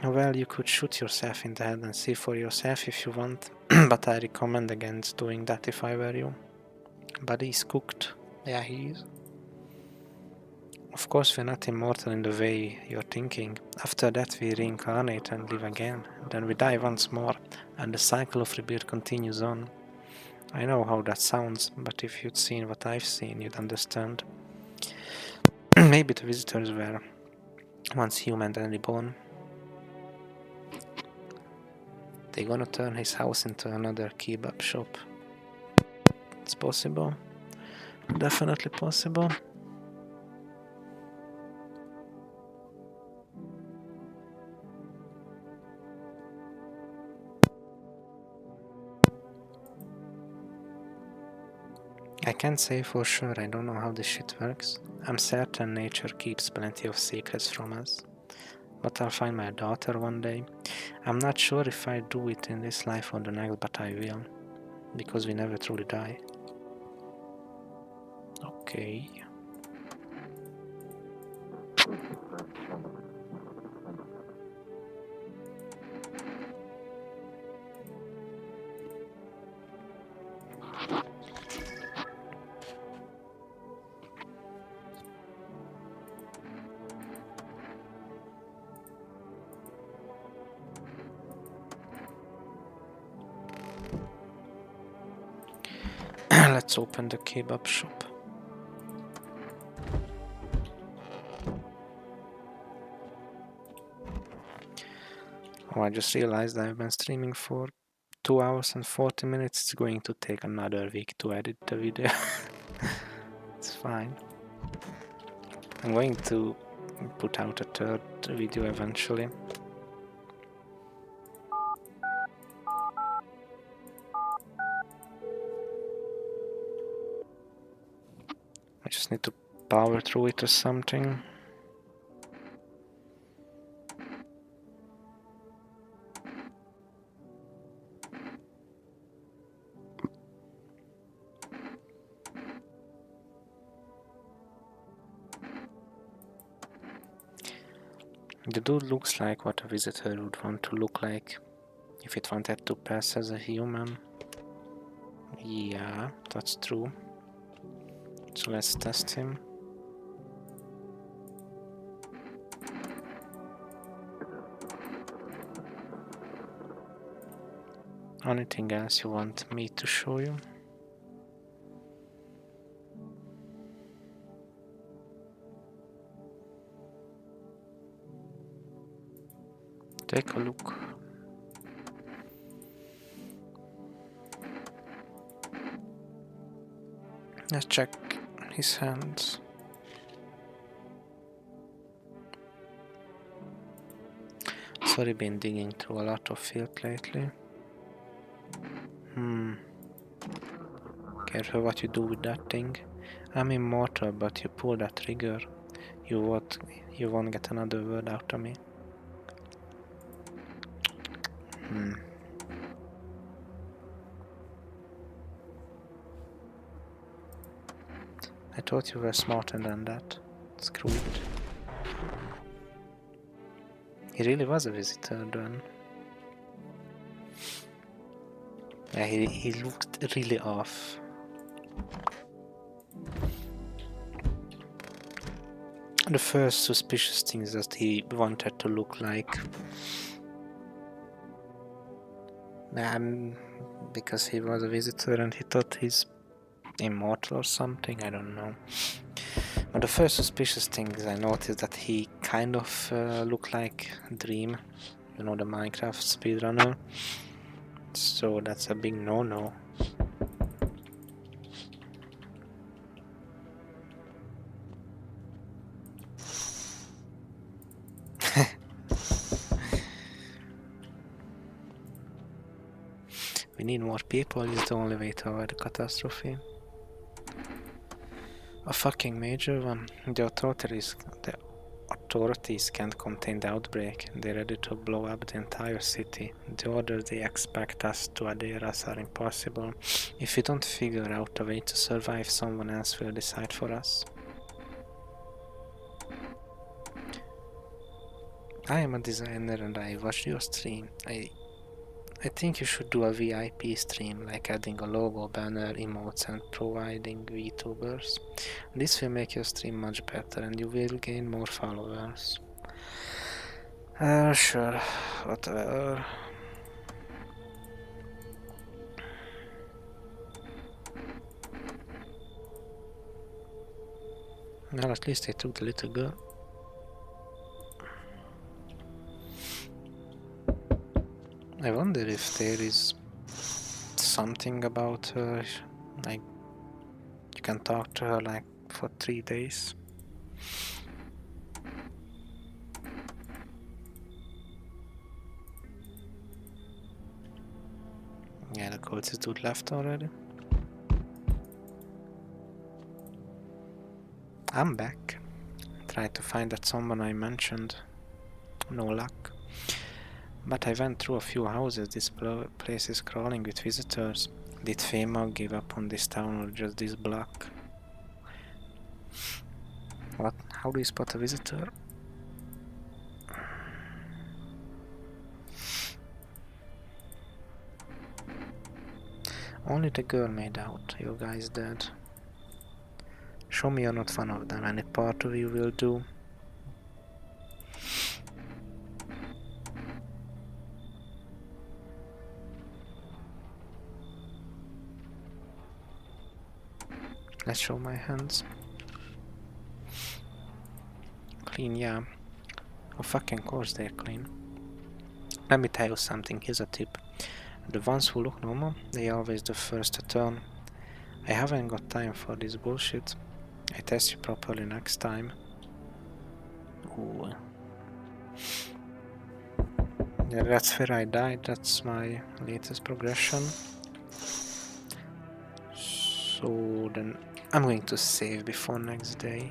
Well, you could shoot yourself in the head and see for yourself if you want, but I recommend against doing that if I were you. But he's cooked. Yeah, he is. Of course, we're not immortal in the way you're thinking. After that, we reincarnate and live again. Then we die once more, and the cycle of rebirth continues on. I know how that sounds, but if you'd seen what I've seen, you'd understand. Maybe the visitors were once human then reborn. They're gonna turn his house into another kebab shop. It's possible. Definitely possible. I can't say for sure, I don't know how this shit works. I'm certain nature keeps plenty of secrets from us. But I'll find my daughter one day. I'm not sure if I do it in this life or the next, but I will. Because we never truly die. Okay. Let's open the kebab shop. Oh, I just realized I've been streaming for 2 hours and 40 minutes. It's going to take another week to edit the video. It's fine. I'm going to put out a third video eventually. I just need to power through it or something. The dude looks like what a visitor would want to look like if it wanted to pass as a human. Yeah, that's true. So let's test him. Anything else you want me to show you? Take a look. Let's check his hands. Sorry, been digging through a lot of filth lately. Careful what you do with that thing. I'm immortal, but you pull that trigger, you won't get another word out of me. I thought you were smarter than that. Screw it. He really was a visitor then. Yeah, he looked really off. The first suspicious thing is that he wanted to look like... because he was a visitor and he thought he's immortal or something, I don't know. But the first suspicious thing is I noticed that he kind of looked like Dream, you know, the Minecraft speedrunner. So that's a big no-no. We need more people, is the only way to avoid the catastrophe. A fucking major one. The authorities can't contain the outbreak. They're ready to blow up the entire city. The orders they expect us to adhere us are impossible. If we don't figure out a way to survive, someone else will decide for us. I am a designer and I watched your stream. I think you should do a VIP stream, like adding a logo, banner, emotes and providing VTubers. This will make your stream much better and you will gain more followers. Sure, whatever. Well, at least I took the little girl. I wonder if there is something about her, like you can talk to her like for 3 days. Yeah, the cultist dude left already. I'm back. Tried to find that someone I mentioned. No luck. But I went through a few houses. This place is crawling with visitors. Did Fema give up on this town or just this block? What? How do you spot a visitor? Only the girl made out. You guys dead. Show me you're not one of them. Any part of you will do. Let's show my hands. Clean, yeah. Of fucking course they're clean. Let me tell you something, here's a tip. The ones who look normal, they are always the first to turn. I haven't got time for this bullshit. I test you properly next time. Ooh. Yeah, that's where I died, that's my latest progression. So then I'm going to save before next day.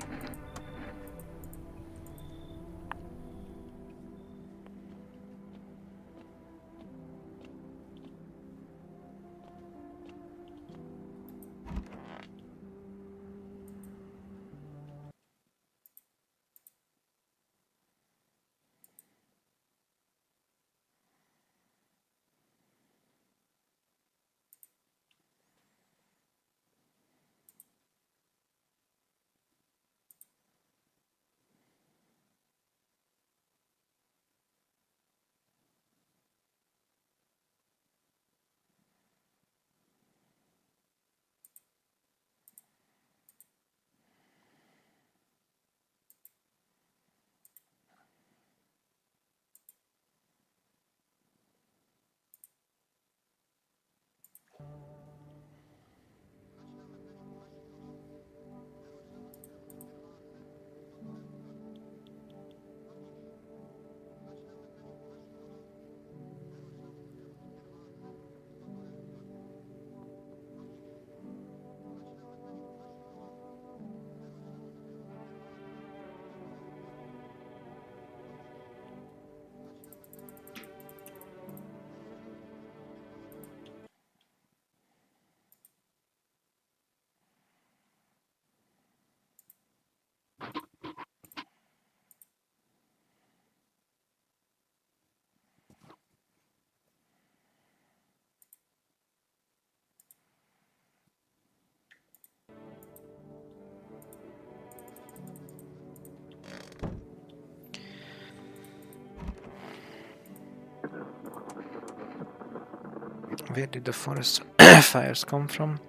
Where did the forest fires come from?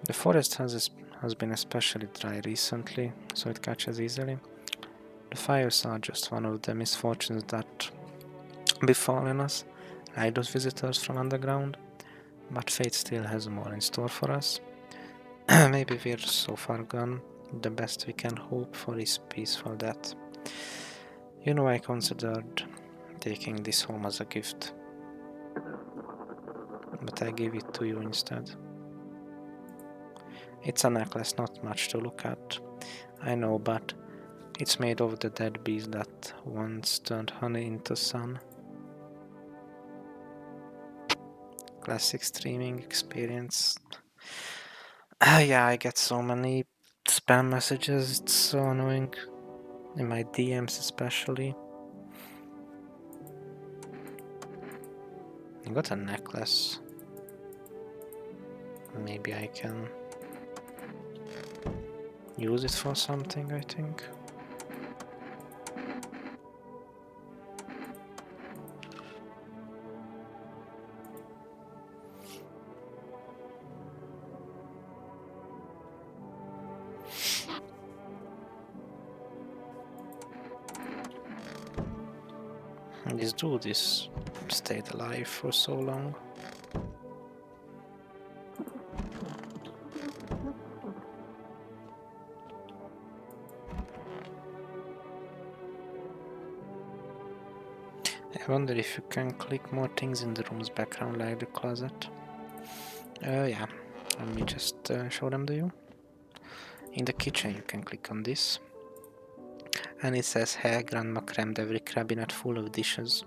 The forest has been especially dry recently, so it catches easily. The fires are just one of the misfortunes that befallen us, like those visitors from underground. But fate still has more in store for us. Maybe we're so far gone, the best we can hope for is peaceful death. You know, I considered taking this home as a gift, but I gave it to you instead. It's a necklace, not much to look at, I know, but it's made of the dead bees that once turned honey into sun. Classic streaming experience. Yeah, I get so many spam messages, it's so annoying. In my DMs especially. I got a necklace. Maybe I can use it for something, I think. This dude is stayed alive for so long. I wonder if you can click more things in the room's background, like the closet. Yeah, let me just show them to you. In the kitchen you can click on this. And it says, "Hey, Grandma crammed every cabinet full of dishes.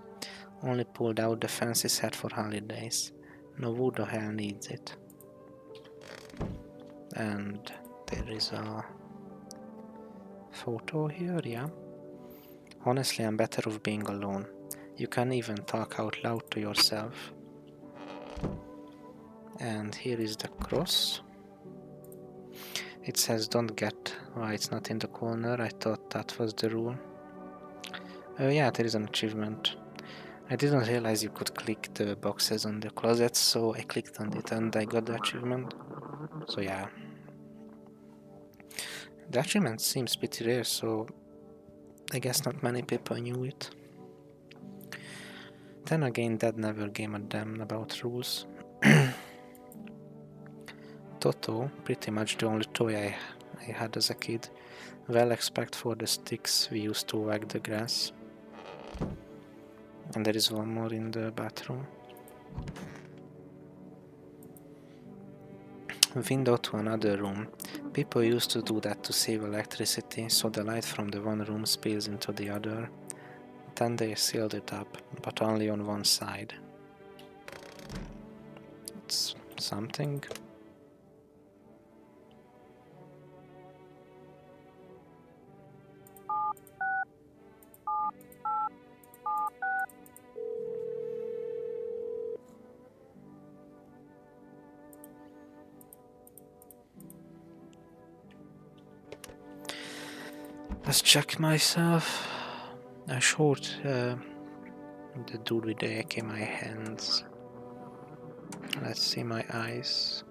Only pulled out the fancy set for holidays. No who the hell needs it." And there is a photo here, yeah. Honestly, I'm better off being alone. You can even talk out loud to yourself. And here is the cross. It says don't get why it's not in the corner. I thought that was the rule. Yeah, there is an achievement. I didn't realize you could click the boxes on the closet, so I clicked on it and I got the achievement. So yeah. The achievement seems pretty rare, so I guess not many people knew it. Then again, Dad never gave a damn about rules. Toto, pretty much the only toy I had as a kid. Well, except for the sticks we used to whack the grass. And there is one more in the bathroom. Window to another room. People used to do that to save electricity, so the light from the one room spills into the other. Then they sealed it up, but only on one side. It's something. Let's check myself. I showed the dude with the AK my hands. Let's see my eyes.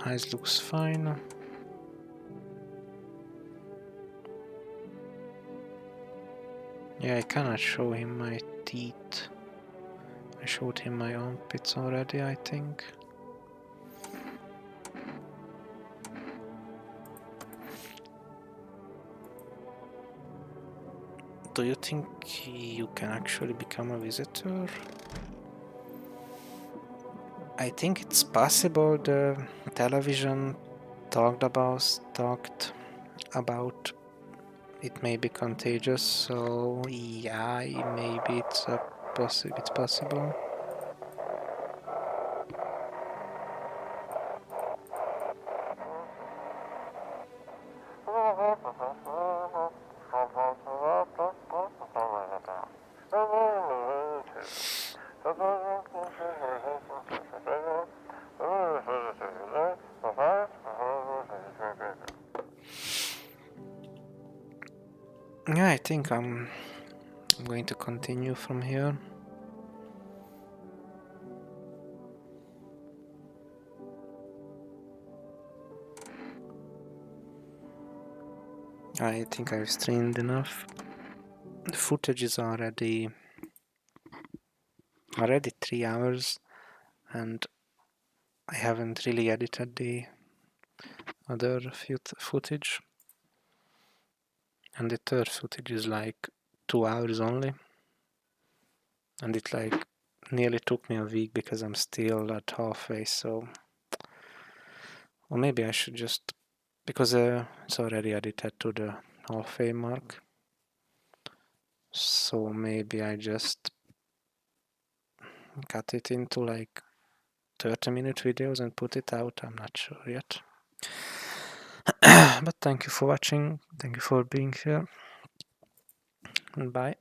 Eyes looks fine. Yeah, I cannot show him my teeth. I showed him my armpits already, I think. Do you think you can actually become a visitor? I think it's possible. The television talked about it may be contagious, so yeah, maybe it's possible. Yeah, I think I'm going to continue from here. I think I've streamed enough. The footage is already 3 hours, and I haven't really edited the other footage. And the third footage is like 2 hours only, and it like nearly took me a week because I'm still at halfway. So, or maybe I should just, because it's already edited to the halfway mark. So maybe I just cut it into like 30-minute videos and put it out. I'm not sure yet. But thank you for watching. Thank you for being here. And bye.